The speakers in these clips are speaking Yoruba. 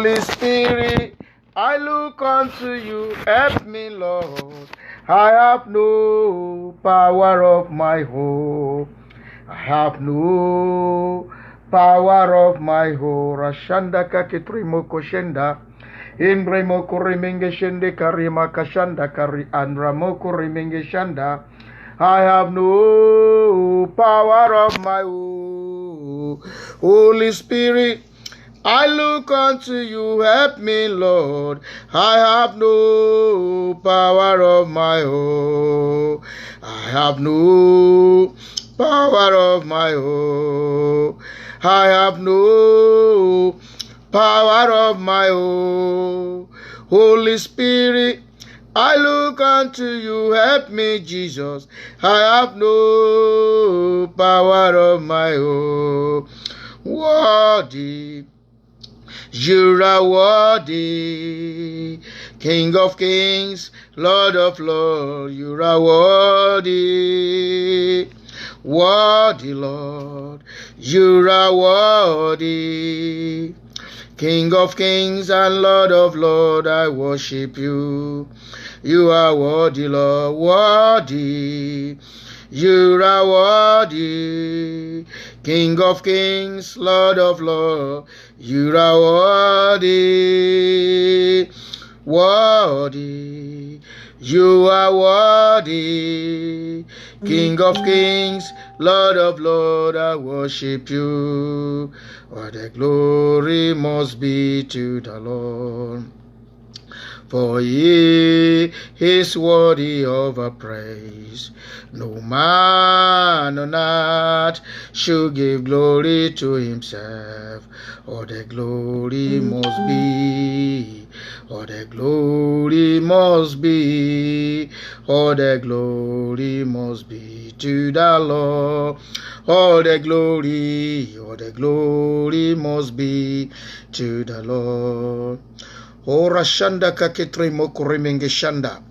Holy Spirit, I look unto you, help me, Lord. I have no power of my own. I have no power of my own. Rashanda kakitri koshenda. Indre moko rimenge shende karima kashanda kari andra moko rimenge shanda. I have no power of my own. Holy Spirit, I look unto you, help me, Lord. I have no power of my own. I have no power of my own. I have no power of my own. Holy Spirit, I look unto you, help me, Jesus. I have no power of my own. Worthy, you are worthy, King of kings, Lord of lords, you are worthy. Worthy, Lord, you are worthy, King of kings and Lord of lords, I worship you. You are worthy, Lord, worthy. You are worthy, King of kings, Lord of lords. You are worthy, worthy. You are worthy, King of kings, Lord of lords. I worship you. All the glory must be to the Lord, for he is worthy of our praise. No man on earth should give glory to himself. All the glory must be, all the glory must be, all the glory must be to the Lord. All the glory must be to the Lord. Ora shanda kaketre mokuremenge shanda.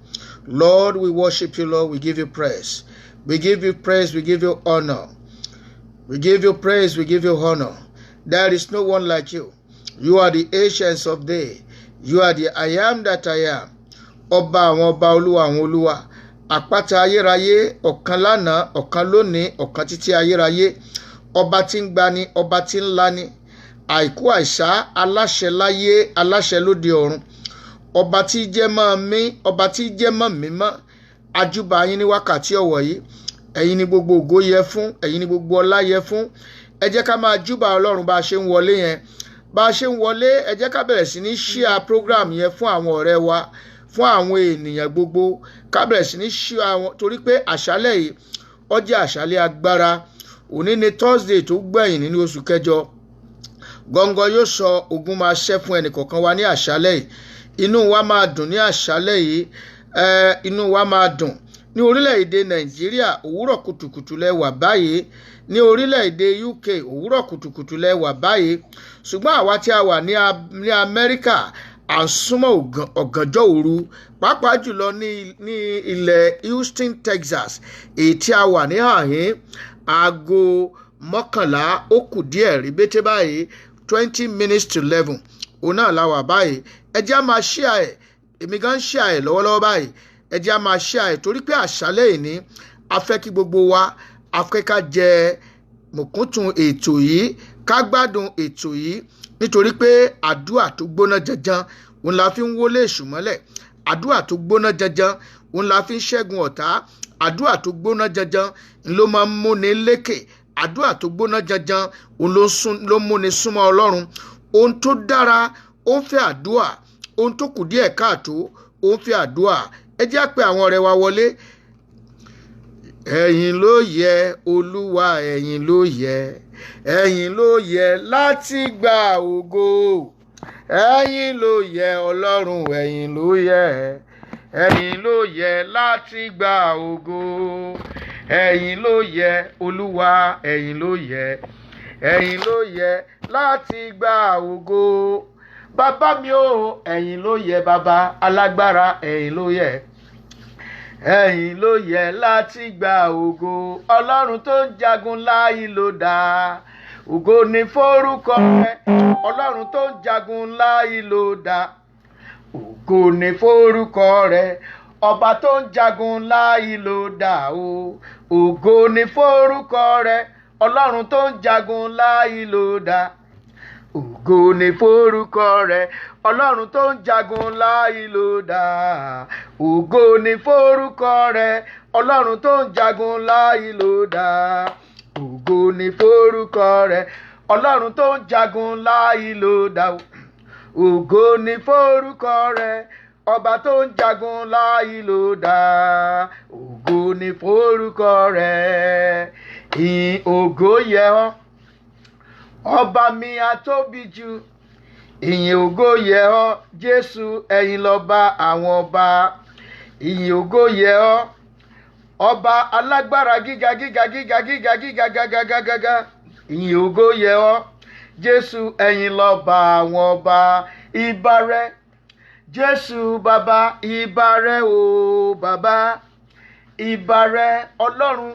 Lord, we worship you, Lord. We give you praise. We give you praise. We give you honor. We give you praise. We give you honor. There is no one like you. You are the ancients of day. You are the I am that I am. Ọba àwọn ọba olúwa àwọn olúwa. Àpáta ayérayé, ọ̀kan lánàá, ọ̀kan lónìí, ọ̀kan títí ayérayé. Ọba tí ń gbani, ọba tí ń lani. Àìkú àìsá, aláṣẹ láyé, aláṣẹ lóde ọ̀run. Ọba tí jẹ́ mọ́ mí, ọba tí jẹ́ mọ́ mímọ́. Ajúbà yín ní wákàtí ọ̀wọ̀ yìí. Ẹ̀yin ni gbogbo ògo yẹ fún, ẹ̀yin ni gbogbo ọlá yẹ fún. Ẹ jẹ́ ká máa júbà Ọlọ́run bá a ṣe ń wọlé yẹn. Bá a ṣe ń wọlé, ẹ jẹ́ ká bẹ̀rẹ̀ sí ní share program yẹn fún àwọn ọ̀rẹ́ wa, fún àwọn ènìyàn gbogbo. Ká bẹ̀rẹ̀ sí ní share àwọn, torí pé àṣálẹ́ yìí ó jẹ́ àṣálẹ́ agbára. Òní ni Thursday tó gbẹ̀yìn nínú oṣù kẹjọ. Gọ́ngọ́ yóò sọ ogun máa ṣẹ́ fún ẹnìkọ̀ọ̀kan wa ní àṣálẹ́ yìí. Inú wa máa dùn ní àṣálẹ́ yìí. Inú wa máa dùn. Ní orílẹ̀-èdè Nàìjíríà, òwúrọ̀ kùtùkùtù lẹ wà báyìí. Ní orílẹ̀-èdè UK, òwúrọ̀ kùtùkùtù lẹ wà báyìí. Ṣùgbọ́n àwa tí a wà ní Amẹ́ríkà, à ń súnmọ́ ọ̀gànjọ́ òru. Pàápàá jùlọ ní ilẹ̀ Houston, Texas, èyí tí a wà ní àhín. Aago 11 ó kù díẹ̀ rí bété báyìí, 20 minutes to 11. Òun náà la wà báyìí. Ẹ jẹ́ á máa share ẹ̀. Èmi gan ń share ẹ̀ lọ́wọ́lọ́wọ́ báyìí. Ẹ jẹ́ á máa share ẹ̀ torí pé àṣálẹ́ ìní a fẹ́ kí gbogbo wa a fẹ́ ká jẹ mùkúntùn ètò yìí, ká gbádùn ètò yìí, nítorí pé àdúrà tó gbóná janjan òun la fi ń wọlé èṣù mọ́lẹ̀. Àdúrà tó gbóná janjan òun la fi ń ṣẹ́gun ọ̀tá. Àdúrà tó gbóná janjan ló máa ń múni lékè. Àdúrà tó gbóná janjan òun ló múni súnmọ́ Ọlọ́run. Ohun tó dára ó ń fẹ́ àdúrà. Ohun tó kù díẹ̀ káàtó ó ń fẹ́ àdúrà. Ẹ jẹ́ á pe àwọn ọ̀rẹ́ wa wọlé. Ẹ̀yin ló yẹ Olúwa, ẹ̀yin ló yẹ. Ẹ̀yin ló yẹ láti gba ògo. Ẹ̀yin ló yẹ Ọlọ́run, ẹ̀yin ló yẹ. Ẹ̀yin ló yẹ láti gba ògo. Ẹ̀yin ló yẹ Olúwa, ẹ̀yin ló yẹ. Ẹ̀yin ló yẹ láti gba ògo. Bàbá mi o, ẹ̀yin ló yẹ bàbá alágbára, ẹ̀yin ló yẹ. Ẹ̀yin ló yẹ láti gba ògo. Ọlọ́run tó ń jagun láyé ló dá. ògo ni forúkọ rẹ ọlọ́run tó ń jagun ńlá ìlò dá. Ògo ni forúkọ rẹ ọba tó ń jagun ńlá ìlò dá o. Ògo ni forúkọ rẹ ọlọ́run tó ń jagun ńlá ìlò dá. Ògo ni forúkọ rẹ ọlọ́run tó ń jagun ńlá ìlò dá. Ògo ni forúkọ rẹ ọlọ́run tó ń jagun ńlá ìlò dá. Ògo ni forúkọ rẹ ọlọ́run tó ń jagun ńlá ìlò dá. Ògo ni forúkọ rẹ ọba tó ń jagun ńlá ìlò dá. Ògo ni forúkọ rẹ ìyìn ògo yẹ ọ́ ọba mi atóbi jù. Ìyìn ògo yẹ ọ́ Jésù ẹ̀yin lọ́ba àwọn ọba. Ìyìn ògo yẹ ọ́ ọba alágbára gíga gíga gíga gíga gíga gàgàgàgàgà. Ìyìn ògo yẹ ọ́ Jésù ẹ̀yin lọ́ba àwọn ọba. Ìbà rẹ Jésù bàbá, ìbà rẹ o bàbá. Ìbà rẹ Ọlọ́run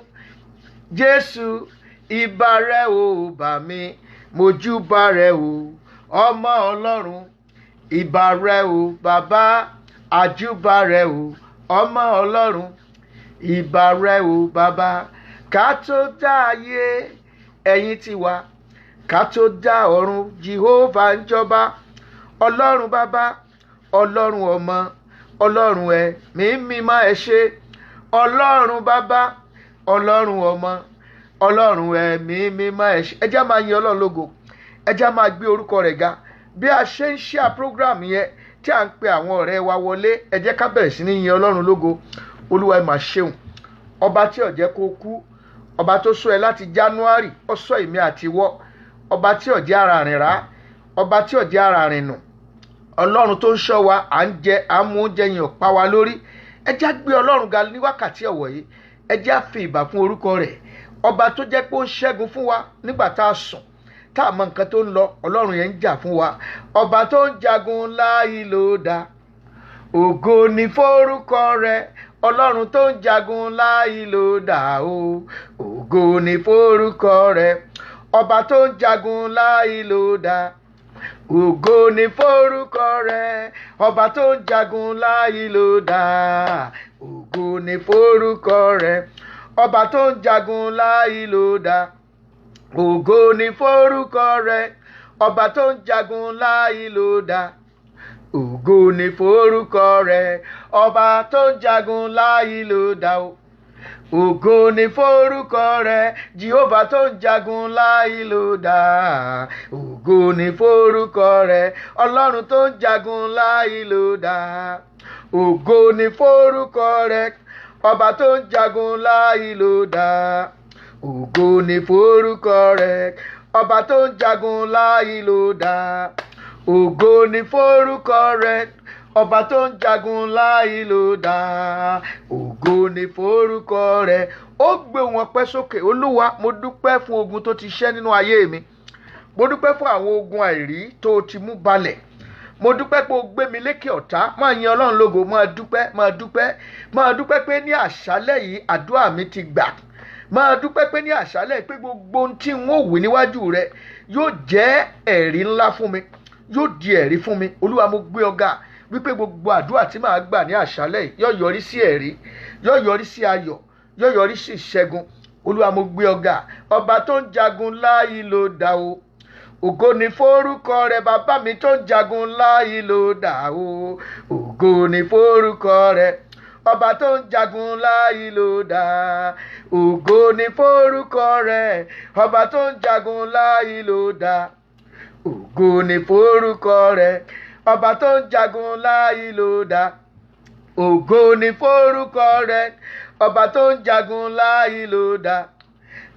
Jésù, ìbà rẹ o bà mí. Mojúbà rẹ o ọmọ Ọlọ́run. Ìbà rẹ o bàbá, àjúbà rẹ o ọmọ Ọlọ́run. Ìbà rẹ o bàbá. Ká tó dá ayé ẹ̀yin ti wà, ká tó dá ọ̀run Jehovah ń jọba. Ọlọ́run bàbá, Ọlọ́run ọmọ, Ọlọ́run ẹ̀mí mímọ́ ẹ ṣé. Ọlọ́run bàbá, Ọlọ́run ọmọ, Ọlọ́run ẹ̀mí mímọ́ ẹ ṣé. Ẹ jẹ́ máa yin Ọlọ́run lógo, ẹ jẹ́ máa gbé orúkọ rẹ̀ ga. Bí a ṣe ń ṣe program yẹn tí à ń pe àwọn ọ̀rẹ́ wa wọlé, ẹ jẹ́ ká bẹ̀rẹ̀ sí ní yin Ọlọ́run lógo. Olúwa ẹ mà ṣeun, ọba tí ó jẹ́ kó kú, ọba tó sọ ẹ láti January, ó sọ èmi àti ìwọ, ọba tí ó jẹ́ ara rìn rá, ọba tí ó jẹ́ ara rìn nù. Ọlọ́run tó ń ṣọ́ wa, à ń jẹ à ń mú oúnjẹ yẹn pa wa lórí. Ẹ jẹ́ gbé Ọlọ́run ga ní wákàtí ọ̀wọ̀ yìí. Ẹ jẹ́ fi ìbà fún orúkọ rẹ̀, ọba tó jẹ́ pé ó ń ṣẹ́gun fún wa nígbà tá a sùn tá a mọ nǹkan tó ń lọ. Ọlọ́run yẹn ń jà fún wa, ọba tó ń jagun ńlá ìlò dá. Ògo ni forúkọ rẹ̀ Ọlọ́run tó ń jagun ńlá ìlò dá o. Ògo ni forúkọ rẹ̀ ọba tó ń jagun ńlá ìlò dá. Ògo ni forúkọ rẹ̀ ọba tó ń jagun ńlá ìlò dá. Ògo ni forúkọ rẹ̀ ọba tó ń jagun ńlá ìlò dá. Ògo ni forúkọ rẹ̀ ọba tó ń jagun ńlá ìlò dá. Ògo ni forúkọ rẹ̀ ọba tó ń jagun ńlá ìlò dá o. Ògo ni forúkọ rẹ̀ Jehovah tó ń jagun ńlá ìlò dá. Ògo ni forúkọ rẹ̀ Ọlọ́run tó ń jagun ńlá ìlò dá. Ògo ni forúkọ rẹ̀ ọba tó ń jagun ńlá ìlò dá. Ògo ni forúkọ rẹ̀ ọba tó ń jagun ńlá ìlò dá. Ògo ni forúkọ rẹ̀ ọba tó ń jagun ńlá ìlò dá. Ògo ni forúkọ rẹ̀. Ó gbé wọn pẹ́ sókè. Olúwa, mo dúpẹ́ fún ogun tó ti ṣẹ́ nínú ayé mi. Mo dúpẹ́ fún àwọn ogun àìrí tó ti mú balẹ̀. Mo dúpẹ́ pé o gbé mi lékè ọ̀tá. Máa yin Ọlọ́run lógo, máa dúpẹ́, máa dúpẹ́. Máa dúpẹ́ pé ní àṣálẹ́ yìí àdúrà mi ti gbà. Máa dúpẹ́ pé ní àṣálẹ́ pé gbogbo ohun tí n ó wí níwájú rẹ yóò jẹ́ ẹ̀rí ńlá fún mi, yóò di ẹ̀rí fún mi. Olúwa, mo gbé ọ̀gá wípé gbogbo àdúrà tí màá gbà ní àṣálẹ́ yìí yóò yọrí sí ẹ̀rí, yóò yọrí sí ayọ̀, yóò yọrí sí ìṣẹ́gun. Olúwa, mo gbé ọ̀gá, ọba tó ń jagun ńlá ìlò dá o. Ògo ni forúkọ rẹ̀ bàbá mi tó ń jagun ńlá ìlò dá o. Ògo ni forúkọ rẹ̀ ọba tó ń jagun ńlá ìlò dá. Ògo ni forúkọ rẹ̀ ọba tó ń jagun ńlá ìlò dá. Ògo ni forúkọ rẹ̀ ọba tó ń jagun ńlá ìlò dá. Ògo ni forúkọ rẹ̀ ọba tó ń jagun ńlá ìlò dá.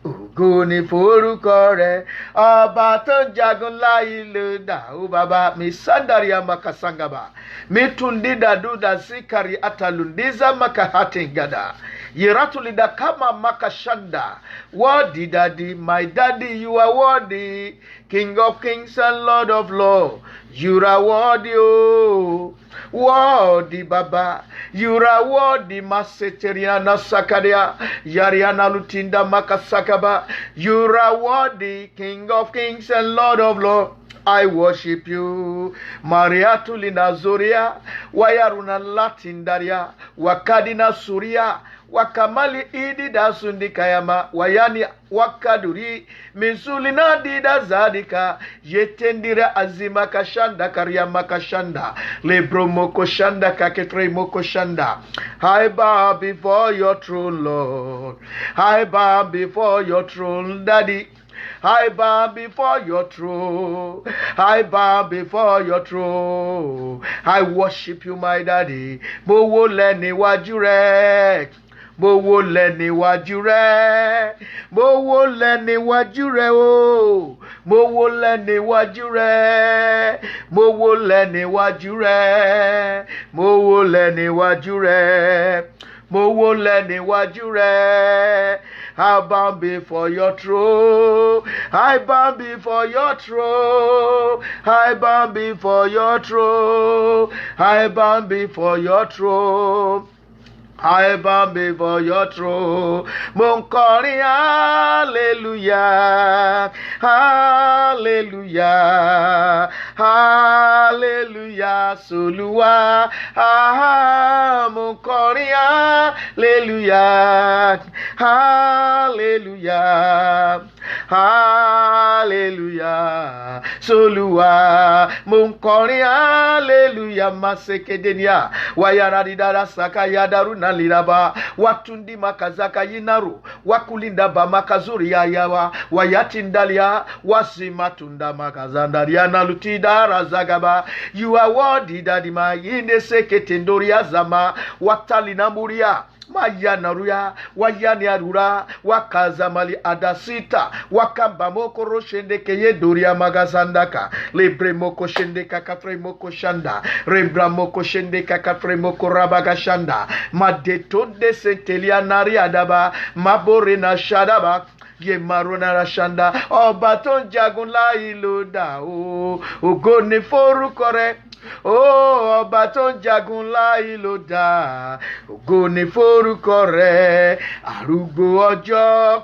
Ògo ni forúkọ rẹ̀ ọba tó ń jagun ńlá ìlò dá. O baba mi sandari amakasangaba mi tundida duda sikari atalundiza makahatingada yiratulida kama makashanda. Worthy daddy, my daddy, you are worthy. King of kings and Lord of lords, you are worthy. Oh, Worthy Baba, you are worthy Maseteriana Sakaria, Yariana Lutinda Makasakaba, you are worthy King of Kings and Lord of Lords. I worship you. Maria Tulina Zoria, Wayaruna Latindaria, Wakadina Suria, Wakamali Idi da Sundikayama, Wayani Wakaduri, Misulina Dida Zadika, Yetendira Azima Kashanda, Karyama Kashanda, Lebro Moko Shanda, Kaketre Moko Shanda. I bow before your throne, Lord. I bow before your throne, Daddy. I bow before your throne. I bow before your throne. I worship you, my daddy. Mo wólẹ̀ níwájú rẹ. Mo wólẹ̀ níwájú rẹ. Mo wólẹ̀ níwájú rẹ o. Mo wólẹ̀ níwájú rẹ. Mo wólẹ̀ níwájú rẹ. Mo wólẹ̀ níwájú rẹ. Mo wólẹ̀ níwájú rẹ. I bow before your throne. I bow before your throne. I bow before your throne. I bow before your throne. I bow before your throne. Mo ń kọrin hallelujah, hallelujah, hallelujah, s'Olúwa. Mo ń kọrin hallelujah, hallelujah, hallelujah, s'Olúwa. Mo ń kọrin hallelujah, masekedenia. Wayara didara sakaya daruna liraba watundi makazaka yinaru wakulinda ba makazuri yawa wayatindalia wasimatunda makazandaria na lutida razagaba. You are worthy daddy ma yinde seketendoria zama watalina muria Mayana ruya, wayani arura, wakazamali adasita, wakamba moko roshende keye doria magazandaka, lebre moko shende kakafre moko shanda, rebra moko shende kakafre moko rabagashanda, madetonde sentelia nari adaba, mabore na shadaba. Ye marona rashanda, ọba tó ń jagun láì ló dà o, ògo ni forúkọ rẹ̀. Oh, ọba tó ń jagun láì ló dà, ògo ni forúkọ rẹ̀. Arúgbó ọjọ́,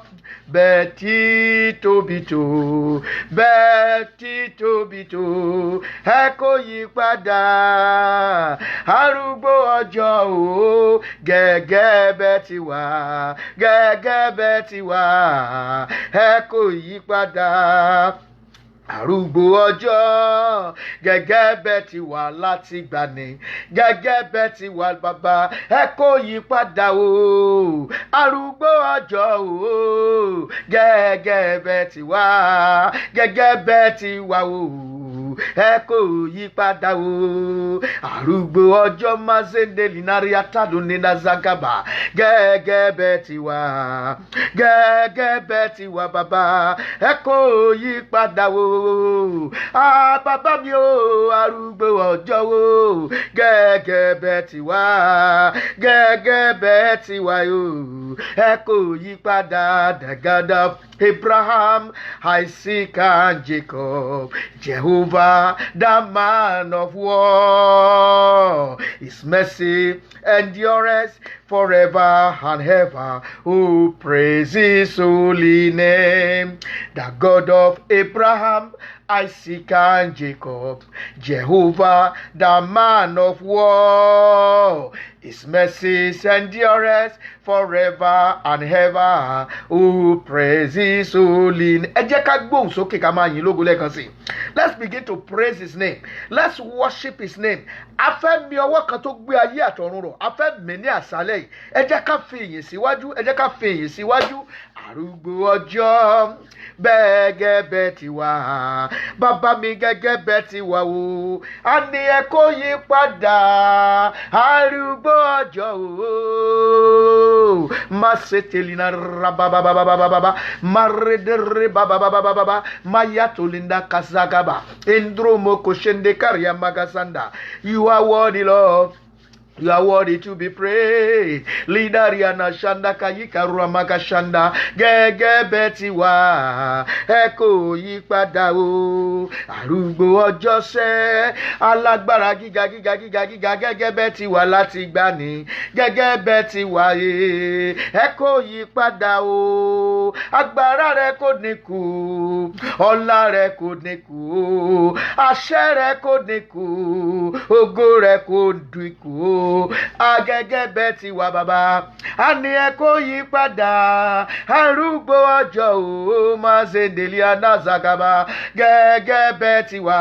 bẹ́ẹ̀ tí tóbi tó, bẹ́ẹ̀ tí tóbi tó, ẹ kò yí padà. Arúgbó ọjọ́ o, gẹ́gẹ́ bẹ́ẹ̀ ti wà, gẹ́gẹ́ bẹ́ẹ̀ ti wà, ẹ kò yí padà. Arúgbó ọjọ́, gẹ́gẹ́ bẹ́ẹ̀ ti wà láti gbani, gẹ́gẹ́ bẹ́ẹ̀ ti wà bàbá, ẹ kò yí padà o. Arúgbó ọjọ́ o, gẹ́gẹ́ bẹ́ẹ̀ ti wà, gẹ́gẹ́ bẹ́ẹ̀ ti wà o, ẹ kò yí padà o. Arúgbó ọjọ́ mazende linari atadu nina zagaba, gẹ́gẹ́ bẹ́ẹ̀ ti wà, gẹ́gẹ́ bẹ́ẹ̀ ti wà bàbá, ẹ kò yí padà o. Bàbá mi o, arúgbó ọjọ́ o, gẹ́gẹ́ bẹ́ẹ̀ ti wà, gẹ́gẹ́ bẹ́ẹ̀ ti wà o, ẹ kò yí padà. The God of Abraham, Isaac and Jacob, Jehovah, the man of war, His mercy endureth forever and ever. Oh, praise His holy name. The God of Abraham, Isaac and Jacob, Jehovah, the man of war, His mercies endureth forever and ever. Oh, praise His holy name. Ẹ jẹ́ ká gbóhùn sókè ká máa yìn lógo lẹ́ẹ̀kan sí. Let's begin to praise His name. Let's worship His name. A fẹ́ mi ọwọ́ kan tó gbé ayé àtọ̀run rọ̀. A fẹ́ mi ní àṣálẹ́ yìí. Ẹ jẹ́ ká fi ìyìn síwájú. Ẹ jẹ́ ká fi ìyìn síwájú. Arúgbó ọjọ́, gẹ́gẹ́ bẹ́ẹ̀ ti wà. Bàbá mi gẹ́gẹ́ bẹ́ẹ̀ ti wà o. A ní ẹ kó yí padà. Arúgbó ọjọ́ o. Masetelina rababababababa. Maredere babababababa. Mayatolinda kazagaba. Indromo koshende karya magasanda. You are worthy, Lord. You are worthy to be praised. Lidariana Shanda Kayika Ramaka Shanda. Gẹ́gẹ́ bẹ́ẹ̀ ti wà, ẹ kò yí padà o. Arúgbó ọjọ́ sẹ́, alágbára gíga gíga gíga gíga. Gẹ́gẹ́ bẹ́ẹ̀ ti wà láti gbani. Gẹ́gẹ́ bẹ́ẹ̀ ti wà yé, ẹ kò yí padà o. Agbára rẹ kò dínkù, ọlá rẹ kò dínkù o. Àṣẹ rẹ kò dínkù, ògo rẹ kò dínkù o. Agẹ́gẹ́ bẹ́ẹ̀ ti wà bàbá, a ní ẹ kò yí padà. Arúgbó ọjọ́ o, máa ṣe délé anázàkàbà. Gẹ́gẹ́ bẹ́ẹ̀ ti wà,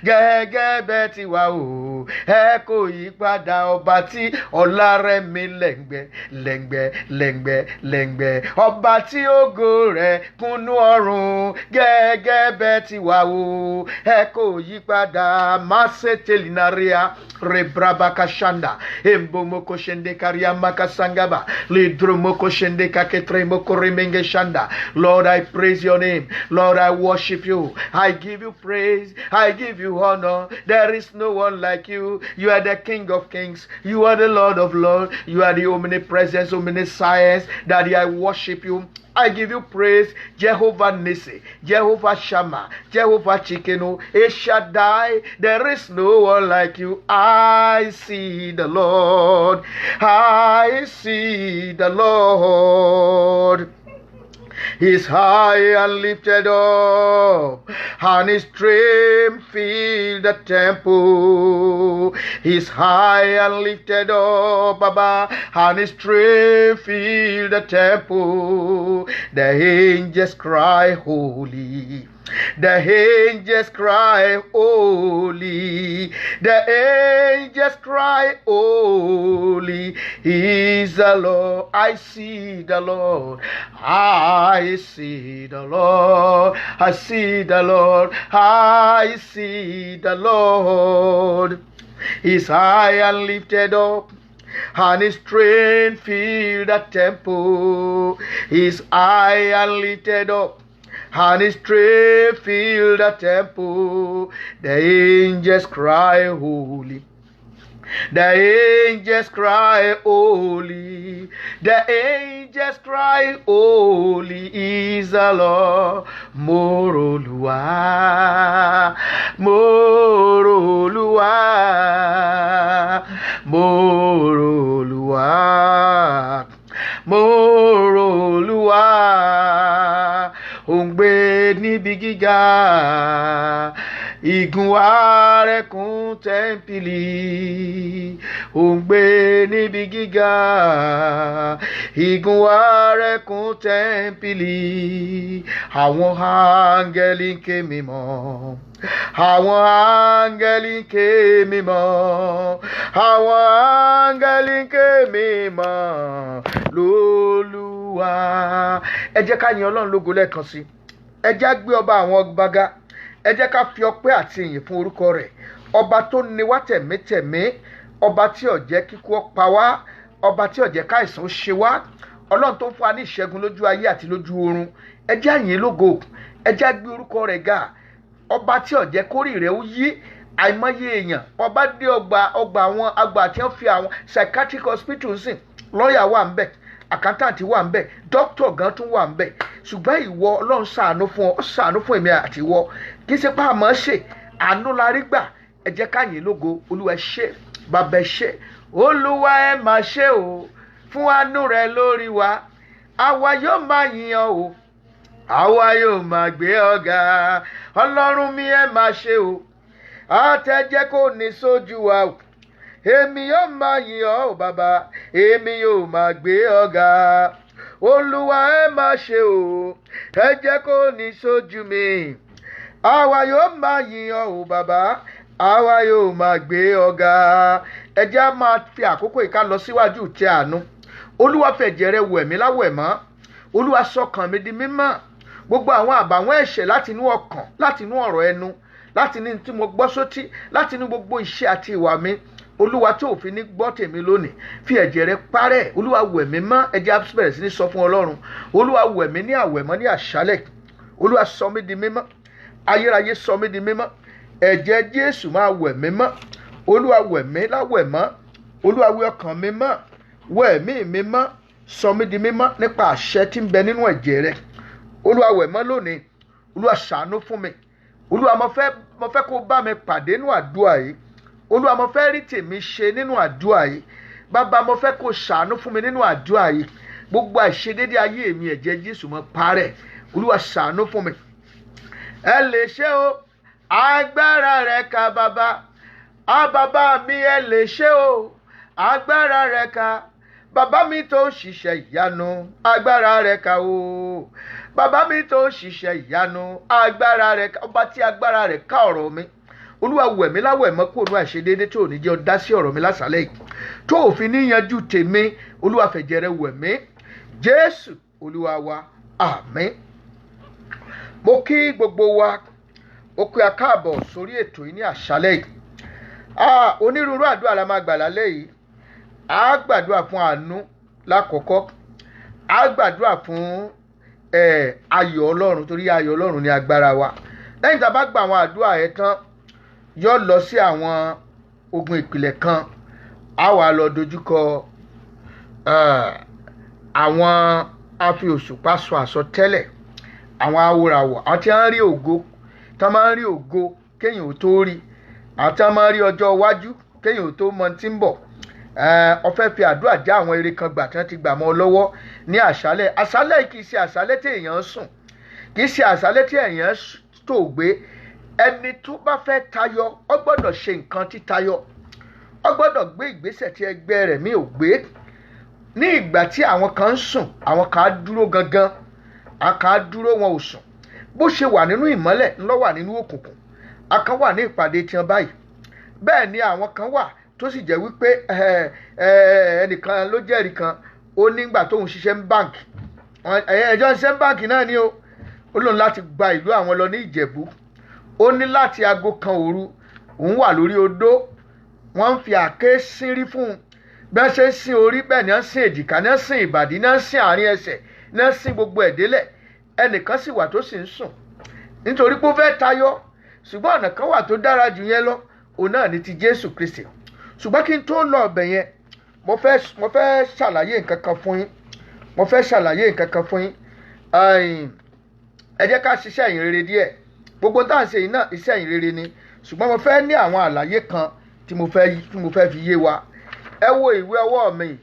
gẹ́gẹ́ bẹ́ẹ̀ ti wà o, ẹ kò yí padà. Ọba tí ọlá rẹ̀ mi lẹ́ngbẹ́ lẹ́ngbẹ́ lẹ́ngbẹ́ lẹ́ngbẹ́, ọba tí ògo rẹ̀ kúnnú ọ̀run. Gẹ́gẹ́ bẹ́ẹ̀ ti wà o, ẹ kò yí padà. Má ṣe tẹ̀línàríà rebrabakashanda embomoko shende kariamaka sangaba lidromoko shende kaketremoko remenge shanda. Lord, I praise your name. Lord, I worship you. I give you praise. I give you honor. There is no one like you. You are the King of Kings. You are the Lord of Lords. You are the omnipresence, omniscience. Daddy, I worship you. I give you praise, Jehovah Nissi, Jehovah Shammah, Jehovah Chikenu, Shaddai. There is no one like you. I see the Lord. I see the Lord. He's high and lifted up, and his train filled the temple. He's high and lifted up, Baba, and his train filled the temple. The angels cry, holy. The angels cry, holy. The angels cry, holy is the Lord. I see the Lord. I see the Lord. I see the Lord. I see the Lord. He's high and lifted up, and his train filled the temple. He's high and lifted up, and his train filled the temple. The angels cry, holy. The angels cry, holy. The angels cry, holy is the Lord. Moroluwa, Moroluwa, Moroluwa, Moroluwa. Òǹgbẹ níbi gíga, igun wa rẹ̀ kún tẹ́ḿpìlì. Òǹgbẹ níbi gíga, igun wa rẹ̀ kún tẹ́ḿpìlì. Àwọn áńgẹ́lì ń ké mímọ́, àwọn áńgẹ́lì ń ké mímọ́, àwọn áńgẹ́lì ń ké mímọ́ lólúwa. Ẹ jẹ́ ká yin Ọlọ́run lógo lẹ́ẹ̀kan sí. Ẹ jẹ́ gbé ọba àwọn ọba ga. Ẹ jẹ́ ká fi ọpẹ́ àti ìyìn fún orúkọ rẹ̀. Ọba tó ní wá tẹ̀mítẹ̀mí, ọba tí ò jẹ́ kíkú ó pa wá, ọba tí ò jẹ́ káìsàn ó ṣe wá, Ọlọ́run tó ń fún wa ní ìṣẹ́gun lójú ayé àti lójú ọ̀run. Ẹ jẹ́ yìn lógo. Ẹ jẹ́ gbé orúkọ rẹ̀ ga. Ọba tí ò jẹ́ kórìí rẹ̀ ó yí àìmọye èèyàn. Ọba dé ọgbà àwọn àgbà tí wọ́n fi àwọn psychiatric hospital sìn. Lọ́ọ̀yà wà ń bẹ̀, accountant wà ń bẹ̀, doctor gan tún wà ń bẹ̀. Ṣùgbọ́n ìwọ Ọlọ́run ṣàánú fún ọ, ó ṣàánú fún èmi àti ìwọ. Kì í ṣe pé àmọ́ ṣe àánú la rí gbà. Ẹ jẹ́ ká yìn lógo. Olúwa ẹ ṣé, bàbá ẹ ṣé. Olúwa ẹ máa ṣe o fún àánú rẹ lórí wa. Àwa yóò máa yìn ọ́ o, àwa yóò máa gbé ọ ga. Ọlọ́run mi ẹ máa ṣe o, àtẹ̀jẹ́ kò ní sójú wa o. Èmi yóò máa yìn ọ́ o bàbá, èmi yóò máa gbé ọ ga. Olúwa ẹ máa ṣe o, ẹ jẹ́ kó ní sójú mi. Àwa yóò máa yìn ọ́ o bàbá, àwa yóò máa gbé ọ ga. Ẹ jẹ́ á máa fi àkókò ìka lọ síwájú ìtẹ́ àánú. Olúwa fẹ̀jẹ̀ rẹ̀ wẹ̀ mí láwẹ̀ mọ́. Olúwa sọkàn mi di mímọ́. Gbogbo àwọn àbàwọ́n ẹ̀ṣẹ̀ láti inú ọkàn, láti inú ọ̀rọ̀ ẹnu, láti inú tí mo gbọ́ sótí, láti inú gbogbo iṣẹ́ àti ìwà mi. Olúwa tó fi ní gbọ́ tèmi lónìí, fi ẹ̀jẹ̀ rẹ̀ parẹ́. Olúwa wẹ̀ mí mọ́. Ẹ jẹ́ á bẹ̀rẹ̀ sí ní sọ fún Ọlọ́run. Olúwa wẹ̀ mí ní àwẹ̀mọ́ ní àṣálẹ̀. Olúwa sọ mí di mímọ́. Ayérayé sọ mí di mímọ́. Ẹ̀jẹ̀ Jésù máa wẹ̀ mí mọ́. Olúwa wẹ̀ mí láwẹ̀mọ́. Olúwa wẹ ọkàn mi mọ́, wẹ ẹ̀mí mi mọ́, sọ mí di mímọ́ nípa àṣẹ tí ń bẹ nínú ẹ̀jẹ̀ rẹ. Olúwa wẹ̀ mọ́ lónìí. Olúwa ṣàánú fún mi. Olúwa mo fẹ́ kó bá mi pàdé nínú àdúrà yìí. Olúwa mo fẹ́ rí tèmi ṣe nínú àdúrà yìí. Bàbá mo fẹ́ kó ṣàánú fún mi nínú àdúrà yìí. Gbogbo àìṣedédé ayé mi ẹ̀jẹ̀ Jésù mo parẹ́. Olúwa ṣàánú fún mi. Ẹ lè ṣe o, agbára rẹ ká bàbá. Bàbá mi ẹ lè ṣe o, agbára rẹ ká. Bàbá mi tó ṣiṣẹ́ ìyanu, agbára rẹ ká o. Bàbá mi tó ṣiṣẹ́ ìyanu, agbára rẹ ká. Ọba tí agbára rẹ ká ọ̀rọ̀ mi. Olúwa wẹ̀ mí láwẹ̀ mọ́ kúrò ní àìṣedédé tó ní jẹ́ ó dá sí ọ̀rọ̀ mi lásàlẹ̀ yìí. Tó òfin níyanjú tèmi, Olúwa fẹ̀jẹ̀ rẹ wẹ̀ mí. Jésù Olúwa wa, àmín. Mo kí gbogbo wa, ó pé a káàbọ̀ sórí ètò yìí ní àṣálẹ̀ yìí. Onírúurú àdúrà la máa gbà lálẹ́ yìí. A gbàdúrà fún àánú lákọ̀ọ́kọ́. A gbàdúrà fún ayọ̀ Ọlọ́run, torí ayọ̀ Ọlọ́run ni agbára wa. Lẹ́yìn tá a bá gba àwọn àdúrà yẹn tán, yóò lọ sí àwọn ogun ìpìlẹ̀ kan. A wá lọ dojúkọ àwọn afi-òṣùpá sọ àsọtẹ́lẹ̀, àwọn awòràwọ̀, àwọn tí wọ́n rí ògo, tí wọ́n máa ń rí ògo kéèyàn ò tó rí, àwọn tí wọ́n máa ń rí ọjọ́ iwájú kéèyàn ò tó mọ tí ń bọ̀. Ó fẹ́ fi àdúrà já àwọn ire kan gbà tí wọ́n ti gbà mọ́ ọ lọ́wọ́ ní àṣálẹ̀. Àṣálẹ̀ kì í ṣe àṣálẹ̀ tí èèyàn ń sùn, kì í ṣe àṣálẹ̀ tí èèyàn tó gbé. Ẹni tó bá fẹ́ tayọ, ó gbọ́dọ̀ ṣe nǹkan tí tayọ. Ó gbọ́dọ̀ gbé ìgbésẹ̀ tí ẹgbẹ́ rẹ̀ mi ò gbé. Ní ìgbà tí àwọn kan ń sùn, àwọn kan á dúró gangan, àwọn kan á dúró wọn ò sùn. Bó ṣe wà nínú ìmọ́lẹ̀ ńlọ wà nínú òkùnkùn. A kan wà ní ìpàdé tiwọn báyìí. Bẹ́ẹ̀ ni àwọn kan wà tó sì jẹ́ wípé ẹnìkan ló jẹ́rìí kan, ó nígbà tóun ṣiṣẹ́ ní báǹkì. Ẹjọ́ ṣiṣẹ́ ní báǹkì náà ni ó lóun láti gba ìlú àwọn lọ ní Ìjẹ̀bú. Ó ní láti aago kan òru òun wà lórí odó. Wọ́n ń fi àáké sínrí fún un. Bí wọ́n ṣe ń sin orí bẹ́ẹ̀ ni wọ́n ń sin èjìká, ni wọ́n ń sin ìbàdí, ni wọ́n ń sin àárín ẹsẹ̀, ni wọ́n ń sin gbogbo ẹ̀délẹ̀. Ẹnìkan sì wà tó sì ń sùn nítorí pé ó fẹ́ tayọ. Ṣùgbọ́n ọ̀nà kan wà tó dára jù yẹn lọ, òun náà ni ti Jésù Kristi. Ṣùgbọ́n kí n tó lọ ọbẹ̀ yẹn, mo fẹ́ ṣàlàyé nǹkan kan fún yín. Mo fẹ́ ṣàlàyé nǹkan kan fún yín. Ẹ jẹ́ ká ṣiṣẹ́ ìyìn rere díẹ̀. Gbogbo tá à ń ṣe yìí náà iṣẹ́ ìyìn rere ni. Ṣùgbọ́n mo fẹ́ ní àwọn àlàyé kan tí mo fẹ́ fi yé wa. Ẹ wo ìwé ọwọ́ mi.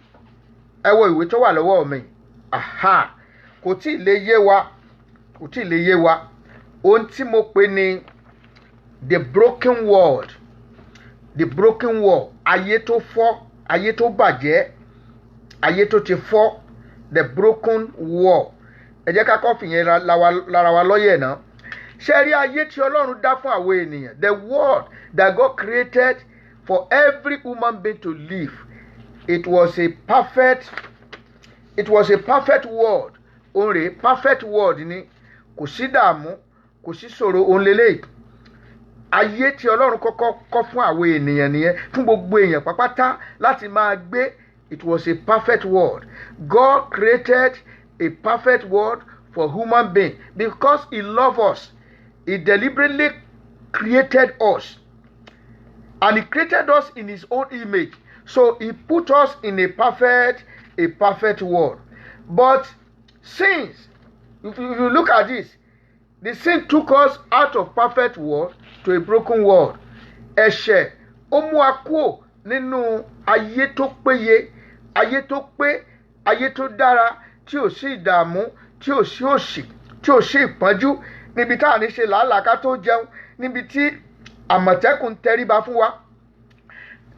Ẹ wo ìwé tó wà lọ́wọ́ mi. Kò tí ì lè yé wa. Kò tí ì lè yé wa. Ohun tí mo pè ní the broken world. The broken world. Ayé tó fọ́, ayé tó bàjẹ́, ayé tó ti fọ́. The broken world. Ẹ jẹ́ ká kọ́ fìyẹn lára wa lọ́yẹ̀ náà. Ṣé rí ayé tí Ọlọ́run dá fún àwọn ènìyàn? The world that God created for every human being to live. It was a perfect world. Only perfect world ni. Kò sí dààmú, kò sí ṣòro, òun lélẹ́yìí. Ayé tí Ọlọ́run kọ́kọ́ kọ́ fún àwọn ènìyàn nìyẹn, fún gbogbo èèyàn pápátá láti máa gbé. It was a perfect world. God created a perfect world for human being because He loves us. He deliberately created us. And He created us in His own image. So He put us in a perfect world. But since, if you look at this, the sin took us out of perfect world to a broken world. Ẹ̀ṣẹ̀ ó mú wa kúrò nínú ayé tó péye, ayé tó pé, ayé tó dára, tí ò sí ìdààmú, tí ò sí òṣì, tí ò sí ìpọ́njú, níbi tá à ní ṣe làálàá ká tó jẹun, níbi tí àmọ̀tẹ́kùn ń tẹríba fún wa,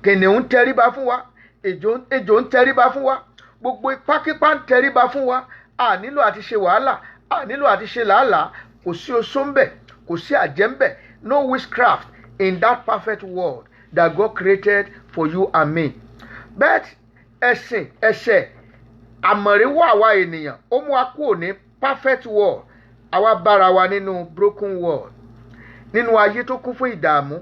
kìnìún ń tẹríba fún wa, ejò ń tẹríba fún wa, gbogbo ipákípá ń tẹríba fún wa. A nílò àti ṣe wàhálà, a nílò àti ṣe làálàá. Kò sí oṣó ń bẹ̀, kò sí àjẹ́ ń bẹ̀. No witchcraft in that perfect world that God created for you and me. But ẹ̀ṣẹ̀ àmọ̀ríwá àwa ènìyàn ó mú wa kúrò ní perfect world. Àwa bára wa nínú broken world. Nínú ayé tó kún fún ìdààmú,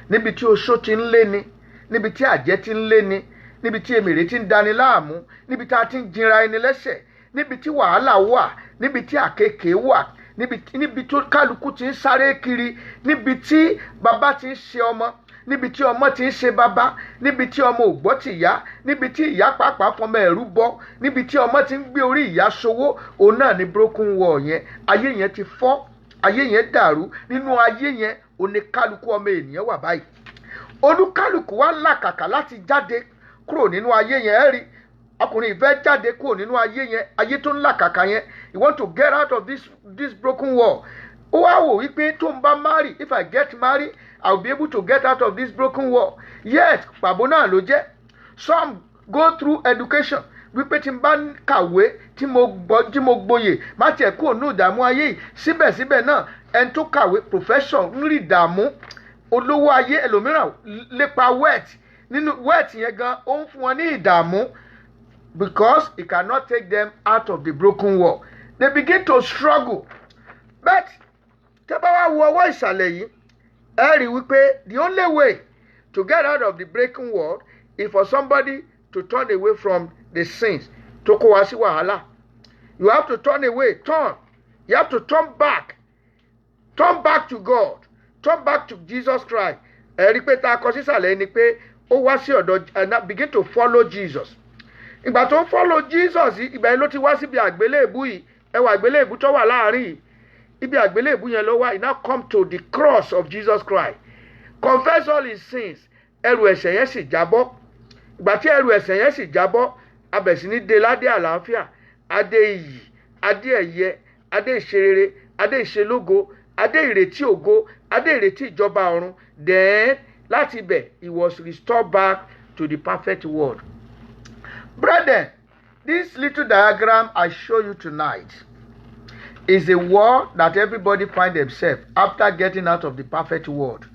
níbi tí oṣó ti ń lé ni, níbi tí àjẹ́ ti ń lé ni, níbi tí èmèrè ti ń dani láàmú, níbi tí a ti ń jinra ẹni lẹ́sẹ̀, níbi tí wàhálà wà, níbi tí àkekèé wà, níbi tí kálukú ti ń sáré kiri, níbi tí bàbá ti ń ṣe ọmọ, níbi tí ọmọ ti ń ṣe bàbá, níbi tí ọmọ ò gbọ́ ti ìyá, níbi tí ìyá pàápàá fọmọ ẹ̀rú bọ́, níbi tí ọmọ ti ń gbé orí ìyá ṣòwò, òun náà ni broken wall yẹn. Ayé yẹn ti fọ́, ayé yẹn dàrú. Nínú ayé yẹn oníkálukú ọmọ ènìyàn wà báyìí. Olúkálukú wá làkàkà láti jáde kúrò nínú ayé yẹn. Ẹ rí ọkùnrin ìfẹ́ jáde kúrò nínú ayé yẹn, ayé tó ń làkàkà yẹn. You want to get out of this broken wall. Ó wá wò wípé tó ń bá marry, if I get married, I will be able to get out of this broken wall. Yet pàbó náà ló jẹ́. Some go through education wípé tí n bá kàwé tí mo gboyè má tiẹ̀ kúrò ní ìdààmú ayé yìí. Síbẹ̀síbẹ̀ náà ẹni tó kàwé profession ń rí ìdààmú. Olówó ayé ẹlòmíràn lépa wealth, nínú wealth yẹn gan ó ń fún wọn ní ìdààmú, because it cannot take them out of the broken wall. They begin to struggle. But tẹ́ bá wá wo ọwọ́ ìsàlẹ̀ yìí, ẹ rí wípé the only way to get out of the breaking wall is for somebody to turn away from the sins tó kó wá sí wàhálà. You have to turn away, turn. You have to turn back to God, turn back to Jesus Christ. Ẹ rí pé tá a kọ sísàlẹ̀ ni pé ó wá sí ọ̀dọ̀ and begin to follow Jesus. Ìgbà tó ń follow Jesus yìí, ìgbà yẹn ló ti wá síbi àgbélébù yìí. Ẹ wà àgbélébù tó wà láàrin yìí. Ibi àgbélébù yẹn ló wá. He now come to the cross of Jesus Christ. Confess all his sins. Ẹrù ẹ̀ṣẹ̀ yẹn sì jábọ́. Ìgbà tí ẹrù ẹ̀ṣẹ̀ yẹn sì jábọ́, a bẹ̀rẹ̀ sí ní dé ládé àlàáfíà, adé iyì, adé ẹ̀yẹ, adé ìṣerere, adé ìṣelógo, adé ìrètí ògo, adé ìrètí ìjọba ọ̀run. Then láti ibẹ̀ he was restored back to the perfect world. Brethren, this little diagram I show you tonight is a world that everybody find themselves after getting out of the perfect world.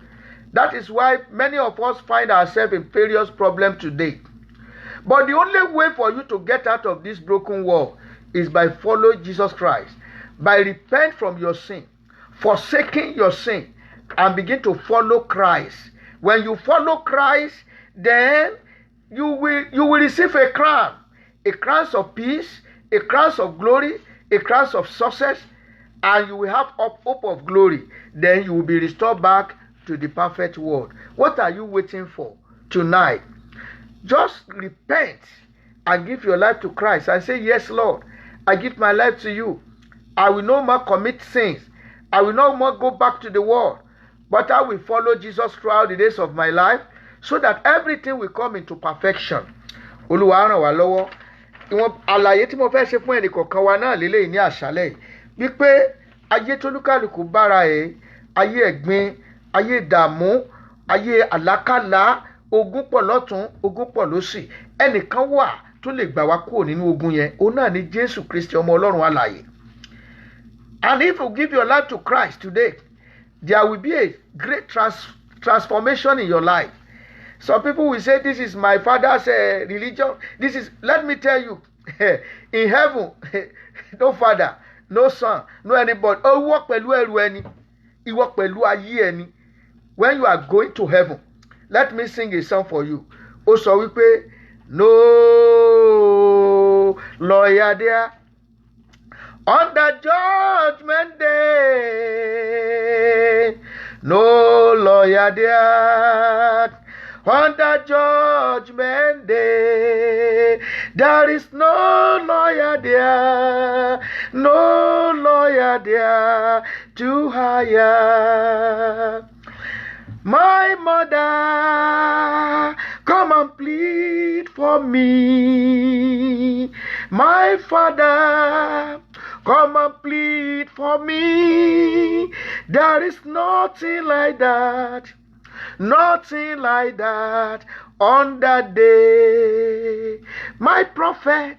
That is why many of us find ourselves in various problems today. But the only way for you to get out of this broken world is by following Jesus Christ, by repent from your sin, forsaking your sin, and begin to follow Christ. When you follow Christ, then you will receive a crown of peace, a crown of glory, a crown of success, and you will have hope of glory. Then you will be restored back to the perfect world. What are you waiting for tonight? Just repent and give your life to Christ and say, yes, Lord, I give my life to you. I will no more commit sins. I will no more go back to the world, but I will follow Jesus throughout the days of my life, so that everything will come into perfection. Olúwa ràn wá lọ́wọ́. Ìwọ̀n àlàyé tí mo fẹ́ ṣe fún ẹnìkọ̀ọ̀kan wa náà lélẹ́yìí ní àṣálẹ́ wípé ayé tólúkálùkù bára ẹ̀, ayé ẹ̀gbin, ayé ìdààmú, ayé àlákàlà, ogun pọ̀ lọ́tún, ogun pọ̀ lósì. Ẹnìkan wà tó lè gbà wá kúrò nínú ogun yẹn, òun náà ni Jésù Kristi ọmọ Ọlọ́run alààyè. And if you give your life to Christ today, there will be a great transformation in your life. Some people will say, this is my father's religion. Let me tell you, in heaven, no father, no son, no anybody. Oh, walk pẹ̀lú ẹrù ẹni. You walk pẹ̀lú ayé ẹni. When you are going to heaven, let me sing a song for you. Ó sọ wípé, no lawyer there on the judgment day. No lawyer there on the judgment day. There is no lawyer there, no lawyer there to hire. My mother, come and plead for me. My father, come and plead for me. There is nothing like that. Nothing like that on that day. My prophet,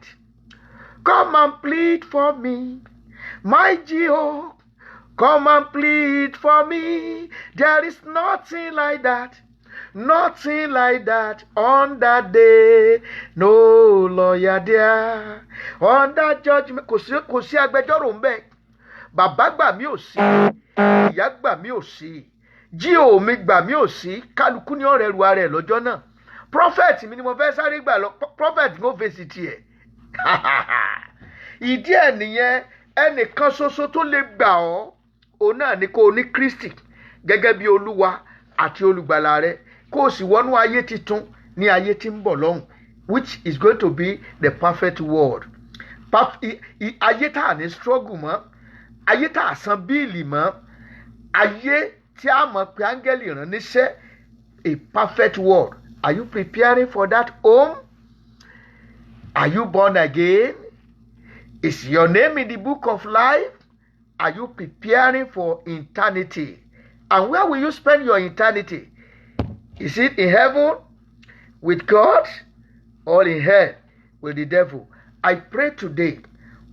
come and plead for me. My Jehovah, come and plead for me. There is nothing like that. Nothing like that on that day. No lawyer there. On that judgment. Kò sí agbẹjọ́rò ń bẹ. Bàbá gbà mí ò sí. Ìyá gbà mí ò sí. Jíò mi gbà mí ò sí. Kálukú ní ọ̀rẹ́ ru ara ẹ̀ lọ́jọ́ náà. Prophet mi ni mo fẹ́ sáré gbà lọ. Prophet mo fèsì tiẹ̀. Ìdí ẹ̀ nìyẹn, ẹnìkan ṣoṣo tó lè gbà ọ́, òun náà ni kó o ní Kristi gẹ́gẹ́ bí Olúwa àti olùgbàlà rẹ. kó o sì wọnú ayé titun ní ayé tí ń bọ̀ lọ́hùn, which is going to be the perfect world. Ayé tá à ní struggle mọ́, ayé tá à san bíìlì mọ́, ayé tí a mọ̀ pé áńgẹ́lì rán níṣẹ́, a perfect world. Are you preparing for that home? Are you born again? Is your name in the book of life? Are you preparing for eternity? And where will you spend your eternity? Is it in heaven with God or in hell with the devil? I pray today.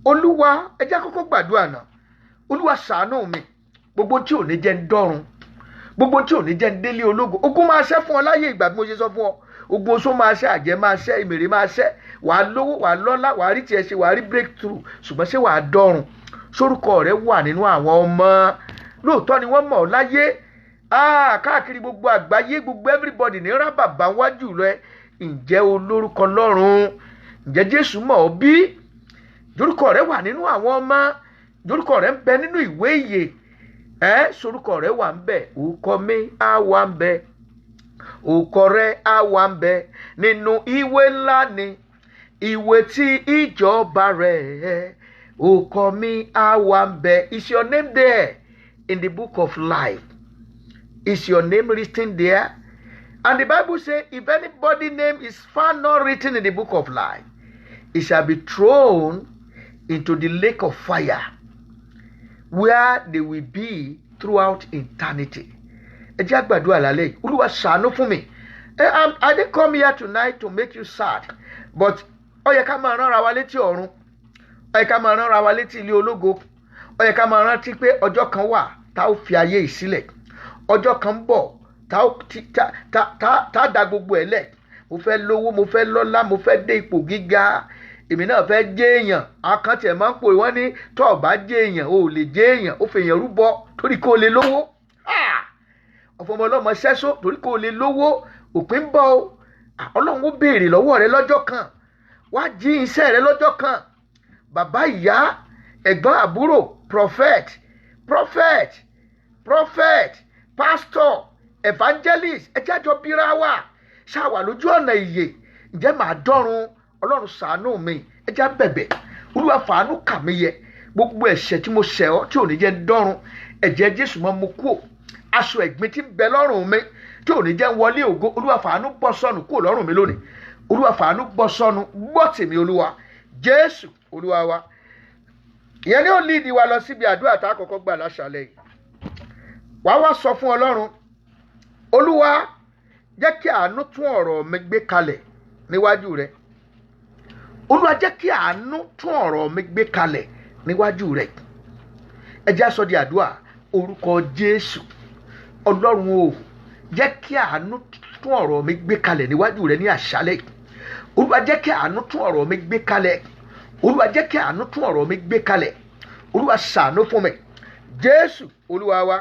Olúwa, ẹ jẹ́ kọ́kọ́ gbàdúrà náà. Olúwa ṣàánú mi. Gbogbo tí ò ní jẹ́ ń dọ́run. Gbogbo tí ò ní jẹ́ ń délé ológo. Ogun máa ṣẹ́ fún ọ láyé ìgbà bí mo ṣe sọ fún ọ. Ogun oṣó máa ṣẹ́, àjẹ́ máa ṣẹ́, ìmèrè máa ṣẹ́. Wàá lówó, wàá lọ́lá, wàá rí tiẹ̀ ṣe, wàá rí breakthrough. Ṣùgbọ́n ṣé wàá dọ́run? Sórúkọ rẹ wà nínú àwọn ọmọ. Lóòótọ́ ni wọ́n mọ̀ ọ́ láyé. Káàkiri gbogbo àgbáyé, gbogbo everybody ní rábàbà wájú rẹ. Ǹjẹ́ olórúkọ lọ́run? Ǹjẹ́ Jésù mọ̀ ọ́ bí? Jorúkọ rẹ wà nínú àwọn ọmọ. Jorúkọ rẹ ń bẹ nínú ìwé ìyè. Sorúkọ rẹ wà ń bẹ. Orúkọ mi á wà ń bẹ. Orúkọ rẹ á wà ń bẹ nínú ìwé ńlá ni. Ìwé tí ìjọba rẹ̀. Orúkọ mi á wà ń bẹ. Is your name there in the book of life? Is your name written there? And the Bible says, if anybody's name is found not written in the book of life, it shall be thrown into the lake of fire, where they will be throughout eternity. Ẹ jẹ́ á gbàdúrà lálẹ́ yìí. Olúwa ṣàánú fún mi. I didn't come here tonight to make you sad, but ó yẹ ká máa rán ara wa létí ọ̀run. Ó yẹ ká máa rán ara wa létí ilé ológo. Ó yẹ ká máa rántí pé ọjọ́ kan wà tá ó fi ayé yìí sílẹ̀. Ọjọ́ kan ń bọ̀ tá da gbogbo ẹ̀ lẹ̀. Mo fẹ́ lówó, mo fẹ́ lọ́lá, mo fẹ́ dé ipò gíga. Èmi náà fẹ́ jẹ́ èèyàn. Àkáǹtì ẹ̀ máa ń pò wọ́n ní tó o bá jẹ́ èèyàn o ò lè jẹ́ èèyàn. Ó fi èèyàn rúbọ torí kó o lè lówó. Ọ̀fọ̀mọ ọlọ́mọ ṣẹ́só torí kó o lè lówó. Òpin ń bọ̀ o. Ọlọ́run ó béèrè lọ́wọ́ rẹ lọ́jọ́ kan. Wá jí iṣẹ́ rẹ lọ́jọ́ kan. Bàbá ìyá, ẹ̀gbọ́n àbúrò, prophet, pastor, evangelist, ẹ jẹ́ àjọ bíra wa. Ṣáwà lójú ọ̀nà ìyè. Ǹjẹ́ màá dọ́run? Ọlọ́run ṣàánú mi. Ẹ jẹ́ á bẹ̀bẹ̀. Olúwa fàánú kà mí yẹ. Gbogbo ẹ̀ṣẹ̀ tí mo ṣẹ̀ ọ́ tí ò ní jẹ́ dọ́run. Ẹ̀jẹ̀ Jésù mọ́ mo kú. Aṣọ ẹ̀gbin tí ń bẹ lọ́rùn mi tí ò ní jẹ́ wọlé ògo. Olúwa fàánú bọ́ sọnù kúrò lọ́rùn mi lónìí. Olúwa fàánú bọ́ sọnù. Gbọ́ tèmi Olúwa. Jésù Olúwa wa. Ìyẹn ni ó lead wa lọ síbi àdúrà tá a kọ́kọ́ gbà láṣálẹ́ yìí. Wàá wá sọ fún Ọlọ́run. Olúwa, jẹ́ kí àánú tún ọ̀rọ̀ mi gbé kalẹ̀ níwájú rẹ. Olúwa, jẹ́ kí àánú tún ọ̀rọ̀ mi gbé kalẹ̀ níwájú rẹ. Ẹ jẹ́ á sọ di àdúrà. Orúkọ Jésù. Ọlọ́run o, jẹ́ kí àánú tún ọ̀rọ̀ mi gbé kalẹ̀ níwájú rẹ ní àṣálẹ́. Olúwa, jẹ́ kí àánú tún ọ̀rọ̀ mi gbé kalẹ̀. Olúwa, jẹ́ kí àánú tún ọ̀rọ̀ mi gbé kalẹ̀. Olúwa ṣàánú fún mi. Jésù Olúwa wa.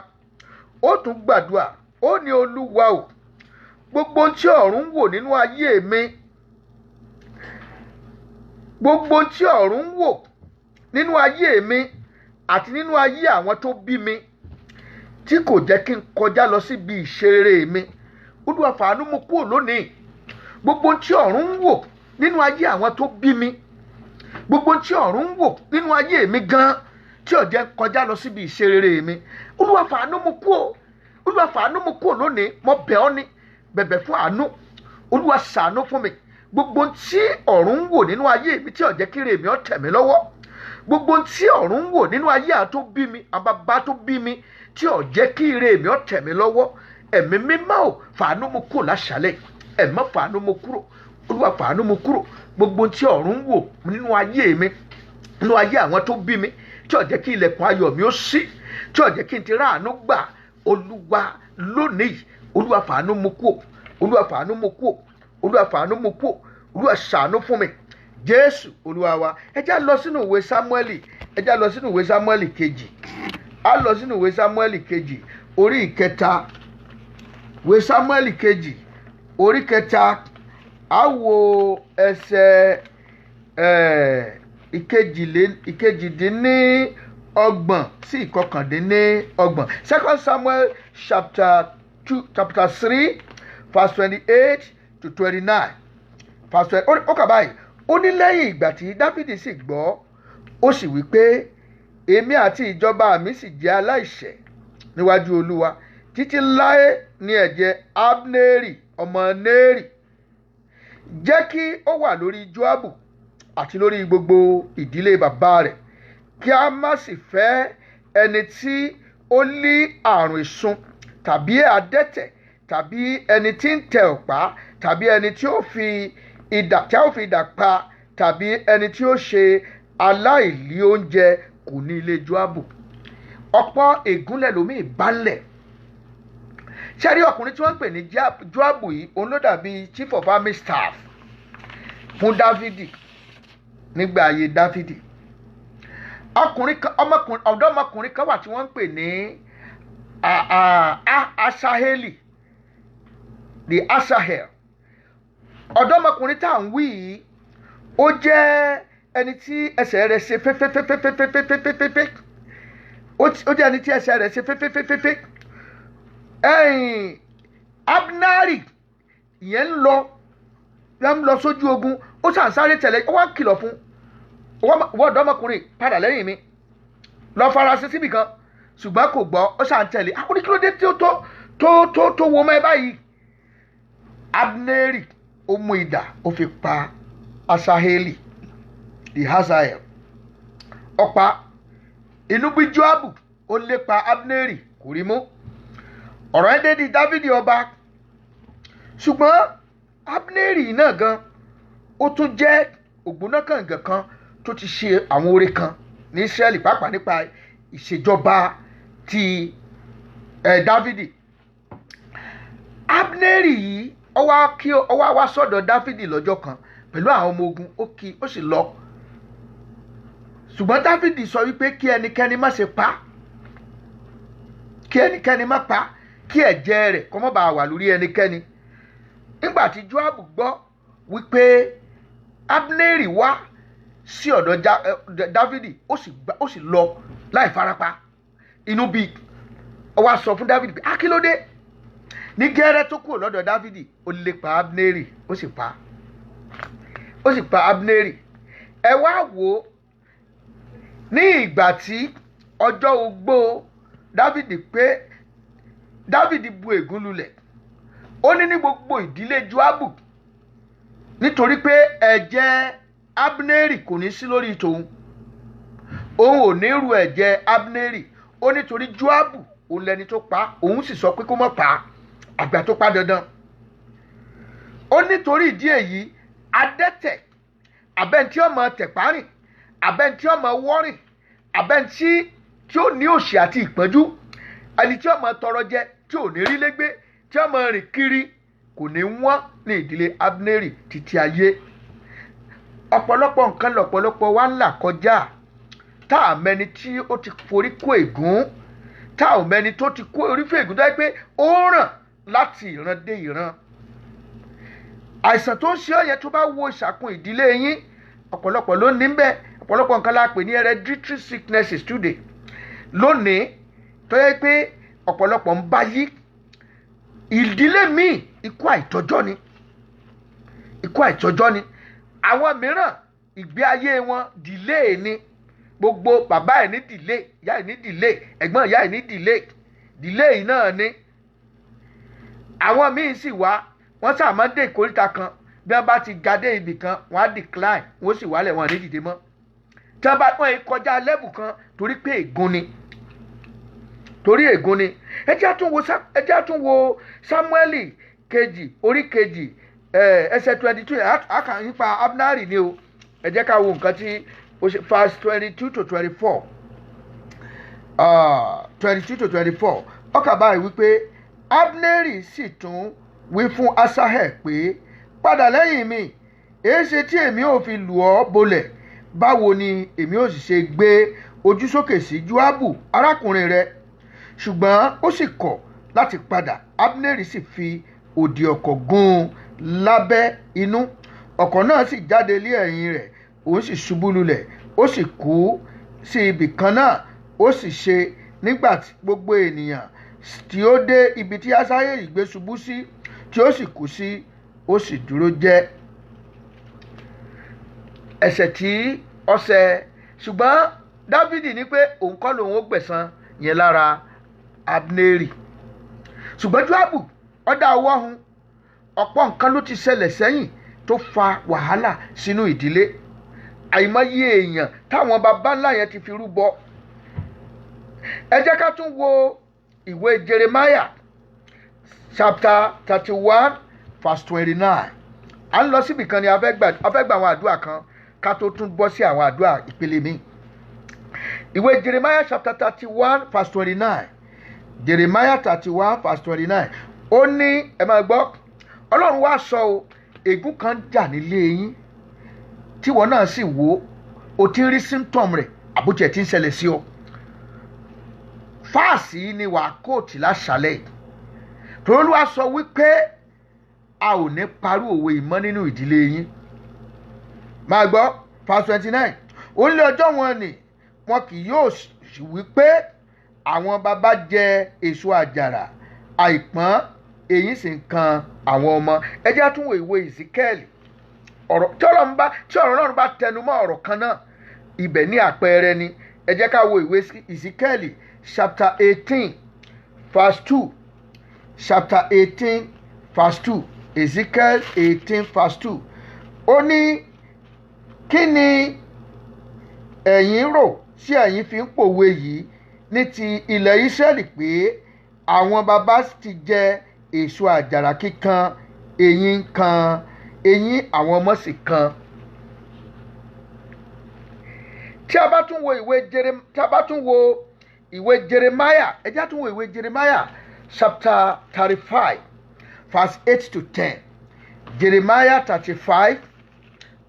Ó tún gbàdúrà. Ó ní Olúwa o, gbogbo tí ọ̀run ń wò nínú ayé mi, gbogbo tí ọ̀run ń wò nínú ayé mi àti nínú ayé àwọn tó bí mi tí kò jẹ́ kí n kọjá lọ síbi ìṣeré mi, Olúwa fàánú mú kúrò lónìí. Gbogbo tí ọ̀run ń wò nínú ayé àwọn tó bí mi, gbogbo tí ọ̀run ń wò nínú ayé mi gan tí ò jẹ́ kọjá lọ síbi ìṣeré mi, Olúwa fàánú mú kúrò. Olúwa fàánú mú kúrò lónìí. Mo bẹ̀ ọ́ ní bẹ̀bẹ̀ fún àánú. Olúwa ṣàánú fún mi. Gbogbo tí ọ̀run ń wò nínú ayé mi tí ò jẹ́ kí ire mi ó tẹ̀ mí lọ́wọ́. Gbogbo tí ọ̀run ń wò nínú ayé àwọn tó bí mi, àwọn bàbá tó bí mi tí ò jẹ́ kí ire mi ó tẹ̀ mí lọ́wọ́. Ẹ̀mí mímọ́ ò fàánú mú kúrò láṣálẹ́. Ẹ̀mọ́ fàánú mú kúrò. Olúwa fàánú mú kúrò. Gbogbo tí ọ̀run ń wò nínú ayé mi, nínú ayé àwọn tó bí mi tí ò jẹ́ kí ilẹ̀kùn ayọ̀ mi ó ṣí, tí ò jẹ́ kí n ti ráàánú gbà. Olúwa lónìí, Olúwa fàánú mú kúrò. Olúwa fàánú mú kúrò. Olúwa fàánú mú kúrò. Olúwa ṣàánú fún mi. Jésù Olúwa wa. Ẹ já lọ sínú ìwé Sámúẹ́lì. Ẹ já lọ sínú ìwé Sámúẹ́lì kejì. A lọ sínú ìwé Sámúẹ́lì kejì orí ìkẹta. Ìwé Sámúẹ́lì kejì orí ìkẹta. A wo ẹsẹ̀ ìkejìdínlọ́gbọ̀n sí ìkọkàndínlọ́gbọ̀n. 2 Samuel chapter 3 verse 28 to 29. Ó kà báyìí, ó ní lẹ́yìn ìgbà tí Dáfídì sì gbọ́, ó sì wí pé èmi àti ìjọba mi sì jẹ́ aláìṣẹ̀ níwájú Olúwa títí láé ní ẹ̀jẹ̀ Abneri ọmọ Neri jẹ́ kí ó wà lórí Joabu àti lórí gbogbo ìdílé bàbá rẹ̀, kí a má sì fẹ́ ẹni tí ó ní àrùn ìsun tàbí adẹ́tẹ̀ tàbí ẹni tí ń tẹ ọ̀pá tàbí ẹni tí ó fi idà pa tàbí ẹni tí ó ṣe aláìlí oúnjẹ kù ní ilé Joabu. Ọ̀pọ̀ ègúnlẹ̀ lómi ìbálẹ̀. Ṣé rí ọkùnrin tí wọ́n ń pè ní Joabu yìí, òun ló dàbí chief of army staff fún Dáfídì nígbà ayé Dáfídì. Ọ̀dọ́mọkùnrin kan wà tí wọ́n ń pè ní Asaheli, the Asahel. Ọ̀dọ́mọkùnrin tá à ń wí yìí, ó jẹ́ ẹni tí ẹsẹ̀ rẹ̀ ṣe fẹ́fẹ́fẹ́fẹ́fẹ́fẹ́fẹ́fẹ́. Ó jẹ́ ẹni tí ẹsẹ̀ rẹ̀ ṣe fẹ́fẹ́fẹ́fẹ́fẹ́. Abneri yẹn ń lọ sójú ogun, ó sàn sáré tẹ̀lé, ó wá ń kìlọ̀ fún wọ́n ọ̀dọ́mọkùnrin padà lẹ́yìn mi lọ farasin síbì kan, ṣùgbọ́n kò gbọ́, ó sàn tẹ̀lé. Akúni kí ló dé tí ó tó wo mọ́ ẹ báyìí? Abneri ó mú idà, ó fi pa Asaheli the Hazael. Ọ̀pá inú bí Joabu, ó lépa Abneri, kò rí mú. Ọ̀rọ̀ ẹ̀ dé di Dáfídì ọba, ṣùgbọ́n Abneri náà gan, ó tún jẹ́ ògbónákàngàn kan tó ti ṣe àwọn oore kan ní Ísírẹ́lì, pàápàá nípa ìṣèjọba ti Dáfídì. Abneri yìí ó wá sọ́dọ̀ Dáfídì lọ́jọ́ kan pẹ̀lú àwọn ọmọ ogun, ó sì lọ. Ṣùgbọ́n Dáfídì sọ wípé kí ẹnikẹ́ni má ṣe pa, kí ẹnikẹ́ni má pa, kí ẹ̀jẹ̀ rẹ̀ kó má bàa wà lórí ẹnikẹ́ni. Nígbà tí Joabu gbọ́ wípé Abneri wá sí ọ̀dọ̀ Dáfídì, ó sì lọ láì farapa. Inú bí ó wá sọ fún Dáfídì pé kí ló dé? Ní gẹ́rẹ́ tó kúrò lọ́dọ̀ Dáfídì, ó lépa Abneri, ó sì pa Abneri. Ẹ wá wò ó, ní ìgbà tí ọjọ́ ogbó Dáfídì pé, Dáfídì bu ègún lulẹ̀. Ó ní gbogbo ìdílé Joabu, nítorí pé ẹ̀jẹ̀ Abneri kò ní sí lórí tòun, òun ò ní ru ẹ̀jẹ̀ Abneri. Ó nítorí Joabu òun lẹni tó pa, òun sì sọ pé kó má pa, àgbà tó pa dandan. Ó nítorí ìdí èyí, adẹ́tẹ̀, abẹ́ntí ọmọ tẹ̀párìn, abẹ́ntí ọmọ wọ́rìn, abẹ́ntí tí ó ní òṣì àti ìpọ́njú, ẹni tí ọmọ tọrọ jẹ, tí ò ní rí légbé, tí ọmọ rìn kiri, kò ní wọ́n ní ìdílé Abneri títí ayé. Ọ̀pọ̀lọpọ̀ nǹkan lọ̀pọ̀lọpọ̀ wa ń là kọjá, tá a mẹni tí ó ti forí kó ègún, tá a mẹni tó ti kó orí fún ègún tó yẹ pé ó ràn láti ìran dé ìran. Àìsàn tó ń ṣe ọ́ yẹn tó bá wo ìṣàkun ìdílé yín, ọ̀pọ̀lọpọ̀ ló ní bẹ́ẹ̀. Ọ̀pọ̀lọpọ̀ nǹkan la pè ní hereditary sicknesses today lónìí, tó yẹ pé ọ̀pọ̀lọpọ̀ ń bá yí. Ìdílé míì ikú àìtọ́jọ́ ni. Àwọn mìíràn ìgbé ayé wọn delay ni. Gbogbo bàbá ẹ̀ ní delay, ìyá ẹ̀ ní delay, ẹ̀gbọ́n ìyá ẹ̀ ní delay náà ni. Àwọn míì sì wá, wọ́n sàmọ́ dé ìkóríta kan, bí wọ́n bá ti ga dé ibì kan, wọ́n á decline, wọ́n sì wálẹ̀, wọn ní dìde mọ́. Tí wọ́n bá kọjá level kan, torí pé ègún ni. Ẹ jẹ́ àtún wo Sámúẹ́lì kejì orí kejì ẹsẹ̀ 22, àkà nípa Abneri ni o. Ẹ jẹ́ ká wo nǹkan tí verse 22 to 24. 22 to 24. Ó kà báyìí wípé Abneri sì tún wí fún Asahel pé, padà lẹ́yìn mi, èéṣe tí èmi ò fi lù ọ́ bolẹ̀? Báwo ni èmi ò sì ṣe gbé ojú sókè sí Joabu arákùnrin rẹ? Ṣùgbọ́n ó sì kọ̀ láti padà. Abneri sì fi òdì ọ̀kọ̀ gún lábẹ́ inú. Ọ̀kọ̀ náà sì jáde lé ẹ̀yìn rẹ̀, òun sì ṣubú lulẹ̀, ó sì kú sí ibì kan náà. Ó sì ṣe nígbà tí gbogbo ènìyàn tí ó dé ibi tí Asaheli gbé ṣubú sí, tí ó sì kú sí ó sì dúró jẹ́. Ẹ̀ṣẹ̀ tí ó ṣẹ̀, ṣùgbọ́n Dáfídì ní pé òun kọ́ lòun ó gbẹ̀san yẹn lára Abneri. Ṣùgbọ́n Jóábù ó dá ọwọ́ hun. Ọ̀pọ̀ nǹkan ló ti ṣẹlẹ̀ sẹ́yìn tó fa wàhálà sínú ìdílé. Àìmọye èèyàn táwọn baba ńlá yẹn ti fi rúbọ. Ẹ jẹ́ ká tún wo ìwé Jeremiah chapter 31 verse 29. À ń lọ síbi kan ni a fẹ́ gba àwọn àdúrà kan ká tó tún bọ́ sí àwọn àdúrà ìpele mi. Ìwé Jeremiah chapter 31 verse 29. Jeremiah 31 verse 29. Ó ní, ẹ máa gbọ́, Ọlọ́run wá sọ o, ègún kan jà nílé yín tí wọ́n náà sì wò ó ti rí symptom rẹ̀ àbújá tí ń ṣẹlẹ̀ sí ọ. Fáàsì ni wàá kóòtù láṣálẹ̀. Torí Olúwa sọ wípé a ò ní parú òwe ìmọ̀ nínú ìdílé yín. Máa gbọ́ verse 29. Ó ní ọjọ́ wọn ni wọn kì yóò wípé àwọn baba jẹ èso àjàrà àìpọ́n èyí sì ń kan àwọn ọmọ. Ẹ jẹ́ tún wo ìwé Ezekiel. Ọ̀rọ̀ tí ọ̀rọ̀ Ọlọ́run bá tẹnu mọ́ ọ̀rọ̀ kan náà, ibẹ̀ ní àpẹẹrẹ ni. Ẹ jẹ́ ká wo ìwé Ezekiel chapter 18 verse 2. Chapter 18 verse 2. Ezekiel 18 verse 2. Ó ní, kí ni ẹ̀yin rò tí ẹ̀yin fi ń pòwe yìí ní ti ilẹ̀ Ísírẹ́lì pé àwọn baba ti jẹ èso àjàrà kíkan, eyín kan, eyín àwọn ọmọ sì kan. Tí a bá tún wo ìwé Jeremiah, ẹ jẹ́ tún wo ìwé Jeremiah chapter 35 verse 8 to 10. Jeremiah 35,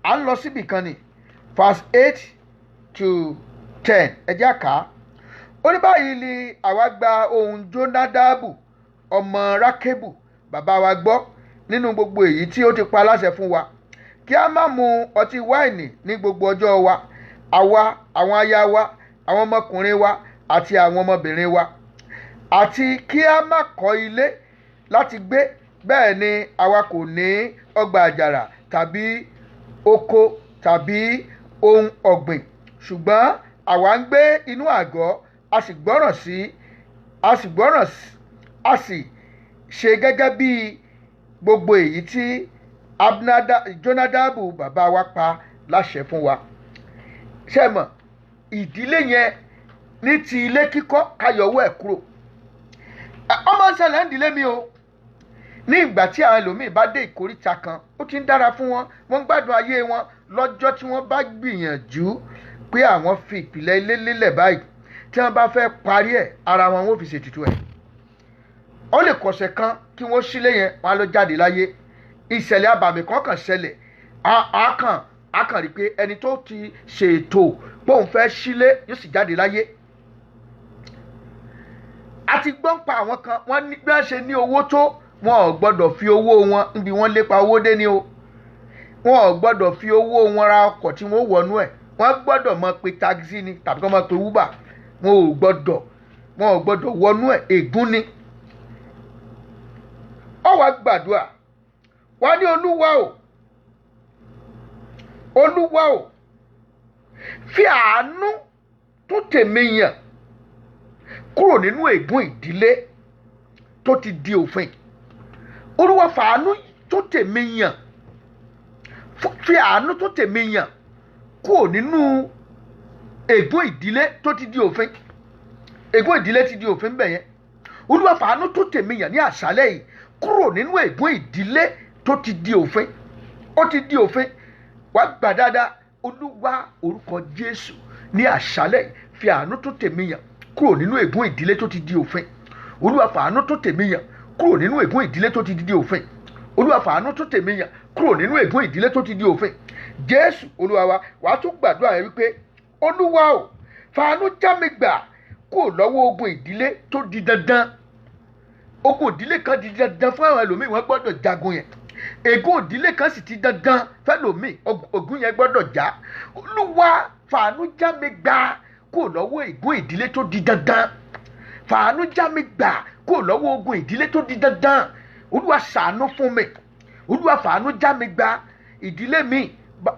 à ń lọ síbi kan ni, verse 8 to 10. Ẹ jẹ́ ká. Ó ní, báyìí ni àwa gba ohùn Jónádàbù ọmọ Rákébù bàbá wa gbọ́ nínú gbogbo èyí tí ó ti pa láṣẹ fún wa, kí a má mu ọtí wáìnì ní gbogbo ọjọ́ wa, àwa, àwọn aya wa, àwọn ọmọkùnrin wa àti àwọn ọmọbìnrin wa, àti kí a má kọ́ ilé láti gbé. Bẹ́ẹ̀ ni àwa kò ní ọgbà àjàrà tàbí oko tàbí ohun ọ̀gbìn, ṣùgbọ́n àwa ń gbé inú àgọ́, a sì ṣe gẹ́gẹ́ bí gbogbo èyí tí Jónádàbù bàbá wa pa láṣẹ fún wa. Ṣé mọ̀, ìdílé yẹn ní ti ilé kíkọ́ káyọ̀wọ́ ẹ̀ kúrò. Ọmọ ṣẹlẹ̀ ń dílé mi o. Ní ìgbà tí àwọn ẹlòmíì bá dé ìkóríta kan, ó ti ń dára fún wọn, wọ́n ń gbádùn ayé wọn lọ́jọ́ tí wọ́n bá gbìyànjú pé àwọn fi ìpìlẹ̀ ilé lélẹ̀ báyìí, tí wọ́n bá fẹ́ parí ẹ̀, ara wọn wọ́n fi ṣètùtù ẹ̀. Ó lè kọ̀ṣẹ̀ kan kí wọ́n sílé yẹn, wọ́n á lọ jáde láyé. Ìṣẹ̀lẹ̀ abàmì kan kàn ṣẹlẹ̀, a kàn rí pé ẹni tó ti ṣètò pé òun fẹ́ sílé yóò sì jáde láyé. A ti gbọ́n pa àwọn kan, wọ́n ní bí wọ́n ṣe ní owó tó, wọn ò gbọ́dọ̀ fi owó wọn níbi wọ́n lépa owó dé ní o. Wọn ò gbọ́dọ̀ fi owó wọn ra ọkọ̀ tí wọ́n wọnú ẹ̀. Wọ́n gbọ́dọ̀ mọ pé taxi ni tàbí kọ́ mọ pé Uber. Wọn ò gbọ́dọ̀ wọnú ẹ̀, ègún ni. Ó wá gbàdúrà, wá ní Olúwa o, fi àánú tó tèmi yàn kúrò nínú ègún ìdílé tó ti di òfin. Olúwa fàánú tó tèmi yàn, fi àánú tó tèmi yàn kúrò nínú ègún ìdílé tó ti di òfin. Ègún ìdílé ti di òfin bẹ́ẹ̀ yẹn. Olúwa fàánú tó tèmi yàn ní àṣálẹ́ yìí kúrò nínú ègún ìdílé tó ti di òfin. Ó ti di òfin. Wá gbà dáadáa, Olúwa orúkọ Jésù ní àṣálẹ́ yìí, fi àánú tó tèmi yàn kúrò nínú ègún ìdílé tó ti di òfin. Olúwa fàánú tó tèmi yàn kúrò nínú ègún ìdílé tó ti di òfin. Olúwa fàánú tó tèmi yàn kúrò nínú ègún ìdílé tó ti di òfin. Jésù Olúwa wa, wàá tún gbàdúrà yẹn wípé, Olúwa o, fàánú já mi gbà kúrò lọ́wọ́ ogun ìdílé tó di dandan. Ogun ìdílé kan di dandan fún àwọn ẹlòmíì, wọ́n gbọ́dọ̀ jagun yẹn. Ègún ìdílé kan sì ti dandan fẹ́lòmíì, ogun yẹn gbọ́dọ̀ já. Olúwa fàánú já mi gbà kúrò lọ́wọ́ ègún ìdílé tó di dandan. Fàánú já mi gbà kúrò lọ́wọ́ ogun ìdílé tó di dandan. Olúwa ṣàánú fún mi, Olúwa fàánú já mi gba ìdílé mi.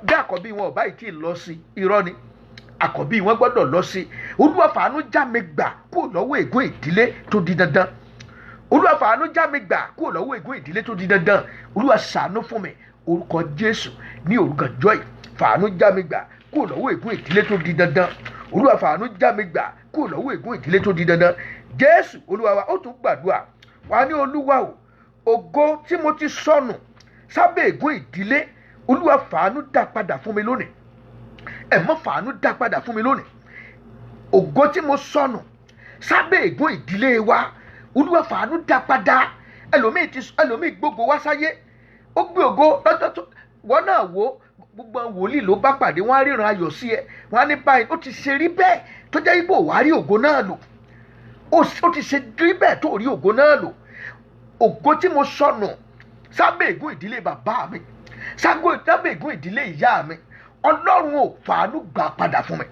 Bí àkọ́bí wọn ò báyìí tí ì lọ sí irọ́ ni, àkọ́bí wọn gbọ́dọ̀ lọ sí. Olúwa fàánú já mi gbà kúrò lọ́wọ́ ègún ìdílé tó di dandan. Olúwa fàánú já mi gbà kúrò lọ́wọ́ ègún ìdílé tó di dandan. Olúwa ṣàánú fún mi, orúkọ Jésù ní òrùgànjọ́ yìí. Fàánú já mi gbà kúrò lọ́wọ́ ègún ìdílé tó di dandan. Olúwa fàánú já mi gbà kúrò lọ́wọ́ ègún ìdílé tó di dandan. Jésù Olúwa wa, ó tún gbàdúrà wá ní Olúwa o, ògo tí mo ti sọnù sábẹ́ ègún ìdílé, Olúwa fàánú dá padà fún mi lónìí. Ẹ̀mọ́ fàánú dá padà fún mi lónìí. Ògo tí mo sọnù sábẹ́ ègún ìdílé wa, Olúwa fàánú dá padà. Ẹlòmíì gbogbo wá sáyé, ó gbé ògo lọ́jọ́ tó wọ́n náà wò. Gbogbo wòlíì ló bá pàdé, wọ́n á ríran ayọ̀ sí ẹ, wọ́n á ní báyìí ó ti ṣe rí bẹ́ẹ̀ tó jẹ́ ibò wàá rí ògo náà lò. Ó ti ṣe rí bẹ́ẹ̀ tó rí ògo náà lò. Ògo tí mo sọnù sábẹ́ ègún ìdílé bàbá mi, sábẹ́ ègún ìdílé ìyá mi, Ọlọ́run ò fàánú gbà padà fún mi,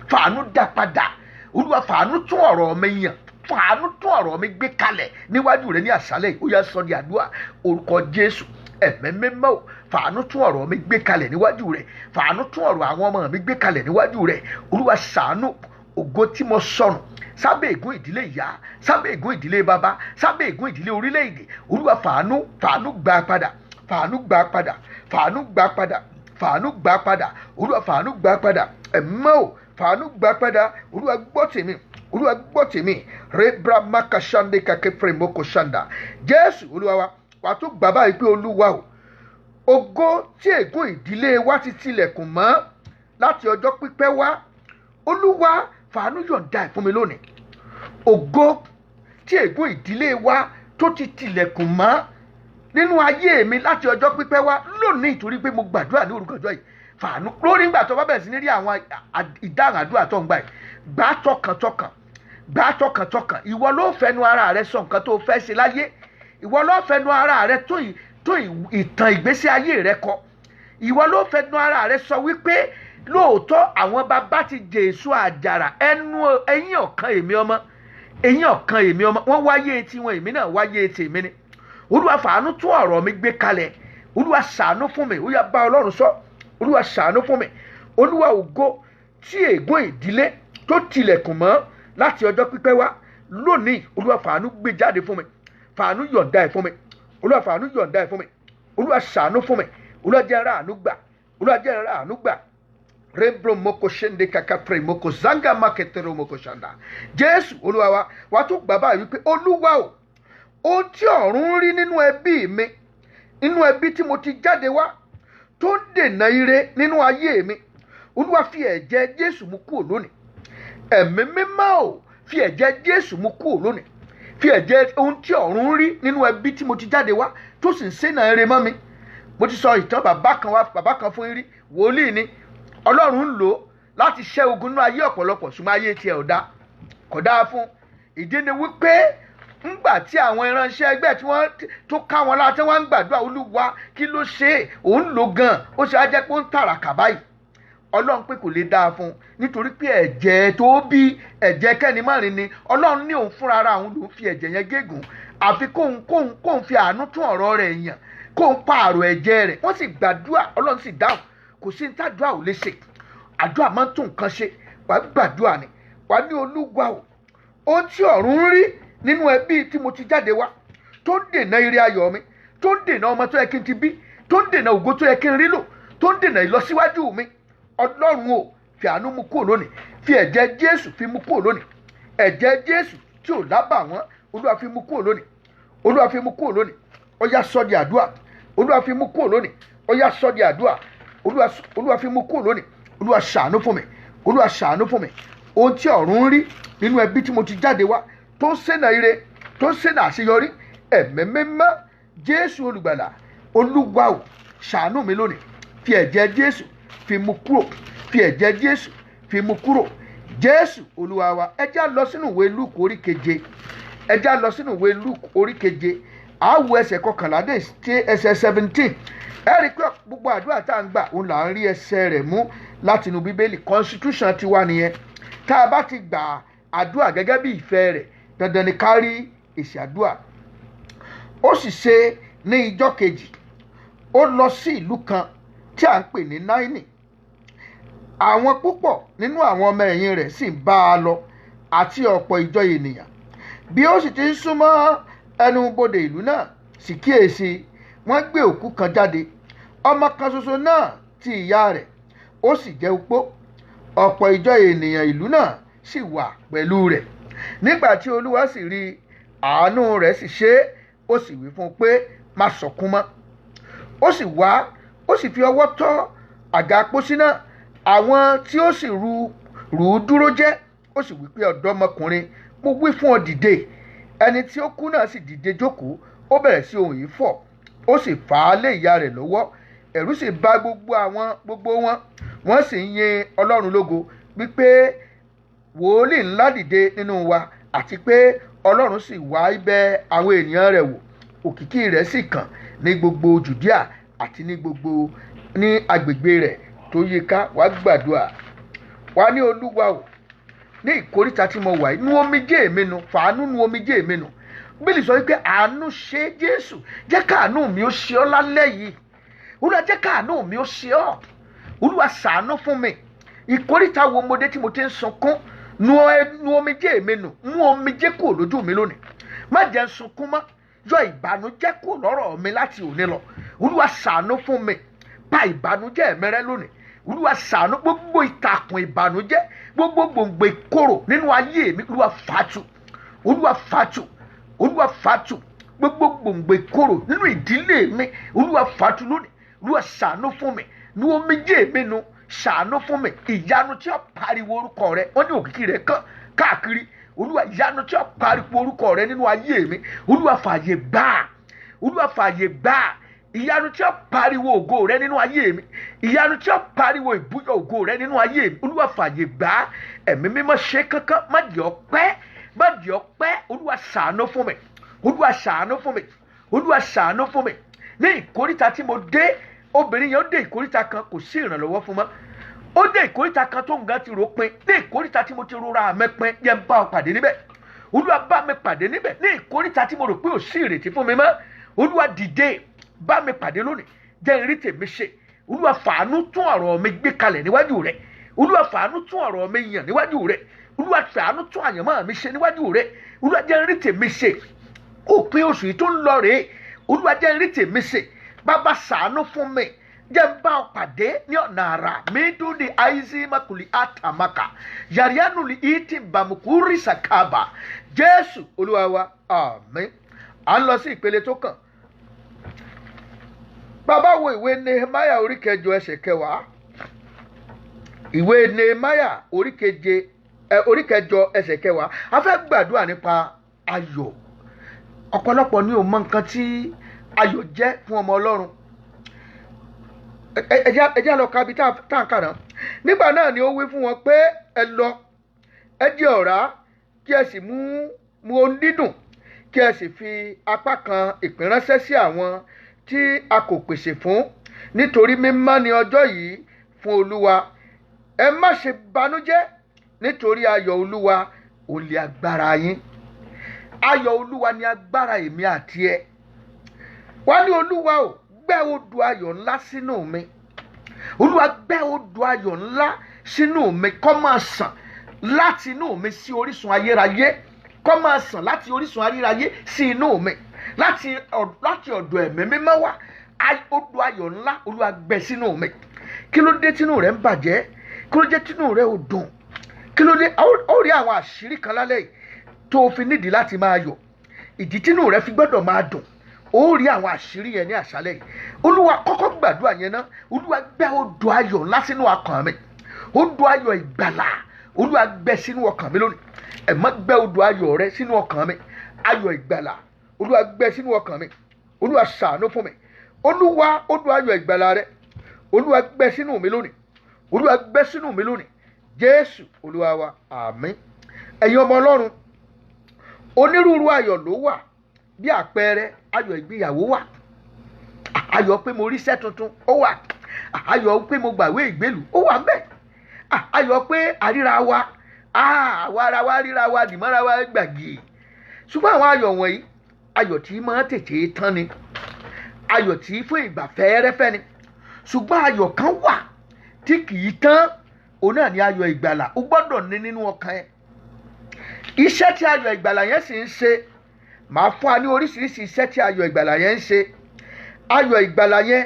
fàánú dá padà. Olúwa fàánú tún ọ̀rọ̀ mi yàn, fàánú tún ọ̀rọ̀ mi gbé kalẹ̀ níwájú rẹ ní àṣálẹ́. Ó yá sọ di àdúrà, orúkọ Jésù. Ẹ̀mí mímọ́ o, fàánú tún ọ̀rọ̀ mi gbé kalẹ̀ níwájú rẹ, fàánú tún ọ̀rọ̀ àwọn ọmọ mi gbé kalẹ̀ níwájú rẹ. Olúwa ṣàánú ògo tí mo sọnù sábẹ́ ègún ìdílé ìyá, sábẹ́ ègún ìdílé bàbá, sábẹ́ ègún ìdílé orílẹ̀-èdè. Olúwa fàánú gbà padà, fàánú gbà padà, fàánú gbà padà, fàánú gbà padà. Olúwa fàánú gbà padà. Ẹ̀mọ́ o, fàánú gbà padà. Olúwa gbọ́ tèmi, Olúwa gbọ́ tèmi. Rebra makashande kakefre moko shanda. Jésù Olúwa wa, wà tó gbà báyìí pé Olúwa o, ògo tí ègún ìdílé wa ti tilẹ̀kùn mọ́ láti ọjọ́ pípẹ́ wá, Olúwa fàánú yọ̀ǹda ẹ̀ fún mi lónìí. Ògo tí ègún ìdílé wa tó ti tilẹ̀kùn mọ́ nínú ayé mi láti ọjọ́ pípẹ́ wá, lónìí torí pé mo gbàdúrà ní orúkọ ọjọ́ yìí, fàánú lórí ìgbà tó bá bẹ̀rẹ̀ sí ní rí àwọn ìdáhùn àdúrà tó ń gbà yìí, gbà tọkàntọkàn, gbà tọkàntọkàn. Ìwọ ló fẹnu ara rẹ sọ nǹkan tó fẹ́ ṣe láyé, ìwọ ló fẹnu ara rẹ tó ìtàn ìgbésí ayé rẹ kọ, ìwọ ló fẹnu ara rẹ sọ wípé lóòótọ́ àwọn bàbá ti jẹ èso àjàrà, ẹ̀yìn ọ̀kan èmi ọmọ, ẹ̀yìn ọ̀kan èmi ọmọ, wọ́n wáyé tiwọn, èmi náà wáyé tèmi ni. Olúwa fàánú tún ọ̀rọ̀ mi gbé kalẹ̀. Olúwa ṣàánú fún mi. Ó yá bá Ọlọ́run sọ. Olúwa ṣàánú fún mi. Olúwa ògo tí ègún ìdílé tó tilẹ̀kùn mọ́ láti ọjọ́ pípẹ́ wá, lónìí Olúwa fàánú gbé jáde fún mi, fàánú yọ̀ǹda ẹ̀ fún mi. Olúwa fàánú yọ̀ǹda ẹ̀ fún mi. Olúwa ṣàánú fún mi. Olúwa jẹ́ ra àánú gbà. Olúwa jẹ́ ra àánú gbà. Rebro moko shende kakapre moko zanga maketero moko shanda. Jésù Olúwa wa, wà tó gbà báyìí wípé Olúwa o, ohun tí ọ̀run rí nínú ẹbí mi, nínú ẹbí tí mo ti jáde wá, tó ń dènà ire nínú ayé mi, Olúwa fi ẹ̀jẹ̀ Jésù mú kúrò lónìí. Ẹ̀mí mímọ́ o, fi ẹ̀jẹ̀ Jésù mú kúrò lónìí. Fi ẹ̀jẹ̀ ohun tí ọ̀run rí nínú ẹbí tí mo ti jáde wá tó sì ń ṣẹ́nà ire mọ́ mi. Mo ti sọ ìtàn bàbá kan fún yín rí, wòlíì ni. Ọlọ́run ń lò ó láti ṣẹ́ ogun nínú ayé ọ̀pọ̀lọpọ̀, ṣùgbọ́n ayé tiẹ̀ kò dáa fún. Ìdí ni wípé ńgbà tí àwọn ìránṣẹ́ ẹgbẹ́ tí wọ́n tó ká wọn láti wọ́n ń gbàdúrà, Olúwa kí ló ṣe é, òun lò gan, ó ṣe á jẹ́ pé ó ń tàràkà báyìí. Ọlọ́run pé kò lè dáa fún, nítorí pé ẹ̀jẹ̀ tó bí ẹ̀jẹ̀ kẹ́ni márùn ni. Ọlọ́run ní òun fúnra ara òun ló fi ẹ̀jẹ̀ yẹn gégùn, àfi kóun fi àánú tún ọ̀rọ̀ rẹ̀ yàn, kóun pààrọ̀ ẹ̀jẹ̀ rẹ̀. Wọ́n sì gbàdúrà, Ọlọ́run sì dáhùn. Kò sí ní tàdúrà ò lè ṣe, àdúrà máa ń tún nǹkan ṣe. Wàá gbàdúrà ni, wàá ní Olúwa o, ohun tí ọ̀run rí nínú ẹbí tí mo ti jáde wá, tó ń dènà ire ayọ̀ mi, tó ń dènà ọmọ tó yẹ kí n ti bí, tó ń dènà ògo tó yẹ kí n rí lò, tó ń dènà ìlọsíwájú mi, Ọlọ́run o, fi àánú mú kúrò lónìí, fi ẹ̀jẹ̀ Jésù fi mú kúrò lónìí. Ẹ̀jẹ̀ Jésù tí ò lábàwọ́n, Olúwa fi mú kúrò lónìí. Olúwa fi mú kúrò lónìí. Ó yá sọ di àdúrà. Olúwa fi mú kúrò lónìí. Ó yá sọ di àdúrà. Olúwa fi mú kúrò lónìí. Olúwa ṣàánú fún mi. Olúwa ṣàánú fún mi. Ohun tí ọ̀run rí nínú ẹbí tí mo ti jáde wá, tó ń ṣẹ́nà ire, tó ń ṣẹ́nà àṣeyọrí, Ẹ̀mí mímọ́ Jésù olùgbàlà, Olúwa o, ṣàánú mi lónìí. Fi ẹ̀jẹ̀ Jésù fi mú kúrò. Fi ẹ̀jẹ̀ Jésù fi mú kúrò. Jésù Olúwa wa. Ẹ já lọ sínú ìwé Lúùkù orí keje. Ẹ já lọ sínú ìwé Lúùkù orí keje. A wo ẹsẹ̀ kọkànlá dé ẹsẹ̀ 17. Ẹ rí pé gbogbo àdúrà tá à ń gbà òun là ń rí ẹsẹ̀ rẹ̀ mú láti inú Bíbélì. Constitution ti wà nìyẹn. Tá a bá ti gbà àdúrà gẹ́gẹ́ bí ìfẹ́ rẹ̀, dandan ni ká rí èsì àdúrà. ó sì ṣe ní ijọ́ kejì ó lọ sí ìlú kan tí à ń pè ní Náínì. Àwọn púpọ̀ nínú àwọn ọmọ ẹ̀yìn rẹ̀ sì ń bá a lọ àti ọ̀pọ̀ ìjọ ènìyàn. Bí ó sì ti ń súnmọ́ ẹnu bodè ìlú náà, sì kíyèsí wọ́n gbé òkú kan jáde, ọmọ kan ṣoṣo náà ti ìyá rẹ̀, ó sì jẹ́ opó. Ọ̀pọ̀ ìjọ ènìyàn ìlú náà sì wà pẹ̀lú rẹ̀. Nígbà tí Olúwa sì rí, àánú rẹ̀ sì ṣe é, ó sì wí fún un pé má sọkún mọ́. Ó sì wá, ó sì fi ọwọ́ tọ́ àga pósí náà, àwọn tí ó sì rù ú dúró jẹ́. Ó sì wí pé ọ̀dọ́mọkùnrin, mo wí fún ọ dìde. Ẹni tí ó kú náà sì dìde jókòó, ó bẹ̀rẹ̀ sí ohùn yìí fọ̀, ó sì fà á lé ìyá rẹ̀ lọ́wọ́. Ẹ̀rù sì bà gbogbo wọn, wọ́n sì ń yin Ọlọ́run lógo wípé wòlíì ńlá dìde nínú wa, àti pé Ọlọ́run sì wá ibẹ̀ àwọn ènìyàn rẹ̀ wò. Òkìkí rẹ̀ sì kàn ní gbogbo Jùdíà àti ní agbègbè rẹ̀ tó yíká. Wá gbàdúrà, wá ní Olúwa o, ní ìkóríta tí mo wà yìí, nu omijé mi nù, fàánú nu omijé mi nù. Bíbélì sọ wípé àánú ṣe Jésù, jẹ́ káàánú mi ó ṣe ọ́ lálẹ́ yìí. Olúwa, jẹ́ káàánú mi ó ṣe ọ́. Olúwa, ṣàánú fún mi. Ìkóríta wo mo dé tí mo ti ń sunkún? Nu omijé mi nù, mú omijé kúrò lójú mi lónìí. Má jẹ́ n sunkún mọ́, yọ ìbànújẹ́ kúrò lọ́rọ̀ mi láti òní lọ. Olúwa, ṣàánú fún mi, pa ìbànújẹ́ mi rẹ́ lónìí. Olúwa, ṣàánú gbogbo ìtàkùn ìbànújẹ́, gbogbo gbòǹgbò ìkorò nínú ayé mi. Olúwa, fàtú, Olúwa fàtú, Olúwa fàtú gbogbo gbòǹgbò ìkorò nínú ìdílé mi. Olúwa, fàtú lónìí. Olúwa, ṣàánú fún mi, nu omijé mi nù, ṣàánú fún mi. Ìyanu tí ó pariwo orúkọ rẹ, wọ́n ní òkìkí rẹ kàn káàkiri. Olúwa, ìyanu tí ó pariwo orúkọ rẹ nínú ayé mi. Olúwa, fààyè gbà, Olúwa fààyè gbà. Ìyanu tí ó pariwo ògo rẹ nínú ayé mi, ìyanu tí ó pariwo ìbúyọ ògo rẹ nínú ayé mi. Olúwa, fààyè gbà. Ẹ̀mí mímọ́ ṣe kankan, má di ọpẹ́, má di ọpẹ́. Olúwa, ṣàánú fún mi, Olúwa ṣàánú fún mi, Olúwa ṣàánú fún mi. Ní ìkóríta tí mo dé, obìnrin yẹn ó dé ìkóríta kan, kò sí ìrànlọ́wọ́ fún mọ́. Ó dé ìkóríta kan tó ń gan ti rò pin. Ní ìkóríta tí mo ti rora mi pin, yẹn bá ọ pàdé níbẹ̀. Olúwa, bá mi pàdé níbẹ̀. Ní ìkóríta tí mo rò pé ò sí ìrètí fún mi mọ́, Olúwa dìde, bá mi pàdé lónìí, jẹ́ n rí tèmi ṣe. Olúwa, fàánú tún ọ̀rọ̀ mi gbé kalẹ̀ níwájú rẹ̀. Olúwa, fàánú tún ọ̀rọ̀ mi yàn níwájú rẹ̀. Olúwa, fàánú tún àyànmọ́ mi ṣe níwájú rẹ̀. Olúwa, jẹ́ n rí tèmi ṣe. Òpin oṣù yìí tó ń lọ rèé. Olúwa, jẹ́ n rí tèmi ṣe. Bàbá, ṣàánú fún mi, jẹ́ n bá ọ pàdé ní ọ̀nà àrà. Mídú ni àìsí makùlì àtàmàkà, yàrá-yánu ni ìtì bàmùkúrì sàkàbà. Jésù Olúwa wa, àmín. À ń lọ sí ìpele tó kàn. Bàbá wo ìwé Nehemiah orí kẹjọ ẹsẹ̀ kẹwàá. Ìwé Nehemiah orí kẹjọ ẹsẹ̀ kẹwàá. A fẹ́ gbàdúrà nípa ayọ̀. Ọ̀pọ̀lọpọ̀ ni ò mọ nǹkan tí ayọ̀ jẹ́ fún ọmọ Ọlọ́run. Ẹ jẹ́ lọ ka bí tá à ń kà náà. Nígbà náà ni ó wí fún wọn pé ẹ lọ, ẹ di ọ̀rá, kí ẹ sì mú ohun dídùn, kí ẹ sì fi apá kan ìpín ránṣẹ́ sí àwọn tí a kò pèsè fún, nítorí mímọ́ ni ọjọ́ yìí fún Olúwa. Ẹ má ṣe banújẹ́, nítorí ayọ̀ Olúwa ò lè agbára yín. Ayọ̀ Olúwa ni agbára èmi àti ẹ. Wá ní Olúwa o, gbẹ́ odò ayọ̀ ńlá sínú mi. Olúwa, gbẹ́ odò ayọ̀ ńlá sínú mi, kó máa sàn láti inú mi sí orísun ayérayé, kó máa sàn láti orísun ayérayé sí inú mi, láti ọ̀dọ̀ ẹ̀mí mímọ́ wá. Odò ayọ̀ ńlá, Olúwa, gbẹ́ sínú mi. Kí ló dé tínú rẹ ń bàjẹ́? Kí ló dé tínú rẹ ò dùn? Kí ló dé? Ó rí àwọn àṣírí kan lálẹ́ yìí tó fi nídìí láti máa yọ̀. Ìdí tínú rẹ fi gbọ́dọ̀ máa dùn, ó rí àwọn àṣírí yẹn ní àṣálẹ́ yìí. Olúwa, kọ́kọ́ gbàdúrà yẹn náà. Olúwa, gbẹ́ odò ayọ̀ ńlá sínú ọkàn mi, odò ayọ̀ ìgbàlà. Olúwa, gbẹ́ sínú ọkàn mi lónìí. Ẹ má gbẹ́ odò ayọ̀ rẹ sínú ọkàn mi, ayọ̀ ìgbàlà. Olúwa, gbẹ́ sínú ọkàn mi. Olúwa, ṣàánú fún mi. Olúwa, odò ayọ̀ ìgbàlà rẹ, Olúwa, gbẹ́ sínú mi lónìí. Olúwa, gbẹ́ sínú mi lónìí. Jésù Olúwa wa, àmín. Ẹ̀yin ọmọ Ọlọ́run, onírúurú ayọ̀ ló wà. Bí àpẹẹrẹ, ayọ̀ ìgbéyàwó wà, ayọ̀ pé mo ríṣẹ́ tuntun ó wà, ayọ̀ pé mo gbàwé ìgbélú ó wà ńbẹ̀, ayọ̀ pé àríra wa, àwa ara wa ríra wa dìmọ́ra wa gbàgì. Ṣùgbọ́n àwọn ayọ̀ wọ̀nyí ayọ̀ tí máa tètè tán ni, ayọ̀ tí fún ìgbà fẹ́ẹ́rẹ́fẹ́ ni, ṣùgbọ́n ayọ̀ kan wà tí kì í tán, òun náà ni ayọ̀ ìgbàlà. O gbọ́dọ̀ ní nínú ọkàn ẹ. Iṣẹ́ tí ayọ̀ ìgbàlà yẹn sì ń ṣe, màá fún wa ní oríṣiríṣi iṣẹ́ tí ayọ̀ ìgbàlà yẹn ń ṣe. Ayọ̀ ìgbàlà yẹn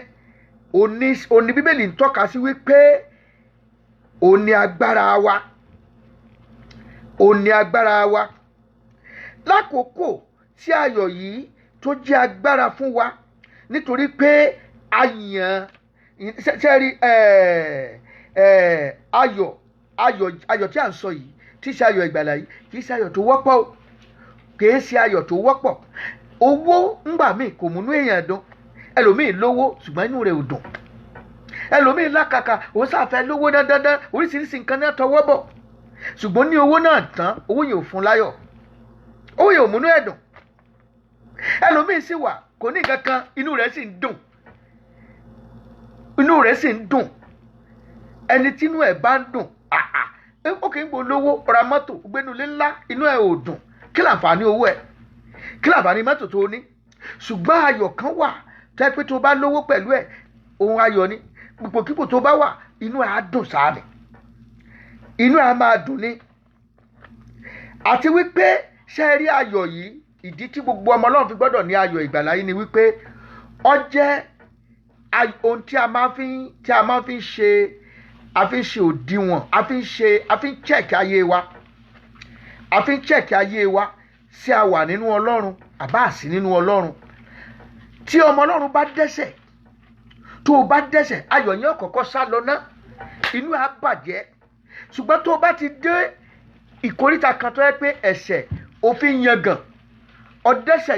òní Bíbélì ń tọ́ka sí wípé òní agbára wa, òní agbára wa. Lákòókò tí ayọ̀ yìí tó jẹ́ agbára fún wa, nítorí pé ayọ̀ tí à ń sọ yìí, tí ṣe ayọ̀ ìgbàlà yìí, kì í ṣe ayọ̀ tó wọ́pọ̀ o, kì í ṣe ayọ̀ tó wọ́pọ̀. Owó ńgbà míì kò múnú èèyàn dùn, ẹlòmíì lówó ṣùgbọ́n inú rẹ̀ ò dùn, ẹlòmíì lákàkà òun ṣàfẹ́ lówó dandan, oríṣiríṣi nǹkan náà tọwọ́ bọ̀, ṣùgbọ́n ní owó náà tán, owó yẹn ò fún láyọ̀, owó yẹn ò múnú ẹ̀ dùn. Ẹlòmíì sì wà kò ní nǹkan kan, inú rẹ̀ sì ń dùn, inú rẹ̀ sì ń dùn. Ẹni tí inú ẹ̀ bá ń dùn, ó kì í gbó lówó ra mọ́tò gbénulé ńlá, inú ẹ̀ ò dùn, kí láǹfààní owó ẹ̀, kí láǹfààní mọ́tò tó ní? Ṣùgbọ́n ayọ̀ kan wà tẹ́ pé tó bá lówó pẹ̀lú ẹ̀, ohun ayọ̀ ni. Ipòkípò tó bá wà, inú ẹ̀ á dùn sáà ni, inú ẹ̀ á máa dùn ni. Àti wípé ṣe rí ayọ̀ yìí, ìdí tí gbogbo ọmọ Ọlọ́run fi gbọ́dọ̀ ní ayọ̀ ìgbàlà yìí ni wípé ó jẹ́ ohun tí a máa fi ń ṣe òdiwọ̀n, a fi ń check ayé wa, a fi ń check ayé wa sí a wà nínú Ọlọ́run àbá àsí nínú Ọlọ́run. Tí ọmọ Ọlọ́run bá dẹ́ṣẹ̀, tó o bá dẹ́ṣẹ̀, ayọ̀ yẹn kọ́kọ́ sá lọ ná, inú á bàjẹ́. Ṣùgbọ́n tó o bá ti dé ìkóríta kan tó yẹ pé ẹ̀ṣẹ̀ òfin yangàn, ọdẹ́ṣẹ̀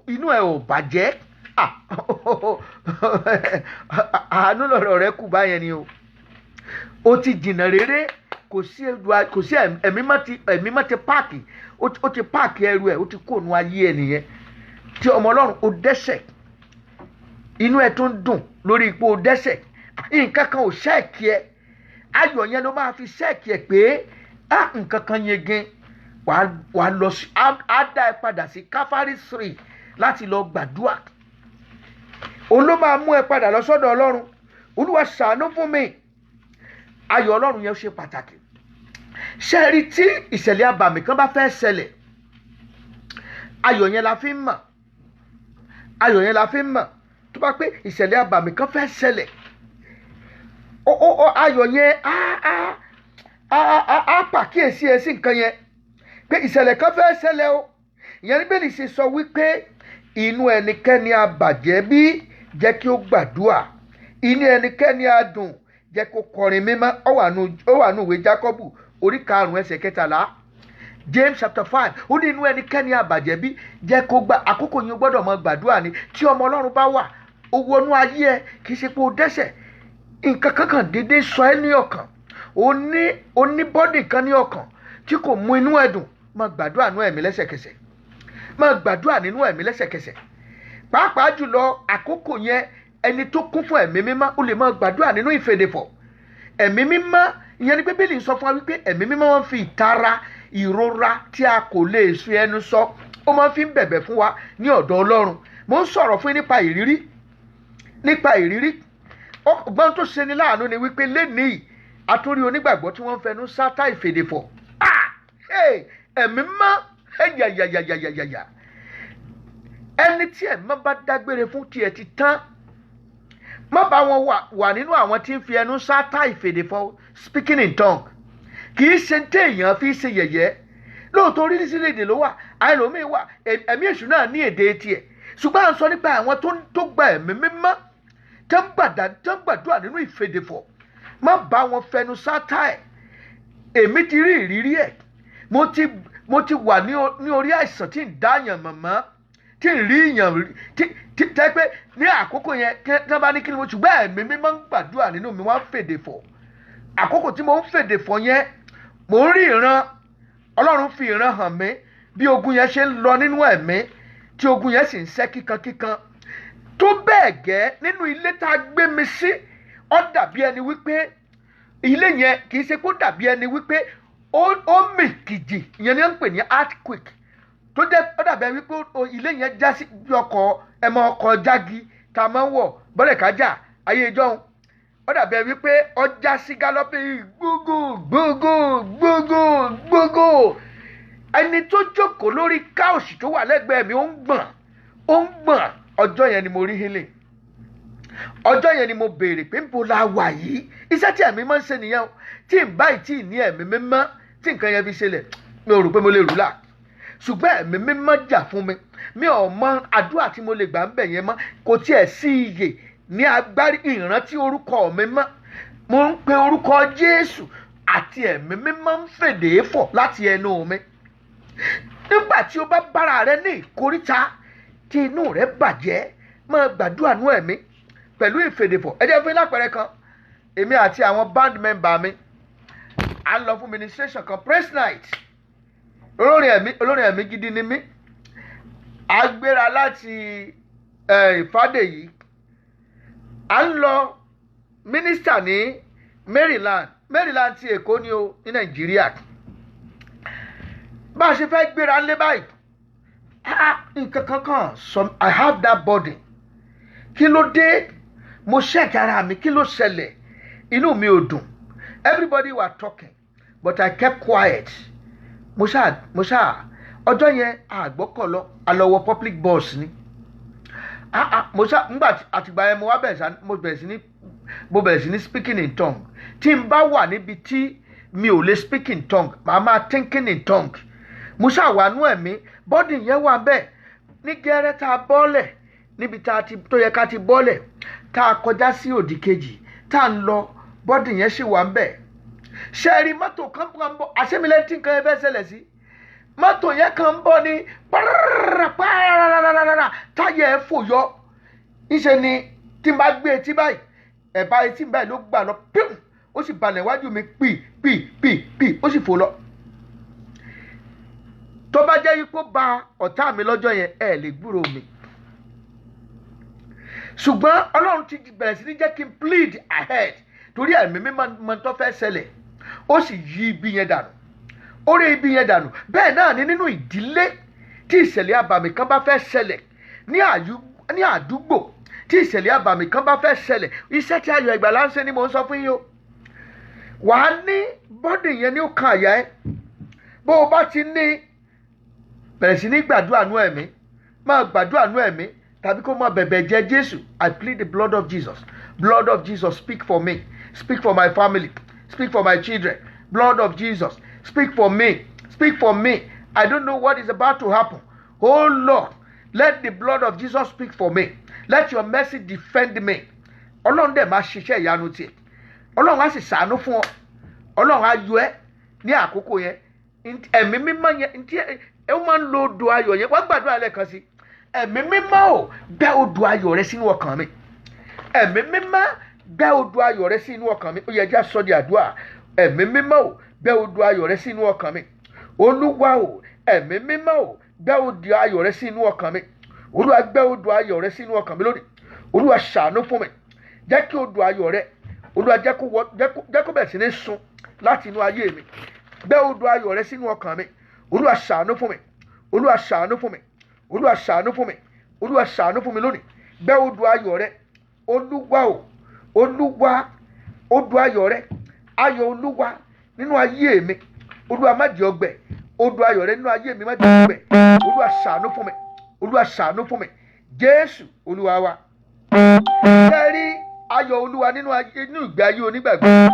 inú ẹ̀ ò bàjẹ́, àánú lọ̀rọ̀ rẹ kù báyẹn ni o. O ti jìnnà rere, kò sí ẹ̀mí mọ́ ti páàkì, ó ti páàkì ẹrù ẹ̀, ó ti kó nu ayé ẹ̀ nìyẹn. Tí ọmọ Ọlọ́run ó dẹ́ṣẹ̀, inú ẹ̀ tó ń dùn lórí ipò ó dẹ́ṣẹ̀, nǹkan kan ò ṣẹ́ẹ̀kì ẹ̀, ayọ̀ yẹn ló máa fi ṣẹ́ẹ̀kì ẹ̀ pé nǹkan kan yẹn gan, wàá lọ sí, á dá ẹ padà sí Calvary Street láti lọ gbàdúrà. Òun ló máa mú ẹ padà lọ sọ́dọ̀ Ọlọ́run. Olúwa ṣàánú fún mi. Ayọ̀ Ọlọ́run yẹn ṣe pàtàkì. Ṣé rí tí ìṣẹ̀lẹ̀ abàmì kan bá fẹ́ ṣẹlẹ̀, ayọ̀ yẹn la fi ń mọ̀, ayọ̀ yẹn la fi ń mọ̀. Tó bá pé ìṣẹ̀lẹ̀ abàmì kan fẹ́ ṣẹlẹ̀, ayọ̀ yẹn á pàkíyèsí ẹ sí nǹkan yẹn pé ìṣẹ̀lẹ̀ kan fẹ́ ṣẹlẹ̀ o. Ìyẹn ní Bíbélì ṣe sọ wípé inú ẹnikẹ́ni á bàjẹ́ bí, jẹ́ kí ó gbàdúrà, inú ẹnikẹ́ni á dùn, jẹ́ kó kọrin mímọ́. Ó wà nínú ìwé Jákọ́bù orí 5 ẹsẹ̀ 13, James chapter 5. Ó ní inú ẹnikẹ́ni á bàjẹ́ bí, jẹ́ kó gbà. Àkókò yín gbọ́dọ̀ mọ gbàdúrà ni. Tí ọmọ Ọlọ́run bá wà, ó wọnú ayé ẹ, kì í ṣe pé ó dẹ́ṣẹ̀, nǹkan kankan dédé sọ ẹ́ ní ọkàn, ó ní bọ́dì kan ní ọkàn tí kò mú inú ẹ̀ dùn, máa gbàdúrà nínú ẹ̀mí lẹ́sẹ̀kẹsẹ̀, máa gbàdúrà nínú ẹ̀mí lẹ́sẹ̀kẹsẹ̀. Pàápàá jùlọ àkókò yẹn, ẹni tó kún fún ẹ̀mí mímọ́, ó lè máa gbàdúrà nínú ìfèdèfọ̀. Ẹ̀mí mímọ́, ìyẹn ni Bíbélì sọ fún wa wípé ẹ̀mí mímọ́ máa ń fi ìtara, ìrora tí a kò lè fi ẹnu sọ, ó máa ń fi bẹ̀bẹ̀ fún wa ní ọ̀dọ̀ Ọlọ́run. Mo ń sọ̀rọ̀ fún yín nípa ìrírí. Ọgbọ́n tó ṣe ni láàánú ni wípé lénìí àtúrí onígbàgbọ́ tí wọ́n ń fẹnu sátá ìfèdèfọ̀. Ẹ̀mí mọ́, yàyàyàyàyàyà. Ẹni tí ẹ̀mí bá dágbére fún tiẹ̀ ti tán. Má bá wọn wà nínú àwọn tí ń fi ẹnu sátá ìfèdèfọ̀, speaking in tongue. Kì í ṣe téèyàn fi ṣe yẹ̀yẹ́. Lóòótọ́ oríṣiríṣi èdè ló wà, àìlòmíì wà, ẹ̀mí èṣù náà ní èdè tiẹ̀. Ṣùgbọ́n à ń sọ nípa àwọn tó gba ẹ̀mí mímọ́, tó ń gbàdúrà nínú ìfèdèfọ̀. Má bá wọn fẹnu sátá ẹ̀. Èmi ti rí ìrírí ẹ̀. Mo ti wà ní orí àìsàn tí ń dáyàn mọ̀mọ́, tí ń rí ìyàn, tẹ́ pé ní àkókò yẹn tí wọ́n bá ní kí ni mo, ṣùgbọ́n ẹ̀mí mímọ́ ń gbàdúrà nínú mi, wọ́n ń fèdèfọ̀. Àkókò tí mo ń fèdèfọ̀ yẹn, mo ń rí ìran. Ọlọ́run fi ìran hàn mí bí ogun yẹn ṣe ń lọ nínú ẹ̀mí, tí ogun yẹn sì ń ṣẹ́ kíkankíkan. Tó bẹ́ẹ̀ gẹ́ nínú ilé tá a gbé mi sí, ó dàbí ẹni wípé ilé yẹn kì í ṣe kó dàbí ẹni wípé ó mì kìjì, ìyẹn ni wọ́n ń pè ní earthquake. tó jẹ́ ó dàbẹ̀ wípé ilé yẹn já sí ọkọ̀ ọkọ̀ jági tá a máa ń wọ̀ bọ́lẹ̀ kájà ayé ìjọ́un. Ó dàbẹ̀ wípé ọjà sí gálọ́pì gbogbo. Ẹni tó jókòó lórí káòsì tó wà lẹ́gbẹ̀ẹ́ mi ó ń gbọ̀n. Ọjọ́ yẹn ni mo rí healing. Ọjọ́ yẹn ni mo béèrè pé níbo la wà yìí. Iṣẹ́ tí ẹ̀mí máa ń ṣe nìyẹn o. Tí n báyìí tí ní ẹ̀mí mímọ́ tí nǹkan yẹn fi ṣẹlẹ̀ mi ò rò pé mo lè rù là. Ṣùgbọ́n ẹ̀mí mímọ́ jà fún mi. Mi ò mọ àdúrà tí mo lè gbà ń bẹ̀ yẹn mọ́. Kò tiẹ̀ sí iyè ní agbárí ìrántí orúkọ mi mọ́. Mo ń pe orúkọ Jésù àti ẹ̀mí mímọ́ ń fèdè fọ̀ láti ẹnu mi. Nígbà tí o bá bára rẹ ní ìkóríta tí inú rẹ bàjẹ́ máa gbàdúrà nú ẹ̀mí pẹ̀lú ìfèdèfọ̀. Ẹ jẹ́ fún lápẹẹrẹ kan, èmi àti àwọn band member mi à ń lọ fún ministration kan, praise night. Olórin ẹ̀mí gidi ni mí. A gbéra láti Ìfádèyí, à ń lọ minister ní Maryland ti Èkó ni o ní Nàìjíríà. Bá a ṣe fẹ́ gbéra lé báyìí, nǹkan kankan I have that body. Kí ló dé? Mo ṣẹ́ẹ̀kì ara mi, kí ló ṣẹlẹ̀? Inú mi ò dùn. Everybody were talking but I kept quiet. Mo ṣáà ọjọ́ yẹn àgbọ́kọ̀lọ́ àlọ́wọ́ public bus ni. Mo ṣáà ńgbà àtìgbà yẹn mo bẹ̀rẹ̀ sí ní speaking in tongue. Tí n bá wà níbi tí mi ò lè speak in tongue, màá máa thinking in tongue. Mo ṣáà wà nú ẹ̀mí, bọ́dì yẹn wà bẹ́ẹ̀ ní gẹ́rẹ́ tá a bọ́lẹ̀ níbi tó yẹ ká ti bọ́lẹ̀ tá a kọjá sí òdì kejì tá a ń lọ, bọ́dì yẹn sì wà bẹ́ẹ̀. Ṣé rí mọ́tò kan ń bọ̀, àṣemílẹ́tì nǹkan ẹ fẹ́ ṣẹlẹ̀ sí. Mọ́tò yẹn kan ń bọ̀ ní pàràràràràràrà táyà ẹ̀ fò yọ. Níṣẹ́ ni tí n bá gbé etí báyìí, ẹ̀bá etí báyìí ló gbà lọ píùn, ó sì balẹ̀ wájú mi pì ó sì fò lọ. Tó bá jẹ́ ipò ba ọ̀tá mi lọ́jọ́ yẹn ẹ lè gbúrò mi. Ṣùgbọ́n Ọlọ́run ti bẹ̀rẹ̀ sí ní jẹ́ kí n plead ahead torí ẹ̀mí mímọ́ tó fẹ́ ṣẹlẹ̀. Ó sì yí ibi yẹn dànù. Ó rí ibi yẹn dànù. Bẹ́ẹ̀ náà ni nínú ìdílé tí ìṣẹ̀lẹ̀ abàmì kan bá fẹ́ ṣẹlẹ̀ ní àdúgbò tí ìṣẹ̀lẹ̀ abàmì kan bá fẹ́ ṣẹlẹ̀, iṣẹ́ tí Ayọ̀ Ìgbàlà ń ṣe ni mò ń sọ fún yín o. Wàá ní bọ́dì yẹn ní ó kan àyà ẹ. Bó o bá ti ní bẹ̀rẹ̀ sí ní gbàdúrà nú ẹ̀mí, máa gbàdúrà nú ẹ̀mí tàbí kó máa bẹ̀bẹ̀ jẹ́ Jésù. I plead the blood of Jesus. Blood of Jesus, speak for me. Speak for my family. Speak for my children. Blood of Jesus, speak for me. Speak for me. I don't know what is about to happen. Oh Lord, let the blood of Jesus speak for me. Let your mercy defend me. Ọlọ́run dẹ̀ máa ṣiṣẹ́ ìyanu tiẹ̀. Ọlọ́run á sì ṣàánú fún ọ. Ọlọ́run á yọ ẹ́ ní àkókò yẹn. Ẹ̀mí mímọ́ yẹn ẹ máa ń lo odò ayọ̀ yẹn. Wọ́n gbàdúrà lẹ́ẹ̀kan sí. Ẹ̀mí mímọ́ ò gbẹ́ odò ayọ̀ rẹ sínú ọkàn mi. Ẹ̀mí mímọ́ gbẹ́ odò ayọ̀ rẹ sínú ọkàn mi. Ó yẹ kí a sọ di àdúrà. Ẹ̀mí mímọ́ ò gbẹ́ odò ayọ̀ rẹ sínú ọkàn mi. Olúwa ò, ẹ̀mí mímọ́ ò gbẹ́ odò ayọ̀ rẹ sínú ọkàn mi. Olúwa gbẹ́ odò ayọ̀ rẹ sínú ọkàn mi lónìí. Olúwa ṣàánú fún mi. Jẹ́ kí odò ayọ̀ rẹ, Olúwa jẹ́ kó bẹ̀rẹ̀ sí ní sun láti inú ayé mi. Gbẹ́ odò ayọ̀ rẹ sínú ọkàn mi. Olúwa ṣàánú fún mi. Olúwa ṣàánú fún mi. Olúwa ṣàánú fún mi. Olúwa ṣàánú fún mi lónìí. Gbẹ́ odò ayọ̀ rẹ. Olúwa ò, Olúwa odò ayọ̀ rẹ, ayọ̀ Olúwa nínú ayé mi. Olúwa má jẹ́ ó gbẹ. Odò ayọ̀ rẹ nínú ayé mi má jẹ́ ó gbẹ. Olúwa ṣàánú fún mi. Olúwa ṣàánú fún mi. Jésù Olúwa wa. Rí ayọ̀ Olúwa nínú ìgbé ayé onígbàgbọ́.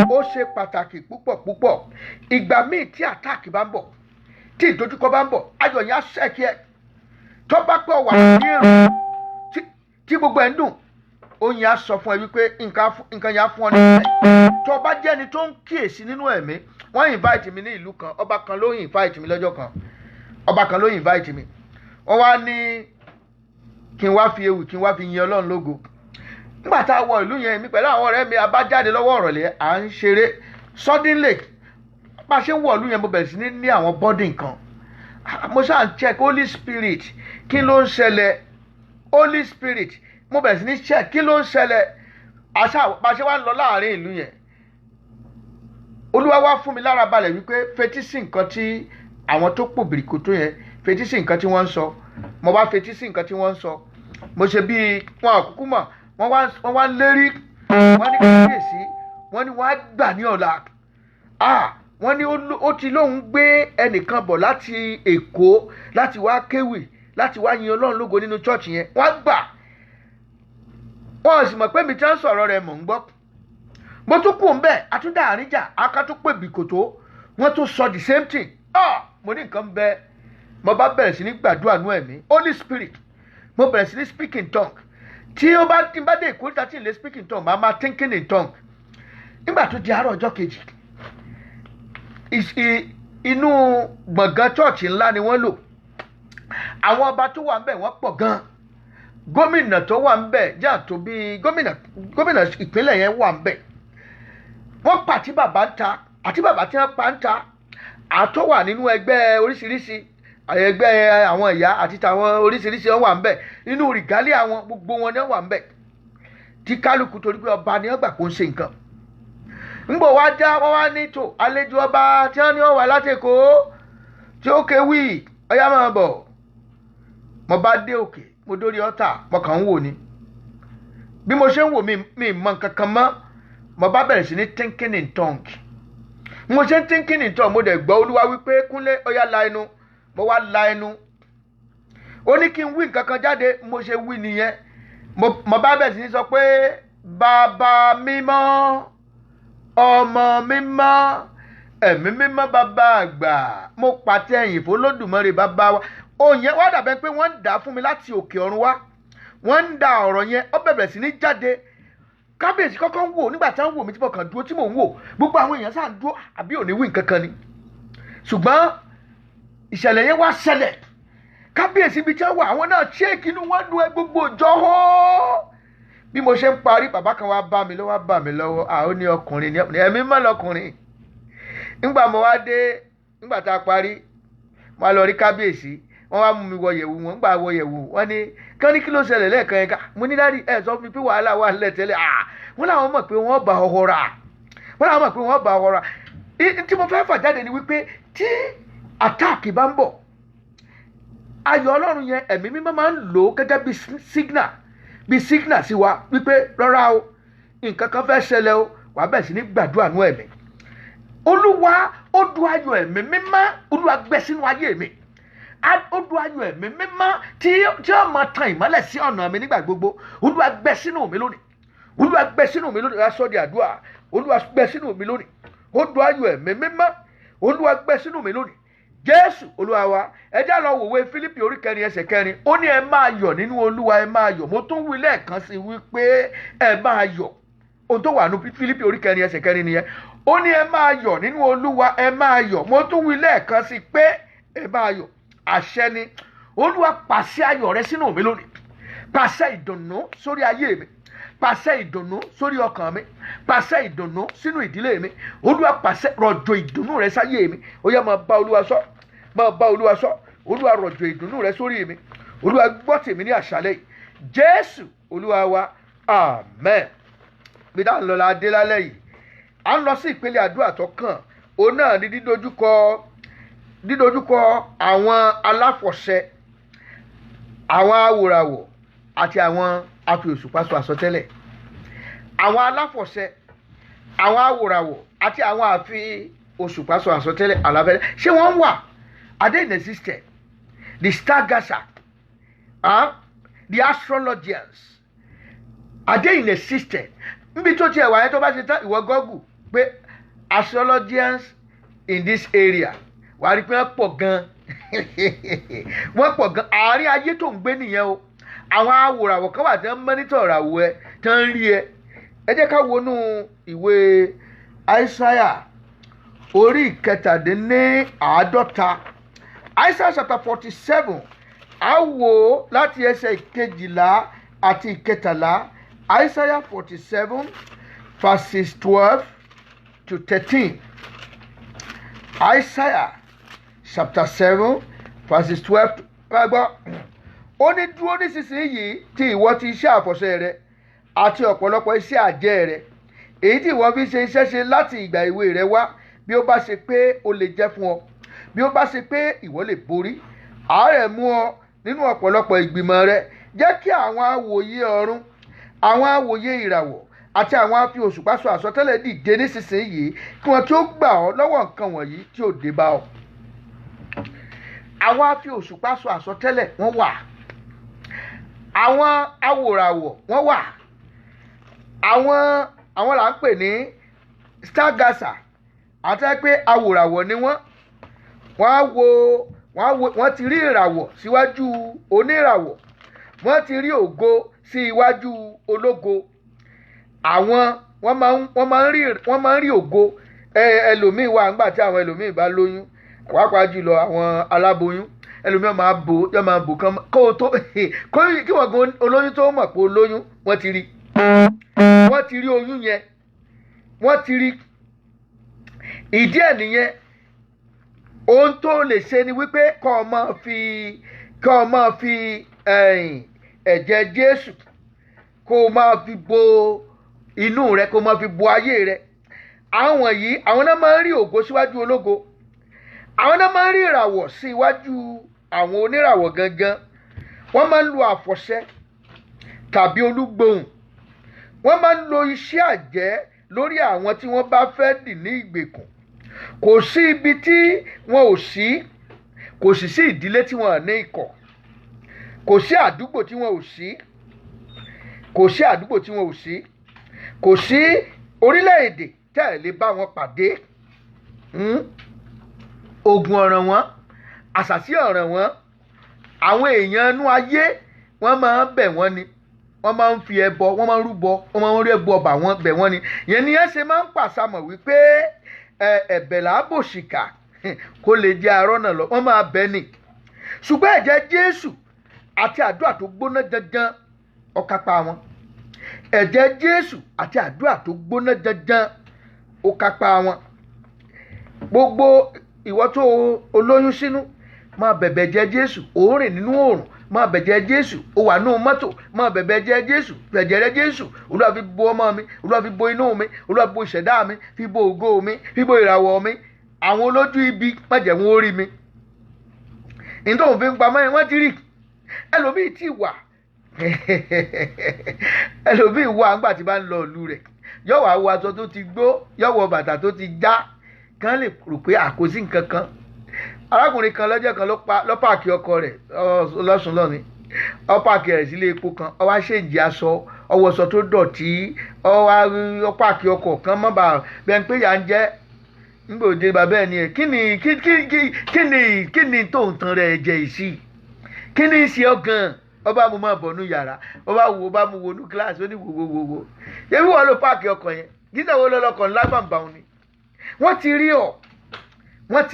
Ó ṣe pàtàkì púpọ̀. Ìgbà míì tí àtàkì bá ń bọ̀, tí ìdojúkọ bá ń bọ̀, ayọ̀ yẹn á ṣẹ́kì ẹ̀. Tó bá pẹ́ wà ní èrò tí gbogbo ẹ̀ ń dùn, oyin á sọ fún ẹ wípé nǹkan yẹn á fún ọ ní ìfẹ́. Tó bá jẹ́ ẹni tó ń kíyèsí nínú ẹ̀mí, wọ́n invite mi ní ìlú kan, ọba kan ló invite mi lọ́jọ́ kan. Ọba kan ló invite mi. Wọ́n wá ní kí n wá fi ewì, kí n wá fi yin Ọlọ́run lógo. Nígbà tá a wọ ìlú yẹn, mi pẹ̀lú àwọn ọ̀rẹ́ mi, a bá jáde lọ́wọ́ ọ̀rọ̀lẹ́, à ń ṣeré. Suddenly, bá a ṣe ń wọ ìlú yẹn, mo bẹ̀rẹ̀ sí ní àwọn bọ́dì nǹkan. Mo ṣáà ń check Holy Spirit, kí ló ń ṣẹlẹ̀? Holy Spirit, mo bẹ̀rẹ̀ sí ní check kí ló ń ṣẹlẹ̀. Bá a ṣe wá ń lọ láàrin ìlú yẹn, Olúwa wá fún mi lára balẹ̀ wípé fetí sí nǹkan tí àwọn tó pò bìrìkòtò yẹn fetí sí nǹkan tí wọ́n ń sọ. Mo bá fetí sí nǹkan tí wọ́n ń sọ. Mo ṣe bí wọn àkúkú mọ̀, wọ́n wá lérí, wọ́n ní kábíyèsí, wọ́n ní wọ́n á gbà ní ọ̀la. Wọ́n ní ó ti lóun gbé ẹnìkan bọ̀ láti Èkó láti wá kéwì, láti wá yin Ọlọ́run lógo nínú chọ́ọ̀chì yẹn. Wọ́n á gbà. Wọ́n sì mọ̀ pé mi tí wọ́n sọ̀rọ̀ rẹ̀ mò ń gbọ́. Mo tún kù ń bẹ̀, àtúndà àríjà, aká tún pè bìkòtó, wọ́n tún sọ the same thing. Mo ní nǹkan bẹ́ẹ̀. Mo bá bẹ̀rẹ̀ sí ní gbàdúrà nú ẹ̀mí, Holy Spirit. Mo bẹ̀rẹ̀ sí ní speak in tongue. Tí ó bá dé ìkórìtà tí n lè speak in tongue, màá máa thinking in tongue. Nígbà tó di àárọ̀ ọjọ́ kejì, inú gbọ̀ngàn chọ́ọ̀chì ńlá ni wọ́n lò. Àwọn ọba tó wà ń bẹ̀ wọ́n pọ̀ gan. Gómìnà tó wà ń bẹ̀ jà tó bí gómìnà ìpínlẹ̀ yẹn wà ń bẹ̀. Wọ́n pa àti bàbá ń ta, àti bàbá tí wọ́n pa ń ta. Àtọ́ wà nínú ẹgbẹ́ oríṣiríṣi, ẹgbẹ́ àwọn ìyá àti tàwọn oríṣiríṣi wọ́n wà ń bẹ̀. Nínú rìgálí àwọn gbogbo wọn ni wọ́n wà ń bẹ̀. Tí kálukú torí pé ọba ni wọ́n gbà kó ń ṣe nǹkan. Ńgbò wá já wọ́n wá ní tò àlejò ọba tí wọ́n ní wọ́n wà láti Èkó tí ó kéwì ọyá máa bọ̀. Mo bá dé òkè, mo dórí ọ̀tà, mo kàn ń wò ni. Bí mo ṣe ń wò mi mọ nǹkan kan mọ́, mo bá bẹ̀rẹ̀ sí ní thinking in tongue. Mo ṣe ń thinking in tongue, mo dẹ̀ gbọ́ Olúwa wípé Kúnlé ọyá la ẹnu. Mo wá la ẹnu. Ó ní kí n wí nǹkan kan jáde, mo ṣe wí nìyẹn. Mo bá bẹ̀rẹ̀ sí ní sọ pé bàbá mímọ́, ọmọ mímọ́, ẹ̀mí mímọ́ bàbá àgbà, mo pàtẹ ẹ̀yìn fún Olódùmarè bàbá wa. Òun yẹn wá dàbẹ́ pé wọ́n ń dà fún mi láti òkè ọ̀run wá. Wọ́n ń da ọ̀rọ̀ yẹn, ó bẹ̀rẹ̀ sí ní jáde. Kábíyèsí kọ́kọ́ ń wò nígbà tí wọ́n ń wò mí tí mo kàn dúró tí mò ń wò. Gbogbo àwọn èèyàn sáà ń dúró àbí òní wí nǹkan kan ni. Ṣùgbọ́n ìṣẹ̀lẹ̀ yẹn wá ṣẹlẹ̀. Kábíyèsí ibi tí wọ́n wà, àwọn náà ṣéèkì inú wọn dùn gbogbo ìjọ hó. Bí mo ṣe ń parí, bàbá kan wá bá mi lọ́wọ́, ó ní ọkùnrin ní ẹ̀mí mọ́ lọkùnrin. Nígbà mo wá dé, nígbà tá a parí, mo wá lọ rí kábíyèsí. Wọ́n wá mú mi wọ yẹ̀wù wọn. Nígbà wọ yẹ̀wù wọ́n ní kán ní kí ló ṣẹlẹ̀ lẹ́ẹ̀kan yẹn ká. Mo ní dáàdi sọ fún mi pé wàhálà wà nílẹ̀ tẹ́lẹ̀. Wọ́n làwọn mọ̀ pé wọ́n bá ọkọ rà. Tí mo fẹ́ fà jáde ni wípé tí àtáàkì bá ń bọ̀, ayọ̀ Ọlọ́run yẹn ẹ̀mí mímọ́ máa ń lò ó gẹ́gẹ́ bí signal sí wa wípé rárá o, nǹkan kan fẹ́ ṣẹlẹ̀ o, wàá bẹ̀rẹ̀ sí ní gbàdúrà nú ẹ̀mí. Olúwa ó du ayọ̀ ẹ̀mí mímọ́, Olúwa gbé sínú ayé mi. Ó du ayọ̀ ẹ̀mí mímọ́ tí ó máa tan ìmọ́lẹ̀ sí ọ̀nà mi nígbà gbogbo. Olúwa gbé sínú mi lónìí. Olúwa gbé sínú mi lónìí. Aṣọ di àdúrà. Olúwa gbé sínú mi lónìí. Ó du ayọ̀ ẹ̀mí mímọ́. Olúwa gbé sínú mi lónìí. Jésù Olúwa wa. Ẹ já lọ wòwe Fílípì orí 4 ẹsẹ̀ 4. Ó ní ẹ máa yọ̀ nínú Olúwa, ẹ máa yọ̀. Mo tún wí lẹ́ẹ̀kan sí wípé ẹ máa yọ̀. Ohun tó wà ní Fílípì orí 4 ẹsẹ̀ 4 nìyẹn. Ó ní ẹ máa yọ̀ nínú Olúwa, ẹ máa yọ̀. Mo tún wí lẹ́ẹ̀kan sí pé ẹ máa yọ̀. Àṣẹ ni. Olúwa pàṣẹ ayọ̀ rẹ sínú mi lónìí. Pàṣẹ ìdùnnú sórí ayé mi. Pàṣẹ ìdùnnú sórí ọkàn mi. Pàṣẹ ìdùnnú sínú ìdílé mi. Olúwa pàṣẹ rọ̀jò ìdùnnú rẹ sáyé mi. Ó yá máa bá Olúwa sọ. Máa bá Olúwa sọ. Olúwa rọ̀jò ìdùnnú rẹ sórí mi. Olúwa gbọ́ tèmi ní àṣálẹ́ yìí. Jésù Olúwa wa. Amen. Bí dáhùn lọ́la adé lálẹ́ yìí. À ń lọ sí ìpele àdúrà tó kàn. Òun náà ní dídójúkọ àwọn aláfọ̀ṣẹ, àwọn awòràwọ̀ àti àwọn afi-òṣùpá sọ àsọtẹ́lẹ̀. Àwọn aláfọ̀ṣẹ, àwọn awòràwọ̀ àti àwọn afi-òṣùpá sọ àsọtẹ́lẹ̀ àlàbẹ̀rẹ̀. Ṣé wọ́n wà? Are they in existence? The stargazer, the astrologers, are they in existence? Níbi tó tiẹ̀ wáyé tó bá ṣe tán ìwọ Google pé astrologers in this area. Wàá rí pé wọ́n pọ̀ gan. Wọ́n pọ̀ gan. Àárín ayé tó ń gbé nìyẹn o. Àwọn awòràwọ̀ kan wà tí wọ́n mọ́nítọ̀ ìràwọ̀ ẹ tí wọ́n ń rí ẹ. Ẹ jẹ́ ká wọnú ìwé Aísáyà orí 47. Isaiah chapter 47. A wò láti ẹsẹ̀ 12 àti 13. Isaiah 47 verses 12 to 13. Isaiah chapter 7 verses 12 to 13. Ó ní dúró nísinsìnyí tí ìwọ ti iṣẹ́ àfọ̀ṣẹ rẹ àti ọ̀pọ̀lọpọ̀ iṣẹ́ àjẹ́ rẹ, èyí tí ìwọ fi ṣe iṣẹ́ ṣe láti ìgbà èwe rẹ wá, bí ó bá ṣe pé ó lè jẹ́ fún ọ, bí ó bá ṣe pé ìwọ lè borí. àárẹ̀ mú ọ nínú ọ̀pọ̀lọpọ̀ ìgbìmọ̀ rẹ. Jẹ́ kí àwọn awòye ọ̀run, àwọn awòye ìràwọ̀ àti àwọn afi òṣùpá sọ àsọtẹ́lẹ̀ dìde nísinsìnyí kí wọ́n tí ó gbà ọ́ lọ́wọ́ nǹkan wọ̀nyí tí ó dé bá ọ. Àwọn afi òṣùpá sọ àsọtẹ́lẹ̀ wọ́n wà, àwọn awòràwọ̀ wọ́n wà, àwọn là ń pè ní stargazer àti pé awòràwọ̀ ni wọ́n ti rí ìràwọ̀ síwájú oníràwọ̀, wọ́n ti rí ògo sí iwájú ológo. Àwọn wọ́n máa ń rí ògo. Ẹlòmíì wà nígbà tí àwọn ẹlòmíì bá lóyún, pàápàá jùlọ àwọn aláboyún, ẹlòmíì máa bò kán kó o tó kí wọ́n gan olóyún tó mọ̀ pé olóyún, wọ́n ti rí oyún yẹn, wọ́n ti rí. Ìdí ẹ̀ nìyẹn. Ohun tó lè ṣe ni wípé kọ́ ọ máa fi ẹ̀jẹ̀ Jésù kó o máa fi bo inú rẹ, kó o máa fi bo ayé rẹ. Àwọn yìí, àwọn náà máa ń rí ògo síwájú ológo, àwọn náà máa ń rí ìràwọ̀ sí iwájú àwọn oníràwọ̀ gangan. Wọ́n máa ń lo àfọ̀ṣẹ tàbí olúgbòhùn. Wọ́n máa ń lo iṣẹ́ àjẹ́ lórí àwọn tí wọ́n bá fẹ́ dì ní ìgbèkùn. Kò sí ibi tí wọn ò sí, kò sì sí ìdílé tí wọn ò ní ikọ̀, kò sí àdúgbò tí wọn ò sí, kò sí orílẹ̀-èdè tẹ́ ẹ̀ lè bá wọn pàdé. Ogun ọ̀ràn wọn, àṣàsí ọ̀ràn wọn, àwọn èèyàn inú ayé wọ́n máa ń bẹ̀ wọ́n ni, wọ́n máa ń fi ẹbọ, wọ́n máa ń rúbọ, wọ́n máa ń rí ẹbọ ọba wọn bẹ̀ wọ́n ni. Ìyẹn ni ẹ ṣe máa ń pàṣàmọ̀ wípé ẹ̀bẹ̀ làábòṣìkà kó lè jẹ́ arọ́nà lọ, wọ́n máa bẹ̀ ni. Ṣùgbọ́n ẹ̀jẹ̀ Jésù àti àdúrà tó gbóná janjan ó kápá wọn. Ẹ̀jẹ̀ Jésù àti àdúrà tó gbóná janjan ó kápá wọn. Gbogbo ìwọ tó olóyún sínú, máa bẹ̀bẹ̀ ẹ̀jẹ̀ Jésù. Ó rìn nínú oòrùn, máa bẹ̀jẹ̀ Jésù. Ó wà nínú mọ́tò, máa bẹ̀bẹ̀ ẹ̀jẹ̀ Jésù. Bẹ̀jẹ̀ rẹ Jésù, Olúwa fi bo ọmọ mi, Olúwa fi bo inú mi, Olúwa fi bo ìṣẹ̀dá mi, fi bo ògo mi, fi bo ìràwọ̀ mi. Àwọn olójú ibi má jẹ́ wọn ó rí mi. Nítorí òun fi ń pamọ́ yẹn wọ́n ti rí. Ẹlòmíì tí wà ẹlòmíì wà nígbà tí bá ń lọ ìlú rẹ̀, yóò wá wọ aṣọ tó ti gbó, yóò wọ bàtà tó ti já, kán lè rò pé àkóso nǹkan kan. Arákùnrin kan lọ́jọ́ kan ló páàkì ọkọ rẹ̀ lọ́sùn lọ́ni, ó páàkì rẹ̀ sílé epo kan, ó wá ṣèǹjì aṣọ, ọwọ́ aṣọ tó dọ̀tí, ó páàkì ọkọ̀ kan mọ́ bá bẹ́ẹ̀ pé yà ń jẹ́ nígbà òde bàbá ẹ̀ ni ẹ̀ kí ni tó ń tan rẹ̀ jẹ ìsì, kí ni ìsì ọ̀gàn. Ọba mu máa bọ̀ nú yàrá, ọba mu wo nú kíláàsì, ó ní wo yẹ́bí wọ́n ló páàkì ọkọ̀ yẹn, gíga wo lọ́lọ́kọ̀ ńlá bàǹbà òun ni. Wọ́n ti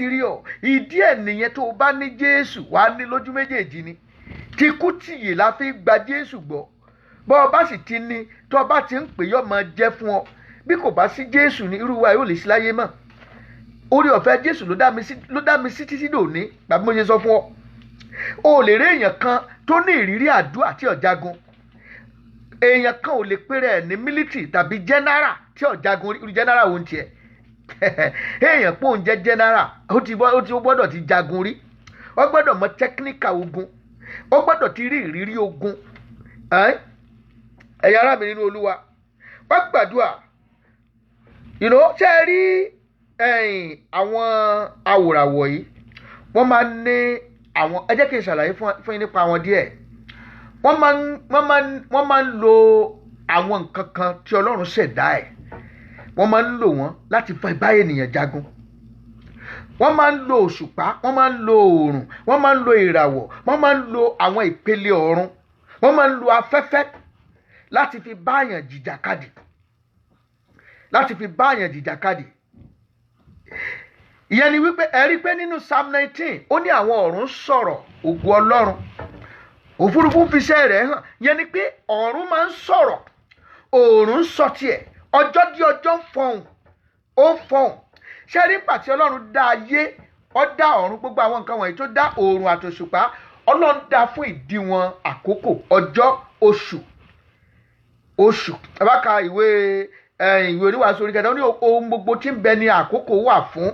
rí ọ. Ìdí ẹ̀ nìyẹn tó o bá ní Jésù wà ní lójú méjèèjì ni. Tikú tìyè la fi gba Jésù gbọ́. Bọ́ ọ bá sì ti ní, tó o bá ti ń pè yọ́ máa jẹ́ fún ọ. Bí kò bá sí Jésù ní irú wa yóò lè sí láyé mọ́. Orí ọ̀fẹ́ Jésù ló dá mi sí títí dòní, bàbá mo ṣe sọ fún ọ. O lè rí èèyàn kan tó ní ìrírí àdúrà tí ọ̀jagun. Èèyàn kan ò lè pèrè ẹ̀ ní mílítì tàbí jẹ́nárà tí ọ̀jagun irú jẹ́nárà wo ń tiẹ̀. Èèyàn pò ń jẹ́ jẹ́nárà, ó gbọ́dọ̀ ti jagun rí, ó gbọ́dọ̀ mọ tẹ́kíníkà ogun, ó gbọ́dọ̀ ti rí ìrírí ogun. Ẹ̀yin ará mi nínú Olúwa, wá gbàdúrà. Ṣé ẹ rí àwọn awòràwọ̀ yìí, wọ́n máa ń ní àwọn, ẹ jẹ́ kí n ṣàlàyé fún yín nípa wọn díẹ̀. Wọ́n máa ń lo àwọn nǹkan kan tí Ọlọ́run ṣẹ̀dá ẹ̀, wọ́n máa ń lò wọ́n láti fa ìbá ènìyàn jagun. Wọ́n máa ń lo òṣùpá, wọ́n máa ń lo oòrùn, wọ́n máa ń lo ìràwọ̀, wọ́n máa ń lo àwọn ìpele ọ̀run, wọ́n máa ń lo afẹ́fẹ́ láti fi bá èèyàn jìjàkadì. Ìyẹn ni wípé ẹ rí pé nínú Psalm 19 ó ní àwọn ọ̀run sọ̀rọ̀ ògo Ọlọ́run, òfurufú fi iṣẹ́ rẹ̀ hàn. Ìyẹn ni pé ọ̀run máa ń sọ̀rọ̀, oòrùn sọ tiẹ̀, ọjọ́ dí ọjọ́ ó fọhùn. Ṣé rí pàtí Ọlọ́run dá ayé, ó dá ọ̀run, gbogbo àwọn nǹkan wọ̀nyí tó dá oòrùn àtòṣùpá, Ọlọ́run dá fún ìdíwọ̀n àkókò, ọjọ́, oṣù. Ẹ bá ka ìwé Oníwàásù orí kẹta, ó ní ohun gbogbo tí ń bẹ ní àkókò wà fún.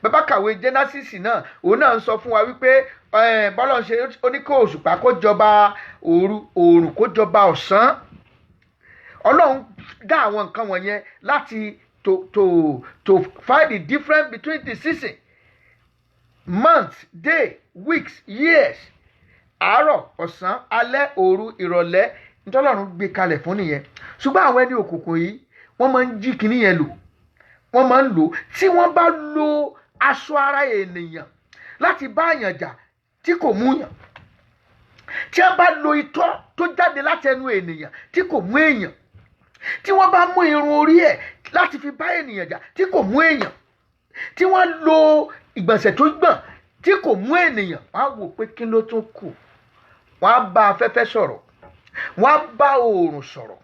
Bàbá kàwé Genesis náà, òun náà ń sọ fún wa wípé bọ́lọ̀ ṣe ó ní kó òṣùpá kó jọba òru, òòrùn kó jọba ọ̀sán. Ọlọ́run dá àwọn nǹkan wọ̀nyẹn láti to find the difference between the season, months, day, weeks, years. Àárọ̀, ọ̀sán, alẹ́, òru, ìrọ̀lẹ́, ntọ́lọ́run gbé kalẹ̀ fún nìyẹn. Ṣùgbọ́n àwọn ẹni òkùnkùn yìí wọ́n máa ń jí kinní yẹn lò, wọ́n máa ń lò tí wọ́n bá lo aṣọ ara ènìyàn láti bá àyàn jà tí kò mú yàn, tí wọ́n bá lo itọ́ tó jáde láti ẹnu ènìyàn tí kò mú èèyàn, tí wọ́n bá mú irun orí ẹ̀ láti fi bá ènìyàn jà tí kò mú èèyàn, tí wọ́n lo ìgbọ̀nsẹ̀ tó gbọ̀n tí kò mú ènìyàn, wọ́n á wò pé kí ló tún kù. Wọ́n á bá afẹ́fẹ́ sọ̀rọ̀, wọ́n á bá oòrùn sọ̀rọ̀,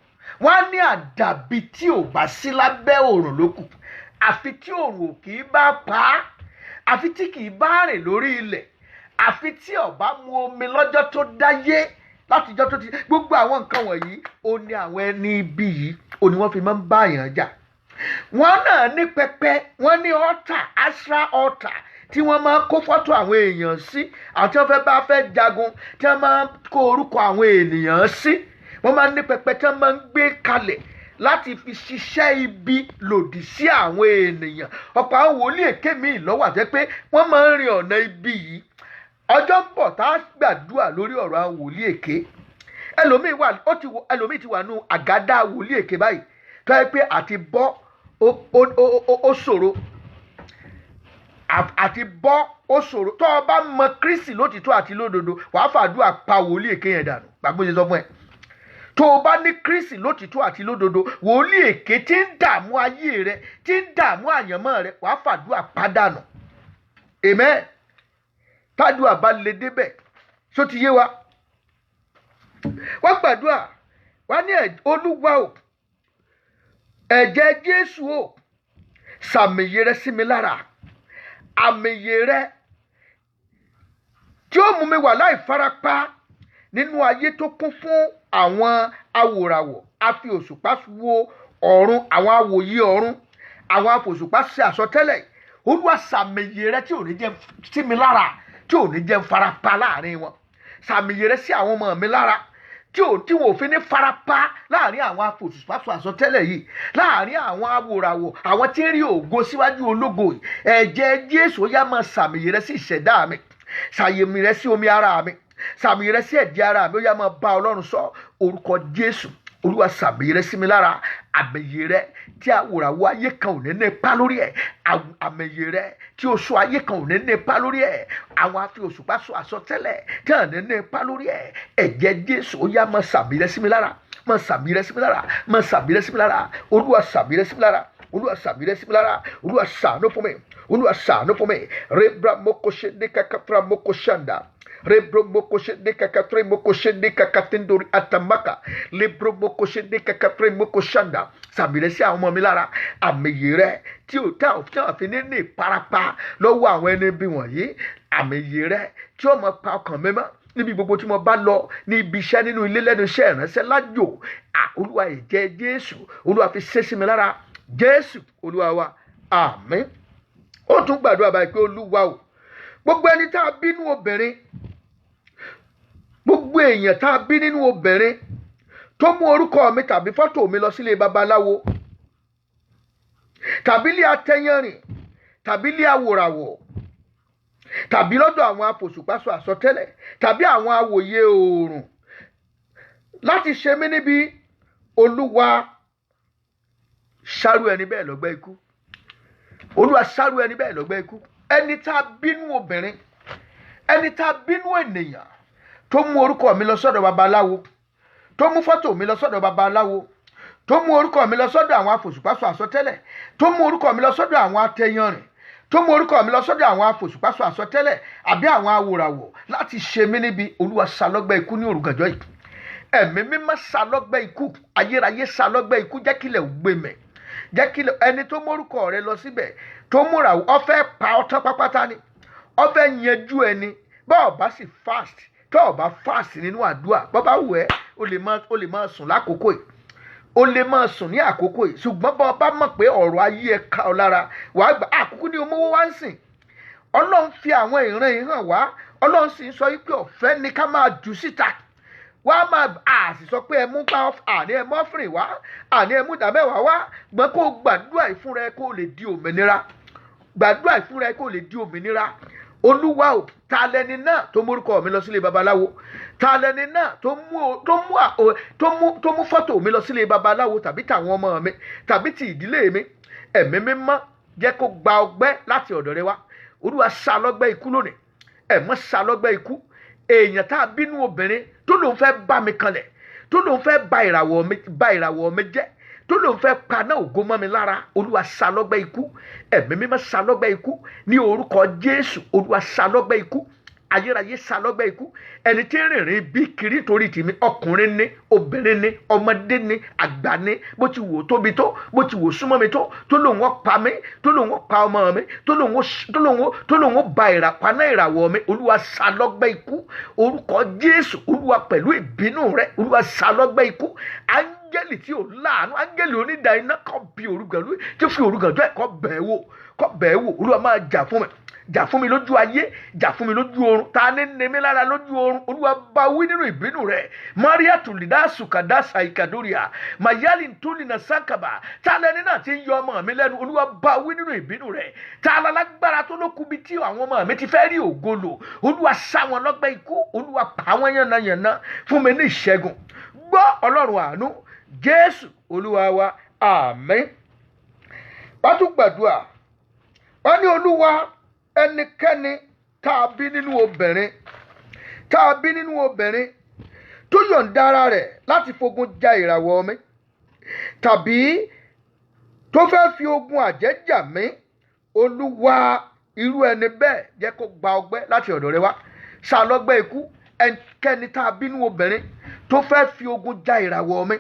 wọ́n á ní àdàbí tí ò bá sí lábẹ́ oòrùn ló kù, àfi tí oòrùn ò kì í bá pa á, àfi tí kì í bá rìn lórí ilẹ̀, àfi tí ó bá mu omi lọ́jọ́ tó dáyé látijọ́ tó ti. Gbogbo àwọn nǹkan wọ̀nyí ó ní àwọn ẹni ibi yìí ó ní wọ́n fi máa ń bá èèyàn jà. Wọ́n náà ní pẹpẹ, wọ́n ní altar, Asherah altar tí wọ́n máa ń kó fọ́tò àwọn èèyàn sí, àwọn tí wọ́n fẹ́ jagun tí wọ́n máa ń kó orúkọ àwọn ènìyàn sí. Wọ́n máa ń ní pẹpẹ tí wọ́n máa ń gbé kalẹ̀ láti fi ṣiṣẹ́ ibi lòdì sí àwọn ènìyàn. Ọ̀pọ̀ àwọn wòlíì èké míì ló wà jẹ́ pé wọ́n máa ń rin ọ̀nà ibi yìí. Ọjọ́ ń bọ̀ tá a gbàdúrà lórí ọ̀rọ̀ àwọn wòlíì èké. Ẹlòmíì ti wà nù àgádá wòlíì èké báyìí tó yẹ pé àti bọ́ ó ṣòro, àti bọ́ ó ṣòro. Tó o bá mọ Kristi lótìtọ́ àti lódodo, wàá fàdúrà pa wòlíì èké yẹn dànù. Gbàgbọ́ ṣe sọ fún ẹ. Tó o bá ní Kristi lótìtọ́ àti lódodo, wòlíì èké tí ń dààmú ayé rẹ, tí ń dààmú àyànmọ́ rẹ, wàá fàdúrà pa dànù. Amen. Tádùá bá lè débẹ̀, ṣó ti yé wa. Wọ́n gbàdúrà, wọ́n ní Olúwa o, ẹ̀jẹ̀ Jésù o, sàmìyè rẹ sí mi lára, àmìyè rẹ tí ó mú mi wà láì farapa nínú ayé tó kún fún àwọn awòràwọ̀, afi òṣùpá wo ọ̀run, àwọn awòye ọ̀run, àwọn afòṣùpá ṣe àsọtẹ́lẹ̀. Olúwa sàmìyè rẹ tí ò ní jẹ́ sí mi lára, tí ò ní jẹ́ farapa láàrin wọn. Sàmìyè rẹ sí àwọn ọmọ mi lára tí wọn ò fi ní farapa láàrin àwọn afòṣùpá ṣe àsọtẹ́lẹ̀ yìí, láàrin àwọn awòràwọ̀, àwọn tí ń rí ògo síwájú ológo yìí. Ẹ̀jẹ̀ Jésù ó yá máa sàmìyè rẹ sí ìṣẹ̀dá mi, sàmìyè rẹ sí omi ara mi, sàmìyè rẹ sí ẹ̀jẹ̀ ara mi. Ó yá máa bá Ọlọ́run sọ orúkọ Jésù. Olúwa sàmìyè rẹ sí mi lára, àmìyè rẹ tí àwòràwọ̀ ayé kan ò ní ní ipa lórí ẹ̀, àmìyè rẹ tí oṣù ayé kan ò ní ní ipa lórí ẹ̀, àwọn afi òṣùpá sọ àsọtẹ́lẹ̀ tí ò ní ní ipa lórí ẹ̀. Ẹ̀jẹ̀ Jésù ó yá máa sàmìyè rẹ sí mi lára, máa sàmìyè rẹ sí mi lára, máa sàmìyè rẹ sí mi lára. Olúwa sàmìyè rẹ sí mi lára, Olúwa sàmìyè rẹ sí mi lára. Olúwa ṣàánú fún mi, Olúwa ṣàánú fún mi. Rebra mokoshe de kakatra mokoshanda, rebro mokoshe de kakatre mokoshe de kakatendori atamaka, lebro mokoshe de kakatre mokoshanda. Sàmìyè rẹ sí àwọn ọmọ mi lára, àmìyè rẹ tí ò tá ò fi ní ìparapa lọ́wọ́ àwọn ẹni bí wọ̀nyí. Àmìyè rẹ tí ó máa pa ọkàn mi mọ́ níbi gbogbo tí mo bá lọ, ní ibi iṣẹ́, nínú ilé, lẹ́nu iṣẹ́ ìránṣẹ́, lájò. Olúwa ẹ̀jẹ̀ Jésù, Olúwa fi ṣe sí mi lára. Jésù Olúwa wa, àmín. Ó tún gbàdúrà báyìí pé Olúwa o, gbogbo ẹni tá a bí nínú obìnrin, gbogbo èèyàn tá a bí nínú obìnrin tó mú orúkọ mi tàbí fọ́tò mi lọ sílé babaláwo, tàbí ilé atẹ́yẹrìn, tàbí ilé awòràwọ̀, tàbí lọ́dọ̀ àwọn afòṣùpá sọ àsọtẹ́lẹ̀, tàbí àwọn awòye oòrùn láti ṣe mí níbi, Olúwa ṣárú ẹni bẹ́ẹ̀ lọ́gbẹ́ ikú. Olúwa ṣárú ẹni bẹ́ẹ̀ lọ́gbẹ́ ikú. Ẹni tá a bínú obìnrin, ẹni tá a bínú ènìyàn tó mú orúkọ mi lọ sọ́dọ̀ babaláwo, tó mú fọ́tò mi lọ sọ́dọ̀ babaláwo, tó mú orúkọ mi lọ sọ́dọ̀ àwọn afòṣùpá sọ àsọtẹ́lẹ̀, tó mú orúkọ mi lọ sọ́dọ̀ àwọn atẹyanrìn, tó mú orúkọ mi lọ sọ́dọ̀ àwọn afòṣùpá sọ àsọtẹ́lẹ̀ àbí àwọn awòràwọ̀ láti ṣe mí níbi. Olúwa ṣálọ́gbẹ́ ikú ní òrùgànjọ́ yìí. Ẹ̀mí mímọ́ ṣálọ́gbẹ́ ikú, ayérayé ṣálọ́gbẹ́ ikú. Jẹ́ kílẹ̀ gbé mẹ́, jẹ́ kílẹ̀. Ẹni tó mórúkọ rẹ lọ síbẹ̀ tó múra, ó fẹ́ pa ọtán pápátá ni, ó fẹ́ yanjú ẹni. Bọ́ọ̀ bá sì fast, tó o bá fast nínú àdúrà, bọ́ bá wù ẹ́ o lè máa sùn lákòókò yìí, o lè máa sùn ní àkókò yìí. Ṣùgbọ́n bọ́ bá mọ̀ pé ọ̀rọ̀ ayé ẹ ká ọ lára, wàá gbà àkókò ní omówó wá ń sìn. Ọlọ́run fi àwọn ìran yìí hàn wá. Ọlọ́run sì ń sọ wípé ọ̀fẹ́ ni ká máa jù síta. Wá máa sì sọ pé ẹ mú pa àní ẹ mọ́fìrì wá, àní ẹ mú ìdámẹ́wàá wá, gbọ́n kó gbàdúrà ìfúnra ẹ kó lè di òmìnira. Gbàdúrà ìfúnra ẹ kó lè di òmìnira. Olúwa ò, ta lẹni náà tó mórúkọ mi lọ sílé babaláwo? Ta lẹni náà tó mú fọ́tò mi lọ sílé babaláwo tàbí tàwọn ọmọ mi tàbí ti ìdílé mi? Ẹ̀mí mímọ́ jẹ́ kó gba ọgbẹ́ láti ọ̀dọ̀ rẹ wá. Olúwa ṣá lọ́gbẹ́ ikú lónìí. Ẹ̀mọ́ ṣá lọ́gbẹ́ ikú. Èèyàn tá a bínú obìnrin tó lòun fẹ́ bá mi kanlẹ̀, tó lòun fẹ́ ba ìràwọ̀ mi jẹ́, tó lòun fẹ́ paná ògo mọ́ mi lára. Olúwa ṣá lọ́gbẹ́ ikú. Ẹ̀mí mímọ́ ṣá lọ́gbẹ́ ikú ní orúkọ Jésù. Olúwa ṣá lọ́gbẹ́ ikú. Ayérayé ṣá lọ́gbẹ́ ikú. Ẹni tí ń rìnrìn bí kiri torí tèmi, ọkùnrin ni, obìnrin ni, ọmọdé ni, àgbà ni, bó ti wò tóbi tó, bó ti wò súnmọ́ mi tó lòun ó pa mí, tó lòun ó pa ọmọ mi, tó lòun ó ba paná ìràwọ̀ mi. Olúwa ṣá lọ́gbẹ́ ikú. Orúkọ Jésù. Olúwa pẹ̀lú ìbínú rẹ̀, Olúwa ṣá lọ́gbẹ́ ikú. Áńgẹ́lì tí ò láàánú, áńgẹ́lì onídàá iná kó bí orúgànjú, tí ó fi orúgànjú ẹ̀ kó bẹ̀ẹ́ wò. Olúwa máa jà fún mi. Jà fún mi lójú ayé, jà fún mi lójú oorun. Ta ni ní mi lára lójú oorun? Olúwa bá wí nínú ìbínú rẹ̀. Maria tulida sukada saikadoria mayali ntulina sakaba. Ta lẹni náà ti ń yọ ọmọ mi lẹ́nu? Olúwa bá wí nínú ìbínú rẹ̀. Ta lálágbára tó lókun bí tí àwọn ọmọ mi ti fẹ́ rí ògo lò? Olúwa ṣá wọn lọ́gbẹ́ ikú. Olúwa pa wọ́n yànnàyànnà fún mi ní ìṣẹ́gun. Gbọ́ Ọlọ́run àánú, Jésù Olúwa wa, àmín. Wá tún gbàdúrà. Wọ́n ní Olúwa, ẹnikẹ́ni tá a bí nínú obìnrin tó yọ̀ǹda ara rẹ̀ láti fogun ja ìràwọ̀ mi, tàbí tó fẹ́ fi ogun àjẹ́ jà mí, Olúwa, irú ẹni bẹ́ẹ̀ jẹ́ kó gba ọgbẹ́ láti ọ̀dọ̀ rẹ wá. Ṣá lọ́gbẹ́ ikú. Ẹnikẹ́ni tá a bí nínú obìnrin tó fẹ́ fi ogun ja ìràwọ̀ mi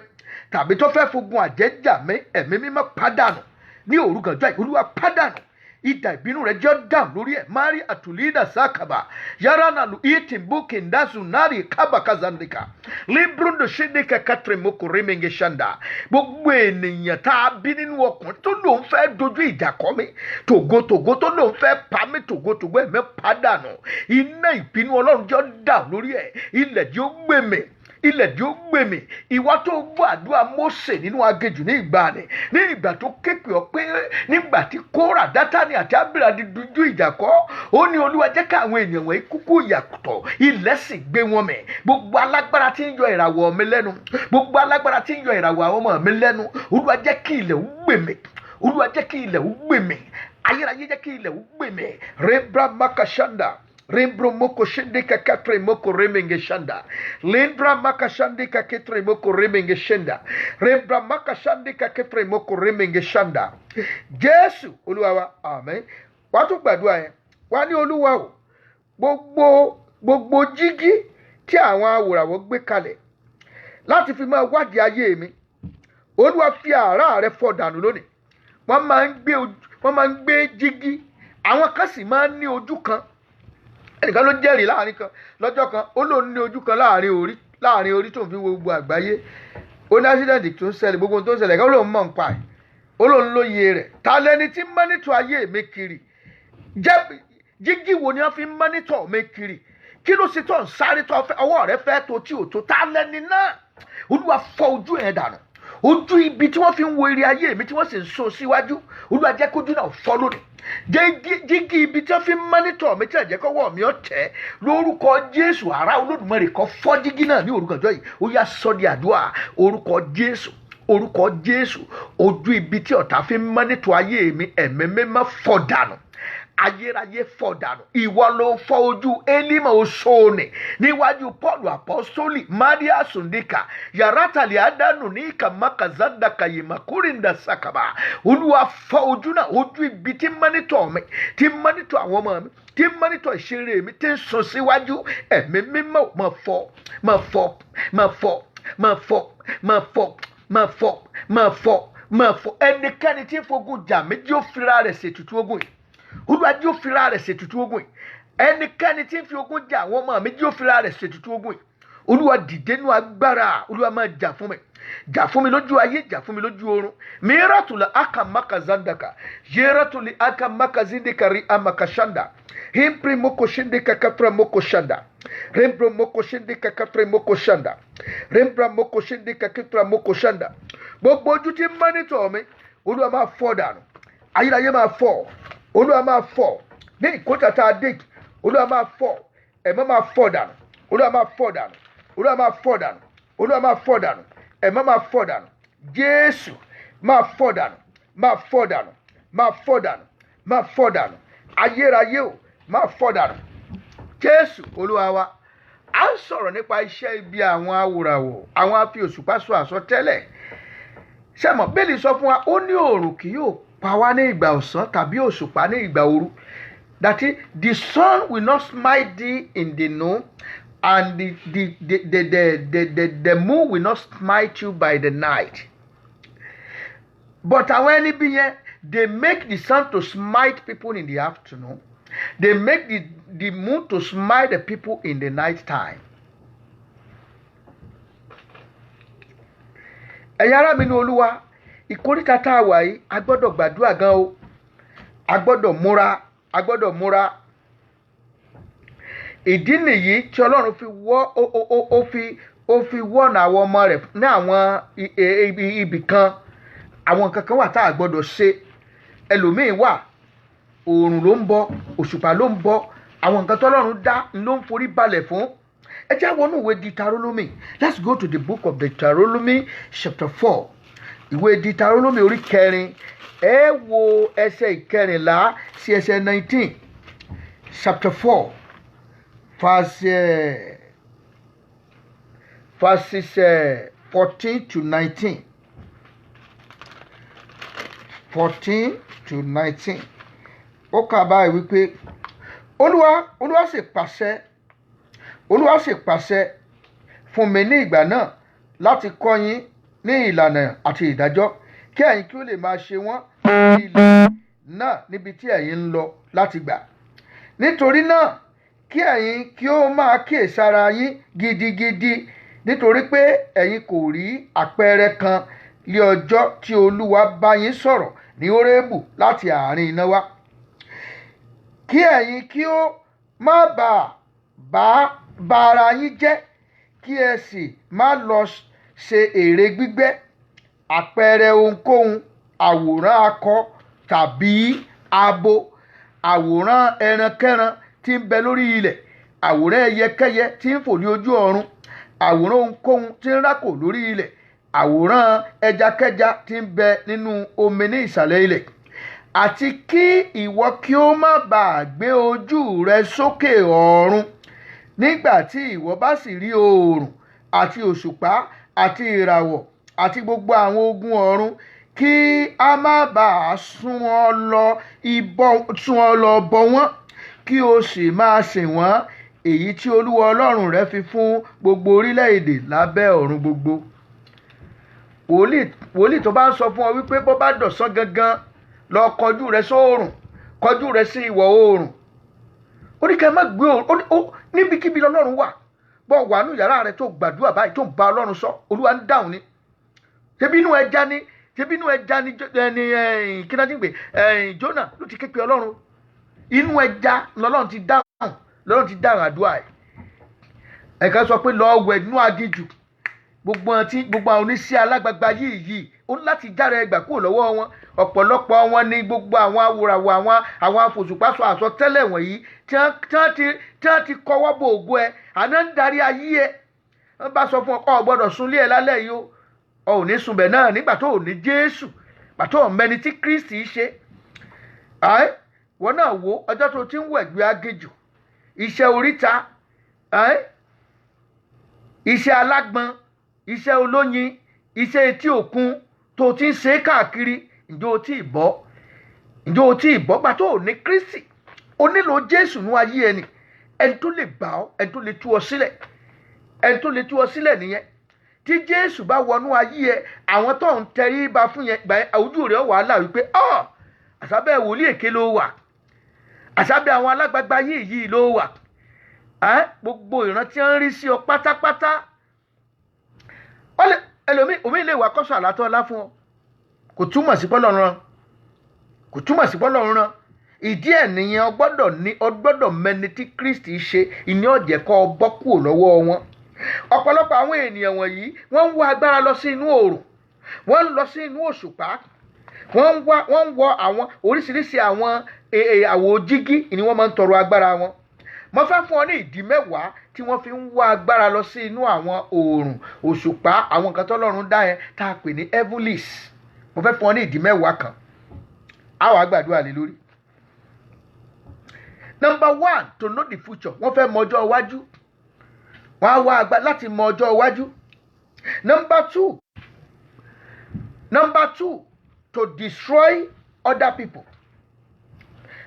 tàbí tó fẹ́ fogun àjẹ́ jà mí, ẹ̀mí mímọ́ pàdánù ní òrùgànjọ́ yìí. Olúwa pàdánù. Idà ìbínú rẹ̀ jẹ́ dàm lórí ẹ̀. Mari atulida sakaba yarana lu itimbuki ndazu nari kaba kazandika librundo shidika katre moko remenge shanda. Gbogbo ènìyàn tá a bí nínú ọkùnrin tó lòun fẹ́ dojú ìjà kọ mí, tògótògó tó lòun fẹ́ pa mí, tògótògó ẹ̀mí pàdánù. Iná ìbínú Ọlọ́run jẹ́ dàm lórí ẹ̀. Ilẹ̀ tí ó gbé mi, ilẹ̀ tí ó gbé mi. Ìwọ tó gbọ́ àdúrà Mósè nínú aginjù ní ìgbàanì, ní ìgbà tó képe ọ pé nígbà tí Kórà, Dátánì àti Ábíràdì dojú ìjà kọ, ó ní Olúwa jẹ́ ká àwọn ènìyàn wọ̀nyí kúkú yàtọ̀, ilẹ̀ sì gbé wọn mì. Gbogbo alágbára tí ń yọ ìràwọ̀ mi lẹ́nu, gbogbo alágbára tí ń yọ ìràwọ̀ àwọn ọmọ mi lẹ́nu, Olúwa jẹ́ kí ilẹ̀ ó gbé mi. Olúwa jẹ́ kí ilẹ̀ ó gbé mi. Ayérayé jẹ́ kí ilẹ̀ ó gbé mi. Rebra makashanda. Rimbro moko shindika katre moko remenge shanda. Lindra maka shandika ketre moko remenge shanda. Rimbra maka shandika ketre moko remenge shanda. Jésù Olúwa wa, àmín. Wá tún gbàdúrà yẹn. Wá ní Olúwa o, gbogbo jígí tí àwọn awòràwọ̀ gbé kalẹ̀ láti fi máa wádìí ayé mi, Olúwa fi àrá rẹ̀ fọ́ dànù lónìí. Wọ́n máa ń gbé jígí. Àwọn kan sì máa ń ní ojú kan. Ẹnìkan ló jẹ́rìí láàrin kan lọ́jọ́ kan, ó lóun ní ojú kan láàrin orí tó ń fi wo gbogbo àgbáyé. Ó ní accident tó ń ṣẹlẹ̀, gbogbo tó ń ṣẹlẹ̀ ká lóun mọ̀ ń pa ẹ̀. Ó lóun lóye rẹ̀. Ta lẹni tí mọ́nítọ̀ ayé mi kiri? Jígí wo ni wọ́n fi mọ́nítọ̀ mi kiri? Kí ló ṣe tó ń sáré tó ọwọ́ rẹ fẹ́ tó tí ò tó? Ta lẹni náà? Olúwa fọ́ ojú ẹ̀ dànù. Ojú ibi tí wọ́n fi ń wo ire ayé mi tí wọ́n sì ń so síwájú, Olúwa jẹ́ kójú náà fọ́ lónìí. Jígí ibi tí wọ́n fi ń mọ́nítọ̀ mi tí ẹ̀jẹ̀ kọ́wọ́ mi ó tẹ̀, lórúkọ Jésù, àrá Olódùmarè kó fọ́ jígí náà ní orúkọjọ́ yìí. Ó yá sọ di àdúrà. Orúkọ Jésù, orúkọ Jésù. Ojú ibi tí ọ̀tá fi ń mọ́nítọ̀ ayé mi, ẹ̀mí mímọ́ fọ́ dànù. Ayérayé fọ́ dànù. Ìwọ ló fọ́ ojú Élímà Oṣóòní níwájú Pọ́ọ̀lù Àpọ́sítélì. Maria Sundika Yaratali Adanu ní Kàmáka Zandaka Yimakurinda Sakaba. Olúwa fọ́ ojú náà, ojú ibi tí mọ́nítọ̀ mi, tí mọ́nítọ̀ àwọn ọmọ mi, tí mọ́nítọ̀ ìṣeré mi, tí ń sọ síwájú. Ẹ̀mí mímọ́ máa fọ́, máa fọ́, máa fọ́, máa fọ́, máa fọ́, máa fọ́, máa fọ́, máa fọ́. Ẹnikẹ́ni tí ń fogun jà mí yóò fira rẹ̀ ṣètùtù ogun yìí. Olúwa yóò fira rẹ̀ ṣètùtù ogun yìí. Ẹnikẹ́ni tí ń fi ogun jà àwọn ọmọ mi yóò fira rẹ̀ ṣètùtù ogun yìí. Olúwa dìde nínú agbára. Olúwa máa jà fún mi. jà fún mi lójú ayé, jà fún mi lójú ọ̀run. Miratula akamaka zandaka, yeratuli akamaka zindika ri amakashanda, himpri moko shindika katra moko shanda, rembro moko shindika katra moko shanda, rembra moko shindika katra moko shanda. Gbogbo ojú tí ń mọ́nítọ̀ mi, Olúwa máa fọ́ dànù, ayérayé máa fọ́, Olúwa máa fọ́, ní ìkóta tá a dé, Olúwa máa fọ́, ẹ̀mọ́ máa fọ́ dànù, Olúwa máa fọ́ dànù, Olúwa máa fọ́ dànù, Olúwa máa fọ́ dànù, ẹ̀mọ́ máa fọ́ dànù, Jésù máa fọ́ dànù, máa fọ́ dànù, máa fọ́ dànù, máa fọ́ dànù, ayérayé o máa fọ́ dànù. Jésù Olúwa wa. À ń sọ̀rọ̀ nípa iṣẹ́ ibi àwọn awòràwọ̀, àwọn afi òṣùpá sọ àsọtẹ́lẹ̀. Ṣẹ̀mọ̀ Bíbélì sọ fún wa, ó ní oòrùn kì yóò pa wá ní ìgbà ọ̀sán tàbí òṣùpá ní ìgbà òru. That is, the sun will not smite thee in the noon, and the moon will not smite you by the night. But àwọn ẹni bí yẹn, they make the sun to smite people in the afternoon. They make the moon to smite the people in the night time. Ẹ̀yin ará mi ní Olúwa, ìkóríta tá a wà yìí, a gbọ́dọ̀ gbàdúrà gan o. A gbọ́dọ̀ múra, a gbọ́dọ̀ múra. Ìdí nìyí tí Ọlọ́run fi wọ́n àwọn ọmọ rẹ̀ ní àwọn ibì kan. Àwọn nǹkan kan wà tá a gbọ́dọ̀ ṣe. Ẹlòmíín wà, oòrùn ló ń bọ̀, òṣùpá ló ń bọ̀, àwọn nǹkan tí Ọlọ́run dá ló ń forí balẹ̀ fún. Ẹ jẹ́ wọnú ìwé Deuteronomy. Let's go to the book of Deuteronomy chapter 4. Ìwé Deuteronomy orí 4. Ẹ wo ẹsẹ̀ 14 sí ẹsẹ̀ 19. Chapter 4 verses 14 to 19. 14 to 19. Ó kà báyìí wípé Olúwa sì pàṣẹ fún mi ní ìgbà náà láti kọ́ yín ní ìlànà àti ìdájọ́, kí ẹ̀yin kí ó lè máa ṣe wọ́n ní ilẹ̀ náà níbi tí ẹ̀yin ń lọ láti gbà. Nítorí náà kí ẹ̀yin kí ó máa kíyèsára yín gidigidi, nítorí pé ẹ̀yin kò rí àpẹẹrẹ kan ní ọjọ́ tí Olúwa bá yín sọ̀rọ̀ ní Hórébù láti àárín iná wá. Kí ẹ̀yin kí ó má bá ara yín jẹ́, kí ẹ sì má lọ ṣe ère gbígbẹ́, àpẹẹrẹ ohunkóhun, àwòrán akọ tàbí abo, àwòrán ẹrankẹ́ran tí ń bẹ lórí ilẹ̀, àwòrán ẹyẹkẹ́yẹ tí ń fò ní ojú ọ̀run, àwòrán ohunkóhun tí ń rákò lórí ilẹ̀, àwòrán ẹjakẹ́ja tí ń bẹ nínú omi ní ìsàlẹ̀ ilẹ̀. Àti kí ìwọ kí ó má bàa gbé ojú rẹ sókè ọ̀run nígbà tí ìwọ bá sì rí oòrùn àti òṣùpá àti ìràwọ̀ àti gbogbo àwọn ogun ọ̀run, kí a má bàa sún ọ lọ bọ wọ́n, kí o sì máa sìn wọ́n, èyí tí Olúwa Ọlọ́run rẹ fi fún gbogbo orílẹ̀-èdè lábẹ́ ọ̀run gbogbo. Wòlíì tó bá ń sọ fún ọ wípé bó bá dọ̀sán gangan, lọ kọjú rẹ sóòrùn, kọjú rẹ sí ìwọ̀ oòrùn. Ó ní kí ẹ má gbé oòrùn, níbikíbi lọ́lọ́run wà. Bọ́ wà nínú yàrá rẹ tó gbàdúrà báyìí tó ń bá Ọlọ́run sọ, Olúwa ń dáhùn ni. Ṣebí inú ẹja ni kí náà ti ń gbé Jónà ló ti ké pe Ọlọ́run. Inú ẹja lọ́lọ́run ti dáhùn àdúrà ẹ̀. Ẹ̀ka sọ pé lọ wẹ̀ nínú aginjù. Gbogbo àwọn oníṣẹ́ alágbàgbà yìí ó ní láti jára ẹgbà kúrò lọ́wọ́ wọn. Ọ̀pọ̀lọpọ̀ wọn ni gbogbo àwọn awòràwọ̀, àwọn afòṣùpáṣọ àsọtẹ́lẹ̀ wọ̀nyí tí wọ́n ti kọwọ́ bò ògo ẹ̀, àná ń darí ayé ẹ̀. Wọ́n bá sọ fún ọ gbọ́dọ̀ sunlé ẹ lálẹ́ yìí o, ò ní sunbẹ̀ náà nígbà tó ò ní Jésù, pàtó ọ̀mẹ́ni tí Kristi ṣe. Wọ́n náà wo ọjọ́ tó ti ń wẹ̀gbẹ́ aginjù, iṣẹ́ oríta, iṣẹ́ alágbọn, iṣẹ́ olóyin, iṣẹ́ etí òkun tó ti ń ṣe káàkiri. Ǹjẹ́ o tí ì bọ́ gbà tó ò ní Kristi? O nílò Jésù ní ayé ẹni tó lè gbà ọ́, ẹni tó lè tú ọ sílẹ̀, ẹni tó lè tú ọ sílẹ̀ nìyẹn. Tí Jésù bá wọnú ayé ẹ, àwọn tó ń tẹríba fún yẹn, ojú rẹ̀ wà á là wípé àsábẹ́ wòlíì èké ló wà, àsábẹ́ àwọn alágbàgbà yìí ló wà. Gbogbo ìran tí ń rí sí ọ pátápátá, ẹlòmíì omi lè wà kọ́sọ̀ àlátọ́ ọlá fún ọ kò túmọ̀ sí pọ́lọ́run rán kò túmọ̀ sí pọ́lọ́run rán ìdí ẹ̀ nìyẹn ọgbọ́dọ̀ mẹni tí Kristi ṣe ìní ọ̀jẹ̀ kọ́ ọ bọ́ kúrò lọ́wọ́ wọn. ọ̀pọ̀lọpọ̀ àwọn ènìyàn wọ̀nyí wọ́n ń wá agbára lọ sí inú oòrùn, wọ́n ń lọ sí inú òṣùpá, wọ́n ń wọ àwọn oríṣiríṣi àwọn àwọ̀ jígí ni wọ́n máa ń tọrọ agbára wọn. mo fẹ́ fún ọ ní ìdí mẹ́wàá tí wọ́n fi ń wá agbára lọ sí inú àwọn oòrùn, òṣùpá, àwọn nǹkan tọ́lọ́run dá yẹn tá a pè ní heavenlies. mo fẹ́ fún ọ ní ìdí mẹ́wàá kan, a wá gbàdúrà lé lórí. Number 1, to know the future. Wọ́n fẹ́ mọ ọjọ́ iwájú. Wọ́n á wá agbára láti mọ ọjọ́ iwájú. Number 2, to destroy other people.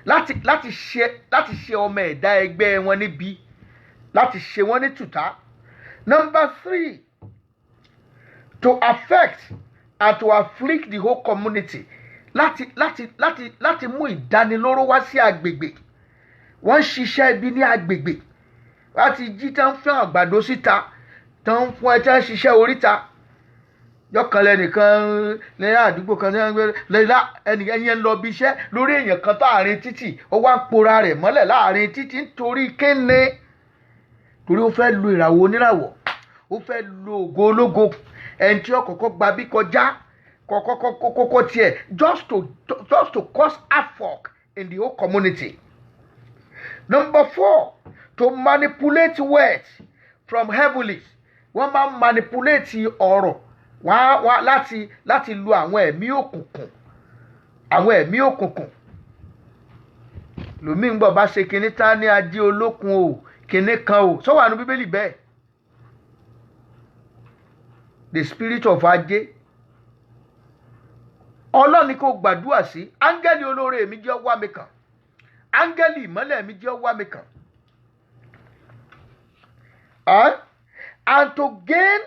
Láti ṣe ọmọ ẹ̀dá ẹgbẹ́ wọn níbi, láti ṣe wọ́n ní tùtá. Number 3, to affect and to afflict the whole community. Láti mú ìdánilóró wá sí agbègbè. Wọ́n ṣiṣẹ́ ibi ní agbègbè, láti jí tán fún àgbàdo síta, tán fún ẹ tán ṣiṣẹ́ oríta. Yọkànlẹ̀ nìkan ní àdúgbò kan ní ẹnìyẹn ń lọ bí iṣẹ́ lórí èèyàn kan láàrin títì, ó wá ń pora rẹ̀ mọ́lẹ̀ láàrin títì nítorí kéne, torí ó fẹ́ lo ìràwọ̀ oníràwọ̀, ó fẹ́ lo ògo ológo, ẹni tí ó kọ́kọ́ gba bí kọjá kọ́kọ́ tiẹ̀ just to cause havoc in the whole community. Number 4, to manipulate words from heavenly. Wọ́n máa ń manipulate ọ̀rọ̀ wá láti lu àwọn ẹ̀mí òkùnkùn. Lòmí ń gbọ́ bá ṣe kinní tá ní ajé olókun o, kinní kan o, sọ wà nínú Bíbélì bẹ́ẹ̀. The spirit of ajé. Ọlọ́run ni kò gbàdúrà sí, áńgẹ́lì olóore mi jẹ́ wá mi kàn. Áńgẹ́lì ìmọ́lẹ̀ mi jẹ́ wá mi kàn. And to gain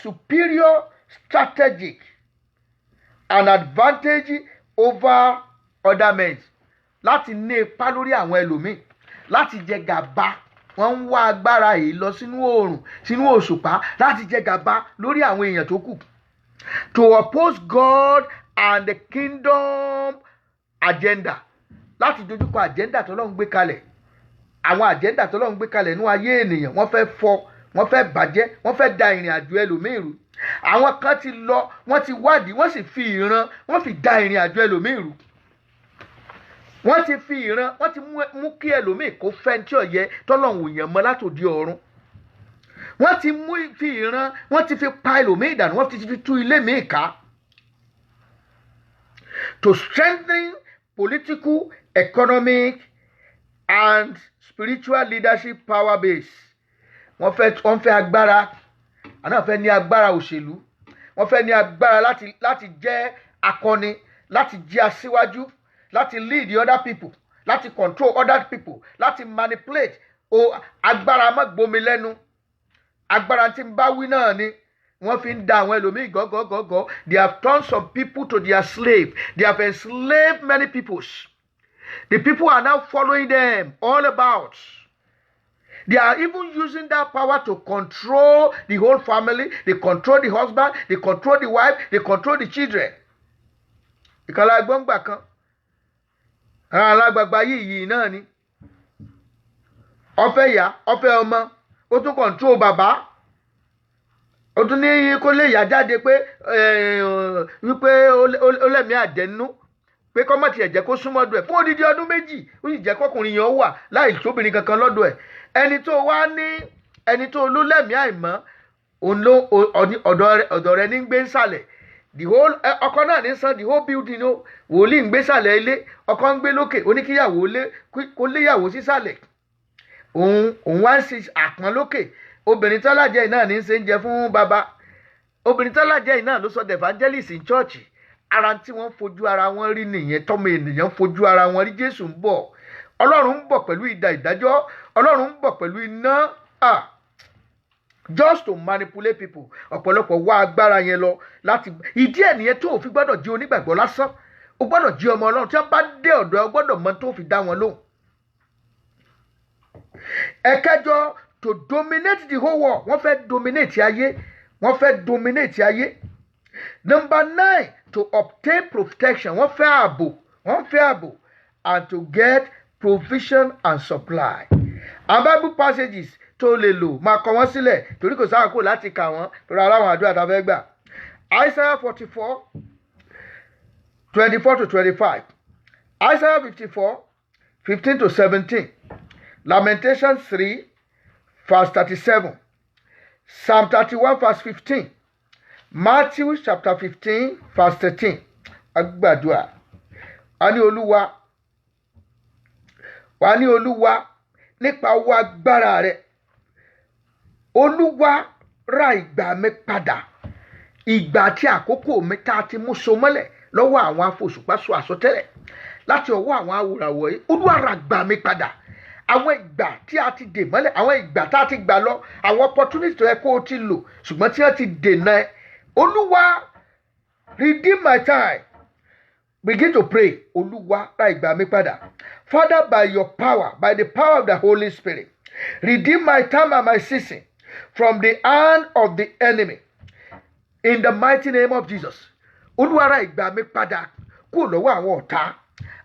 superior strategic and advantage over other men. Láti ní ipa lórí àwọn ẹlòmíì, láti jẹ gàba. Wọ́n ń wá agbára yìí lọ sínú oòrùn, sínú òṣùpá, láti jẹ gàba lórí àwọn èèyàn tó kù. To oppose God and the kingdom agenda. Láti dojúkọ agenda tọ́lọ́run gbé kalẹ̀. Àwọn agenda tọ́lọ́run gbé kalẹ̀ nínú ayé ènìyàn, wọ́n fẹ́ fọ́, wọ́n fẹ́ bàjẹ́, wọ́n fẹ́ da ìrìn àjò ẹlòmíì rú. Àwọn kan ti lọ, wọ́n ti wádìí, wọ́n sì fi ìran, wọ́n fi da ìrìn àjò ẹlòmíì rú. Wọ́n ti fi ìran, wọ́n ti mú kí ẹlòmíì kó fẹ́ tí ó yẹ tọ́lọ́run ò yàn mọ́ látòdì ọ̀run. Wọ́n ti fi ìran, wọ́n ti fi pa ẹlòmíì dànù, wọ́n ti fi tú ilé míì ká. To strengthen political, economic and spiritual leadership power base. Wọ́n fẹ́ agbára, àná fẹ́ ní agbára òṣèlú, wọ́n fẹ́ ní agbára láti jẹ́ akọni, láti jẹ́ aṣíwájú, láti lead the other people, láti control other people, láti manipulate. Agbára má gbomi lẹ́nu, agbára tí ń bá wí náà ni wọ́n fi ń da àwọn ẹlòmíì gọ́gọ́gọ́gọ́. They have turned some people to their slave. They have enslaved many peoples. The people are now following them all about. They are even using that power to control the whole family. They control the husband. They control the wife. They control the children. Ìkàlà gbọ́ngbà kan. Alágbàgbà yìí náà ni. Ó fẹ́ ìyá, ó fẹ́ ọmọ. Ó tún control bàbá. Ó tún ní kó lè yà jáde pé wípé ó lẹ́mìí àjẹnú. Pé kọ́mọ̀ tiẹ̀ jẹ́ kó súnmọ́ ọdún ẹ̀ fún odidi ọdún méjì. Ó sì jẹ́ kọkùnrin yẹn wà láì tóbìnrin kankan lọ́dọ̀ ẹ̀. Ẹni tó ló lẹ́mìí àìmọ́ ọ̀dọ̀ rẹ̀ ní gbé nsàlẹ̀. The whole ọkọ náà ní san the whole building o. Wòlíì ń gbé sàlẹ̀ ilé, ọkọ ń gbé lókè, oníkíyàwó kó léyàwó sísàlẹ̀. Òun wá ń ṣe àpọ́n lókè. Obìnrin tọ́lájẹ́ náà ní ṣe ń jẹ fún bàbá. Obìnrin tọ́lájẹ́ náà ló sọ the evangelist in church. Ara tí wọ́n fojú ara wọn rí nìyẹn, tọ́mọ ènìyàn fojú ara wọn rí. Jésù ń bọ̀, Ọlọ́run ń bọ̀ pẹ̀lú idà ìdájọ́, Ọlọ́run ń bọ̀ pẹ̀lú iná. Just to manipulate people. Ọ̀pọ̀lọpọ̀ wá agbára yẹn lọ láti ìdí ẹ̀ nìyẹn tó fi gbọ́dọ̀ jẹ́ onígbàgbọ́ lásán. O gbọ́dọ̀ jẹ́ ọmọ Ọlọ́run tí wọ́n bá dé ọ̀dọ̀ ẹ, o gbọ́dọ̀ mọ tó fi dá wọn lóhùn. Ẹ̀kẹjọ, to dominate the whole world. Wọ́n fẹ́ dominate ayé. wọ́n fẹ́ dominate ayé. Number 9, to obtain protection. Wọ́n fẹ́ ààbò and to get provision and supply. And Bible passages tó lè lò máa kọ wọ́n sílẹ̀ torí kò sáà kó láti kà wọ́n torí aláwọn àdúrà tá a fẹ́ gbà. Isaiah 44, 24 to 25. Isaiah 54, 15 to 17. Lamentations 3, verse 37. Psalm 31, verse 15. Matthew chapter 15, verse 13. Agbàdúrà. Wà ní Olúwa nípa ọwọ́ agbára rẹ̀. Olúwa ra ìgbà mi padà. Ìgbà tí àkókò mi tá a ti mú so mọ́lẹ̀ lọ́wọ́ àwọn afòṣùpáṣọ àsọtẹ́lẹ̀ láti ọwọ́ àwọn awòràwọ̀ yìí. Olúwa ra ìgbà mi padà. Àwọn ìgbà tí a ti dè mọ́lẹ̀, àwọn ìgbà tá a ti gbà lọ, àwọn opportunity tó yẹ kó o ti lò ṣùgbọ́n tí wọ́n ti dènà ẹ. Olúwa, redeem my time. Begin to pray. Olúwa, ra ìgbà mi padà. Father, by your power, by the power of the Holy Spirit, redeem my time and my season from the hand of the enemy. In the mighty name of Jesus. Olúwa, ra ìgbà mi padà kúrò lọ́wọ́ àwọn ọ̀tá.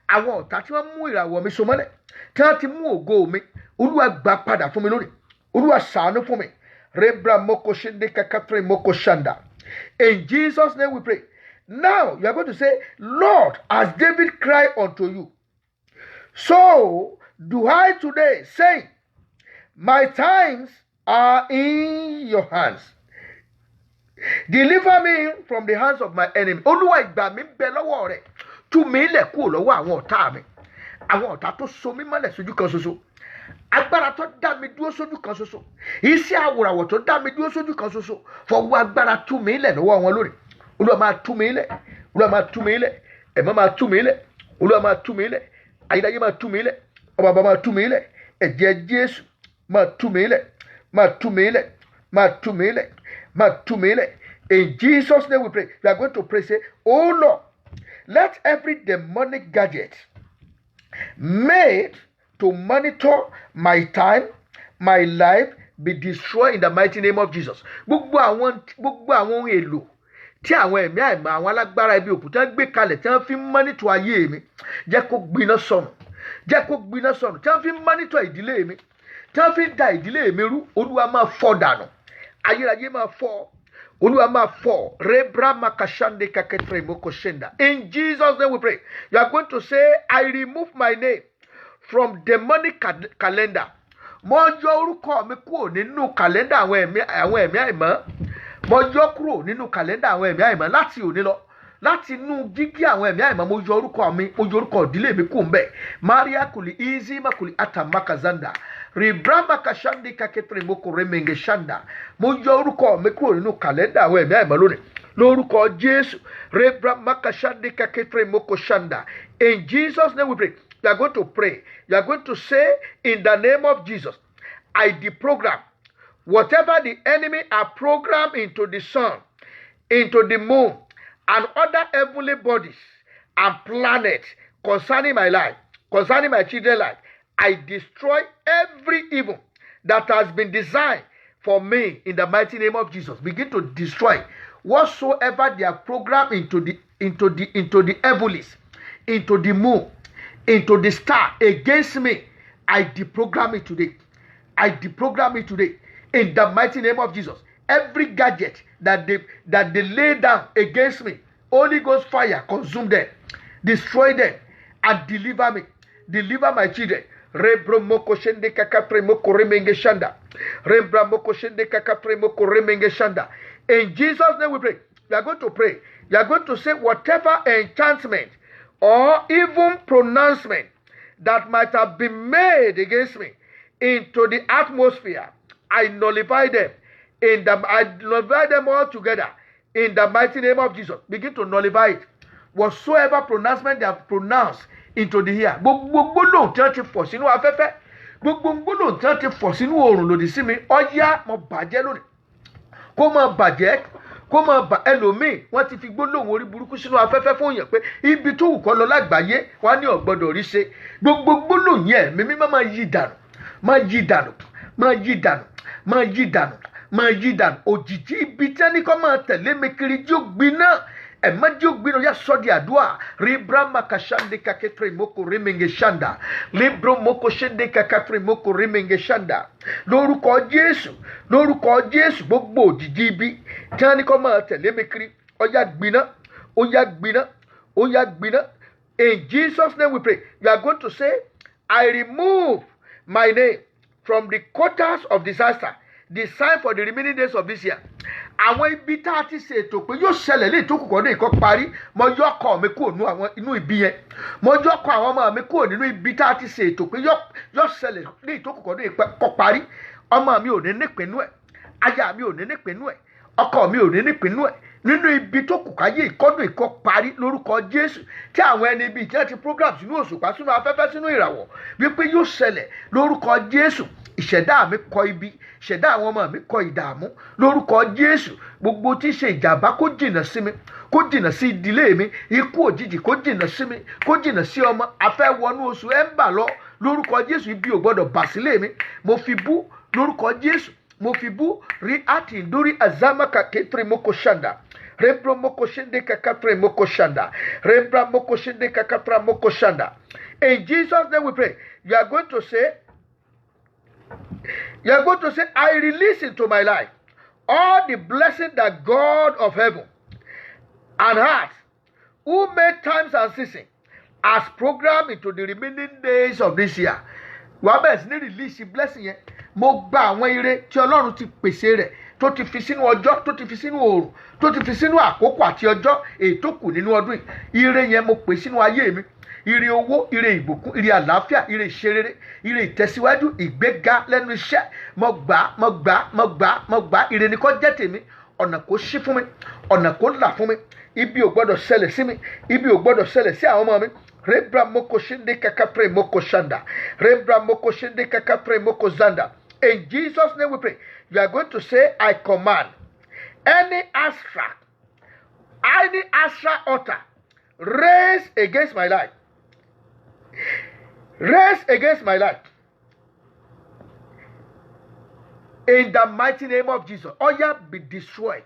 Àwọn ọ̀tá tí wọ́n mú ìràwọ̀ mi so mọ́lẹ̀, tí wọ́n ti mú ògo mi. Olúwa, gbà padà fún mi lónìí. Olúwa, ṣàánú fún mi. Rebra moko shinde kakatre moko shanda. In Jesus' name we pray. Now you are going to say, Lord, as David cried unto you, so do I today, saying, my times are in your hands. Deliver me from the hands of my enemy. Olúwa, ìgbà mi bẹ lọ́wọ́ rẹ̀. Tú mi lẹ̀ kúrò lọ́wọ́ àwọn ọ̀tá mi. Àwọn ọ̀tá tó so mí mọ́lẹ̀ sójú kan ṣoṣo. Agbára tó dá mi dúró sójú kan ṣoṣo. Iṣẹ́ àwòràwọ̀ tó dá mi dúró sójú kan ṣoṣo. Fọwọ́ agbára tú mi lẹ̀ lọ́wọ́ wọn lórí. Olúwa, máa tú mi lẹ̀. Olúwa, máa tú mi lẹ̀. Ẹ̀mọ́ máa tú mi lẹ̀. Olúwa, máa tú mi lẹ̀. Ayérayé, máa tú mi lẹ̀. Ọba bàbá, máa tú mi lẹ̀. Ẹ̀jẹ̀ Jésù máa tú mi lẹ̀. Máa tú mi lẹ̀. Máa tú mi lẹ̀. Máa tú mi lẹ̀. In Jesus' name we pray. We are going to pray, say, oh Lord, let every demonic gadget made to monitor my time, my life, be destroyed in the mighty name of Jesus. Gbogbo àwọn ohun èlò tí àwọn ẹ̀mí àìmọ̀ àwọn alágbára ibi òkúta gbé kalẹ̀ tí wọ́n fi ń mọ́nítọ̀ ayé mi, jẹ́ kó gbiná sọnù. Jẹ́ kó gbiná sọnù. Tí wọ́n fi ń mọ́nítọ̀ ìdílé mi, tí wọ́n fi ń da ìdílé mi rú, Olúwa, máa fọ́ dànù. Ayérayé, máa fọ́. Olúwa, máa fọ́. Rebra makashande kaketre mokoshenda. In Jesus' name we pray. You are going to say, I remove my name from demonic calendar. Mo yọ orúkọ mi kúrò nínú kàlẹ́ndà àwọn ẹ̀mí àìmọ́. Mo yọ kúrò nínú kàlẹ́ndà àwọn ẹ̀mí àìmọ́ láti òní lọ. Láti inú gígí àwọn ẹ̀mí àìmọ́, mo yọ orúkọ mi, mo yọ orúkọ ìdílé mi kúrò ńbẹ̀. Maria kuli izi makuli atamaka zanda. Ribrama kashandi kaketre moko remenge shanda. Mo yọ orúkọ mi kúrò nínú kàlẹ́ndà àwọn ẹ̀mí àìmọ́ lónìí. Lórúkọ Jésù. Ribrama kashandi kaketre moko shanda. In Jesus' name we pray. You are going to pray. You are going to say, in the name of Jesus, I deprogram whatever the enemy are programmed into the sun, into the moon, and other heavenly bodies and planets concerning my life, concerning my children's life. I destroy every evil that has been designed for me in the mighty name of Jesus. Begin to destroy whatsoever they are programmed into the heavens, into the moon, into the star against me. I deprogram it today. I deprogram it today in the mighty name of Jesus. Every gadget that they lay down against me, Holy Ghost fire, consume them, destroy them, and deliver me. Deliver my children. Rebro moko shende kakapre moko remenge shanda. Rembra moko shende kakapre moko remenge shanda. In Jesus' name we pray. You are going to pray. You are going to say, whatever enchantment or even pronouncement that might have been made against me into the atmosphere, I nullify them. I nullify them all together in the mighty name of Jesus. Begin to nullify it. Whatsoever pronouncement they have pronounced into the air. Gbogbo gbólóhùn tí wọ́n ti fọ̀ sínú afẹ́fẹ́. Gbogbo gbólóhùn tí wọ́n ti fọ̀ sínú oòrùn lòdì sí mi. Ọ̀yá, mo bàjẹ́ lónìí. Kó máa bàjẹ́. Kó máa bà ẹlòmíì. Wọ́n ti fi gbólóhùn orí burúkú sínú afẹ́fẹ́ fún yàn pé ibi tó wù kó lọ lágbàáyé wọ́n á ní ọ̀gbọ́dọ̀ rí ṣe. Gbogbo gbólóhùn yẹn mímí máa yí dànù. Máa yí dànù. Máa yí dànù. Máa yí dànù. máa yí dànù. Òjìji ibi tí ẹni kọ́ máa tẹ̀lé mi kiri jí ó gbiná. Ẹ̀mọ́ jí ó gbiná yá sọ́ di àdúrà. Ribra makashande kaketre moko remenge shanda. Libro moko shende kakatre moko remenge shanda. Lórúkọ Jésù, lórúkọ Jésù, gbogbo òjìji ibi tí ẹni kọ́ máa tẹ̀lé mi kiri ó yá gbiná, ó yá gbiná, ó yá gbiná. In Jesus' name we pray. You are going to say, I remove my name from the quarters of disaster, designed for the remaining days of this year. Àwọn ibi tá a ti ṣètò pé yóò ṣẹlẹ̀ lè tó kùkọ́ ní ìkọ́ parí, mo yọ ọkọ mi kúrò inú ibi yẹn. Mo yọ ọkọ àwọn ọmọ mi kúrò nínú ibi tá a ti ṣètò pé yóò ṣẹlẹ̀ lè tó kùkọ́ ní ìkọ́ parí. Ọmọ mi ò ní nípinnu ẹ̀, aya mi ò ní nípinnu ẹ̀, ọkọ mi ò ní nípinnu ẹ̀. Nínú ibi tó kù káyé ìkọ́dún ìkọ́ parí lórúkọ Jésù, tí àwọn ẹni ibi ìjẹ́ ti program sínú òṣùpá, sínú afẹ́fẹ́, sínú ìràwọ̀ wípé yóò ṣẹlẹ̀ lórúkọ Jésù. Ìṣẹ̀dá mi kọ ibi, ìṣẹ̀dá àwọn ọmọ mi kọ ìdààmú lórúkọ Jésù. Gbogbo tí ṣe ìjàmbá kó jìnnà sí mi, kó jìnnà sí ìdílé mi. Ikú òjijì kó jìnnà sí mi, kó jìnnà sí ọmọ. A fẹ́ wọnú oṣù ẹ̀ńbà lọ lórúkọ Jésù. Ibi ò gbọdọ̀ bà sílé mi. Mo fi bú lórúkọ Jésù. Mo fi bú rí àti ìdórí azamaka ketre moko shanda. Rembra moko shende kakatre moko shanda. Rembra moko shende kakatra moko shanda. In Jesus' name we pray. You are going to say, I release into my life all the blessings that God of heaven and earth, who made times and seasons, has programmed into the remaining days of this year. Wàá bẹ̀rẹ̀ sí ní release blessing yẹn. Mo gba àwọn ire tí Ọlọ́run ti pèsè rẹ̀, tó ti fi sínú ọjọ́, tó ti fi sínú oòrùn, tó ti fi sínú àkókò àti ọjọ́ èyí tó kù nínú ọdún yìí. Ire yẹn mo pè sínú ayé mi. Ire owó, ire ìbùkún, ire àlàáfíà, ire ìṣerere, ire ìtẹ̀síwájú, ìgbéga lẹ́nu iṣẹ́. Mo gbà. Ire ni kó jẹ́ tèmi. Ọ̀nà kó ṣí fún mi, ọ̀nà kó là fún mi. Ibi ò gbọdọ̀ ṣẹlẹ̀ sí mi, ibi ò gbọdọ̀ ṣẹlẹ̀ sí àwọn ọmọ mi. Rebra moko shinde kakapre moko shanda. Rebra moko shinde kakapre moko zanda. In Jesus' name we pray. You are going to say, I command any astra altar raised against my life, in the mighty name of Jesus. Oya, be destroyed.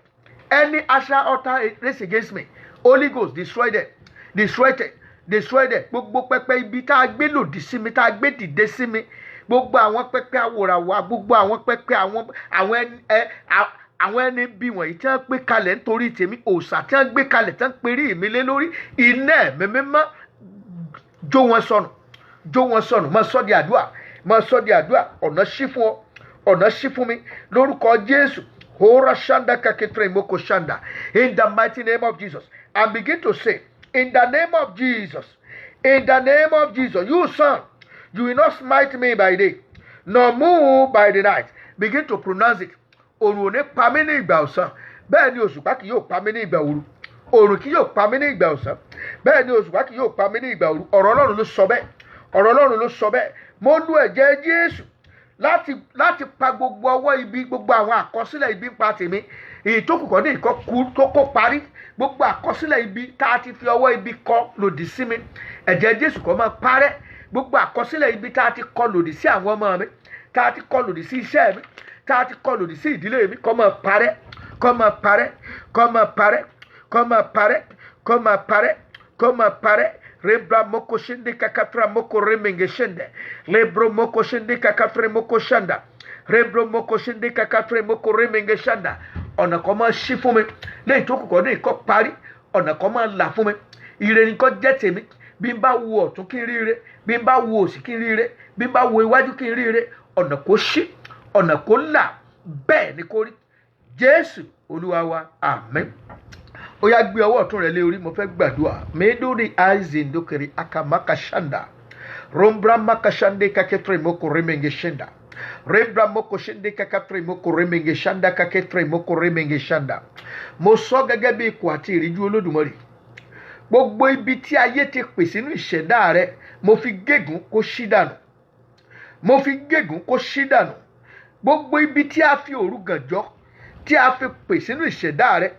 Any astra altar raised against me, Holy Ghost, destroy them. Destroy them. Gbogbo pẹpẹ ibi tá a gbé lòdì sí mi, tá a gbé dìde sí mi. Gbogbo àwọn pẹpẹ àwòràwà, gbogbo àwọn pẹpẹ àwọn ẹni bí wọ̀nyí tí wọ́n gbé kalẹ̀ nítorí tèmi, òòṣà tí wọ́n gbé kalẹ̀ tí wọ́n perí mi lé lórí, iná ẹ̀mí mímọ́ jó wọn sọnù. Máa sọ di àdúrà. Ọ̀nà ṣí fún ọ, ọ̀nà ṣí fún mi lórúkọ Jésù. Hora shanda kaketre moko shanda. In the mighty name of Jesus. And begin to say, in the name of Jesus, you son, you will not smite me by day, nor move by the night. Begin to pronounce it. Òrùn ò ní pa mí ní ìgbà ọ̀sán, bẹ́ẹ̀ ni òṣùpá kì yóò pa mí ní ìgbà òru. Òrùn kì yóò pa mí ní ìgbà ọ̀sán, bẹ́ẹ̀ ni òṣùpá kì yóò pa mí ní ìgbà òru. Ọ̀rọ̀ Ọlọ́run ló sọ bẹ́ẹ̀. Mo lu ẹ̀jẹ̀ Jésù láti pa gbogbo ọwọ́ ibi, gbogbo àwọn àkọsílẹ̀ ibi ń pa tèmi. Èyí tó kù kọ́ ní ìkọ́ tó kó parí. Gbogbo àkọsílẹ̀ ibi tá a ti fi ọwọ́ ibi kọ lòdì sí mi, ẹ̀jẹ̀ Jésù kó máa parẹ́. Gbogbo àkọsílẹ̀ ibi tá a ti kọ lòdì sí àwọn ọmọ mi, tá a ti kọ lòdì sí iṣẹ́ mi, tá a ti kọ lòdì sí ìdílé mi, kó máa parẹ́. Rebra moko shinde kakatra moko remenge shende. Lebro moko shinde kakatre moko shanda. Rebro moko shinde kakatre moko remenge shanda. Ọ̀nà kan máa ṣí fún mi lẹ́yìn tó kùkọ́ ní ìkọ́ parí. Ọ̀nà kan máa là fún mi. Ire ni kó jẹ́ tèmi. Bí n bá wo ọ̀tún kí n rí ire, bí n bá wo òsì kí n rí ire, bí n bá wo iwájú kí n rí ire. Ọ̀nà kó ṣí, ọ̀nà kó là, bẹ́ẹ̀ ni kó rí. Jésù Olúwa wa, àmín. Ó yá gbé ọwọ́ ọ̀tún rẹ̀ lé orí, mo fẹ́ gbàdúrà. Medori aizindokeri akamaka shanda. Rombra makashande kaketre moko remenge shanda. Rembra moko shende kakatre moko remenge shanda kaketre moko remenge shanda. Mo sọ gẹ́gẹ́ bí ikọ̀ àti ìríjú Olódùmarè. Gbogbo ibi tí ayé ti pè sínú ìṣẹ̀dá rẹ̀, mo fi gégùn kó ṣí dànù. Gbogbo ibi tí a fi òru gànjọ́ tí a fi pè sínú ìṣẹ̀dá rẹ̀,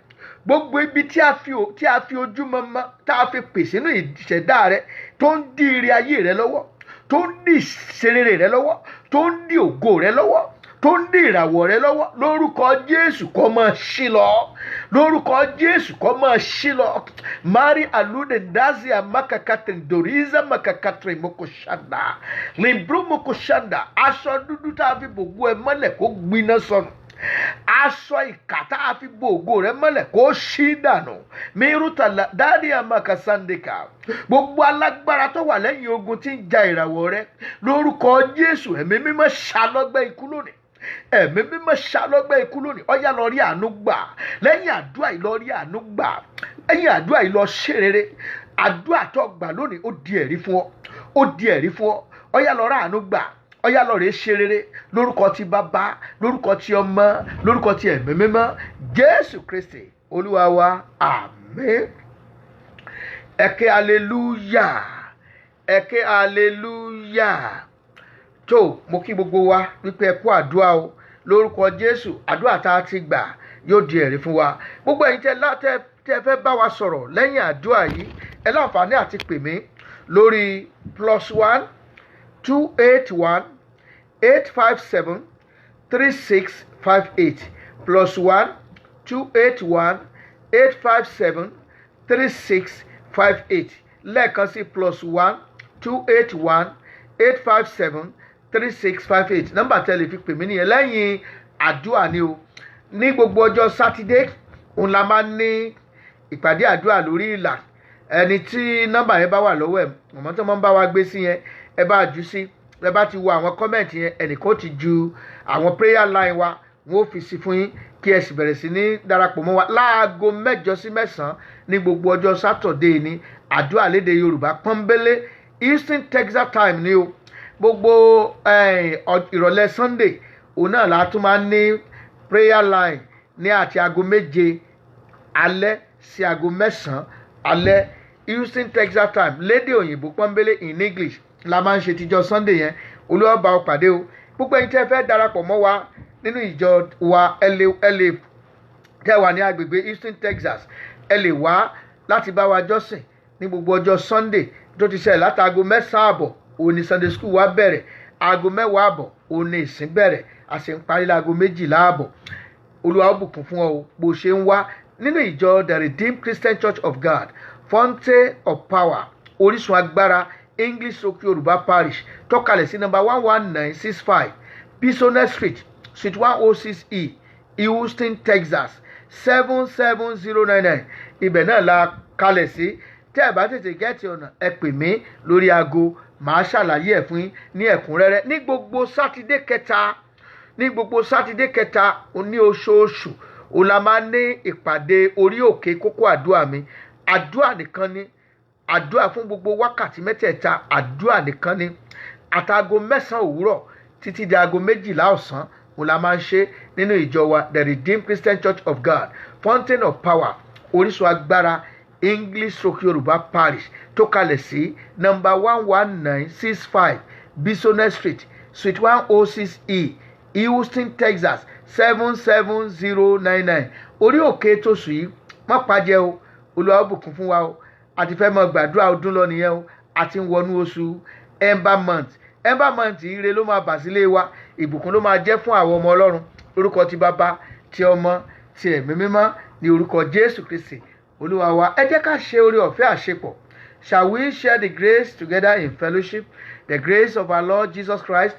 gbogbo ibi tí a fi ojú mọ́mọ́ tá a fi pè sínú ìṣẹ̀dá rẹ̀, tó ń dí ire ayé rẹ̀ lọ́wọ́, tó ń dí ìṣerere rẹ̀ lọ́wọ́, tó ń dí ògo rẹ̀ lọ́wọ́, tó ń dí ìràwọ̀ rẹ lọ́wọ́ lórúkọ Jésù kó máa ṣí lọ, lórúkọ Jésù kó máa ṣí lọ. Mari alude ndazi amakakatin doriza makakatre mokoshanda limbru mokoshanda. Aṣọ dúdú tá a fi bògo ẹ mọ́lẹ̀ kó gbiná sọnù, aṣọ ìkà tá a fi bo ògo rẹ mọ́lẹ̀ kó ṣí dànù. Miruta dáàdì amakasandeka. Gbogbo alágbára tó wà lẹ́yìn ogun tí ń ja ìràwọ̀ rẹ lórúkọ Jésù ẹ̀mí mímọ́ ṣàlọ́gbẹ́ ikú lónìí, ẹ̀mí mímọ́ ṣàlọ́gbẹ́ ikú lónìí. Ọ̀yá lọ rí àánú gbà lẹ́yìn àdúrà yìí, lọ rí àánú gbà lẹ́yìn àdúrà yìí, lọ ṣe rere. Àdúrà tó gbà lónìí ó di ẹ̀rí fún ọ, ó di ẹ̀rí fún ọ. Ọ̀yá lọ rí àánú gbà, ọ̀yá lọ rè ṣe rere lórúkọ ti Bàbá, lórúkọ ti Ọmọ, lórúkọ ti ẹ̀mí mímọ́. Jésù Kristi Olúwa wa, àmín. Ẹ̀kẹ́ hallelujah, ẹ̀kẹ́ hallelujah. Tó mo kí gbogbo wa wípé ẹ kú àdúrà o lórúkọ Jésù. Àdúrà tá a ti gbà yóò di ẹ̀rí fún wa. Gbogbo ẹ̀yin tẹ́ fẹ́ bá wa sọ̀rọ̀ lẹ́yìn àdúrà yìí, ẹ láǹfààní àti pè mí lórí +1 281 857 3658 +1 281 857 3658. Lẹ́ẹ̀kan sí +1 281 857 3658. Nọ́mbà tẹ́lẹ̀ fi pè mí nìyẹn. Lẹ́yìn àdúrà ni o, ní gbogbo ọjọ́ sátidé òun la máa ń ní ìpàdé àdúrà lórí ìlà. Ẹni tí nọ́mbà yẹn bá wà lọ́wọ́ ẹ̀, mọ̀mọ́ tó máa ń bá wa gbé sí yẹn, ẹ bá jù sí. Ẹ bá ti wo àwọn kọ́mẹ̀ntì yẹn, ẹnìkan ti ju àwọn prayer line wa, wọ́n ó fi sí fún yín kí ẹ sì bẹ̀rẹ̀ sí ní darapọ̀ mọ́ wa láago 7 sí 9 ní gbogbo ọjọ́ sátọ̀dé ní àdúrà lédè Yorùbá pọ́nbélé Houston Texas time ni o. Gbogbo ìrọ̀lẹ́ Sunday òun náà la tún máa ń ní prayer line ní àti aago 7 alẹ́ sí aago 9 alẹ́ Houston Texas time lédè òyìnbó pọ́nbélé in English la máa ń ṣe tíjọ́ Sunday yẹn. Olúwa bá ọ pàdé o. Gbogbo ẹ̀yin tẹ́ fẹ́ darapọ̀ mọ́ wa nínú ìjọ wa, ẹ lè tẹ́ wà ní agbègbè Houston Texas, ẹ lè wá láti bá wa jọ́sìn ní gbogbo ọjọ́ Sunday tó ti ṣẹlẹ̀ láti aago 9 òun ni Sunday school wa bẹ̀rẹ̀, aago 10 òun ni ìsìn bẹ̀rẹ̀, a sì ń parí láago 12. Olúwa ó bùkún fún ọ bó ṣe ń wá nínú ìjọ The Redeemed Christian Church of God, Fountain of Power, Orísun Agbára, English Soki Yorùbá Parish, tó kalẹ̀ sí number 11965 Bisonet Street, Suite 106E, Houston, Texas 77099. Ibẹ̀ náà la kalẹ̀ sí. Tẹ́ ẹ bá tètè gẹ́ẹ̀tì ọ̀nà, ẹ pè mí lórí aago, màá ṣàlàyé ẹ̀ fún yín ní ẹ̀kúnrẹ́rẹ́. Ní gbogbo sátidé kẹta ní oṣooṣù òun la máa ń ní ìpàdé orí òkè kókó àdúrà mi. Àdúrà nìkan ni, àdúrà fún gbogbo wákàtí mẹ́tẹ̀ẹ̀ta, àdúrà nìkan ni. Àtàgò 9 òwúrọ̀ títí di aago 12 ọ̀sán òun la máa ń ṣe nínú ìjọ wa The Redeemed Christian Church of God, Fountain of Power, Orísun Agbára, English Soki Yorùbá Parish, tó kalẹ̀ sí number 11965 Bisonet Street, Suite 106E, Houston, Texas 77099. Orí òkè tó sùn yìí má pàjẹ́ o. Olúwa bùkún fún wa o. Àti fẹ́ mọ gbàdúrà ọdún lọ nìyẹn o. Àti ń wọnú oṣù Ember month ire ló máa bà sílé wa, ìbùkún ló máa jẹ́ fún àwọn ọmọ Ọlọ́run. Orúkọ ti Bàbá, ti Ọmọ, ti ẹ̀mí mímọ́ ní orúkọ Jésù Kristi Olúwa wa. Ẹ jẹ́ ká ṣe oore ọ̀fẹ́ àṣepọ̀. Shall we share the grace together in fellowship? The grace of our Lord Jesus Christ,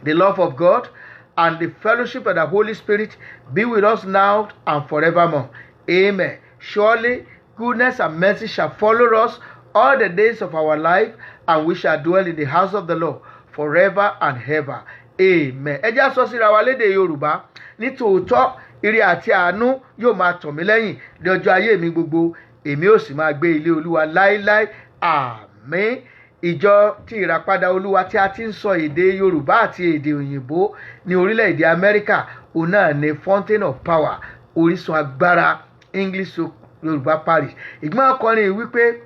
the love of God, and the fellowship of the Holy Spirit be with us now and forevermore. Amen. Surely goodness and mercy shall follow us all the days of our life, and we shall dwell in the house of the Lord forever and ever. Amen. Ẹ jẹ́ sọ síra wa lédè Yorùbá. Ní tòótọ́, ire àti àánú yóò máa tọ̀ mí lẹ́yìn ní ọjọ́ ayé mi gbogbo. Èmi ó sì máa gbé ilé Olúwa láéláé. Àmín. Ìjọ ti ìràpadà Olúwa tí a ti ń sọ èdè Yorùbá àti èdè òyìnbó ní orílẹ̀-èdè Amẹ́ríkà, òun náà ni Fountain of Power, Orísun Agbára, English Yorùbá Parish. Ìgbọ́n ọkùnrin wípé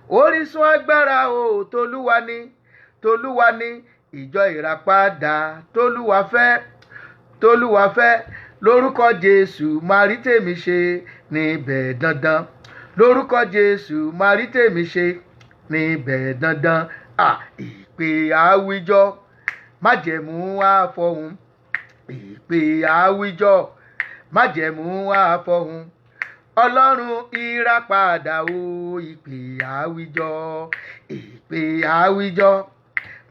orísun agbára o tolúwa ni ìjọ ìràpadà tolúwa fẹ́ lórúkọ Jésù máa rí tèmi ṣe níbẹ̀ dandan, lórúkọ Jésù máa rí tèmi ṣe níbẹ̀ dandan. Ìpè àwíjọ májẹ̀mú àfọ̀hún, ìpè àwíjọ májẹ̀mú àfọ̀hún ọlọ́run ìràpadà o ìpè àwíjọ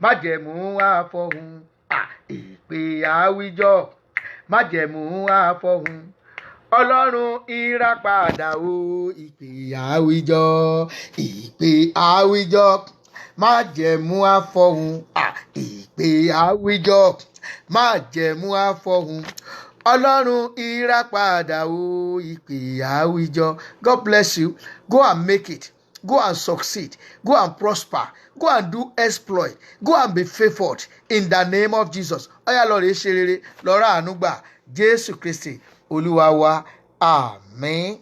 májẹ̀mú àfọ̀hún ìpè àwíjọ májẹ̀mú àfọ̀hún ọlọ́run ìràpadà o ìpè àwíjọ májẹ̀mú àfọ̀hún ìpè àwíjọ májẹ̀mú àfọ̀hún ọlọ́run ìràpadà o ìpè àwíjọ. God bless you. Go and make it. Go and succeed. Go and prosper. Go and do exploit. Go and be favored in the name of Jesus. Ọ̀yá lọ rè ṣe rere lọ rà àánú gbà Jésù Kristi Olúwa wa. Àmín.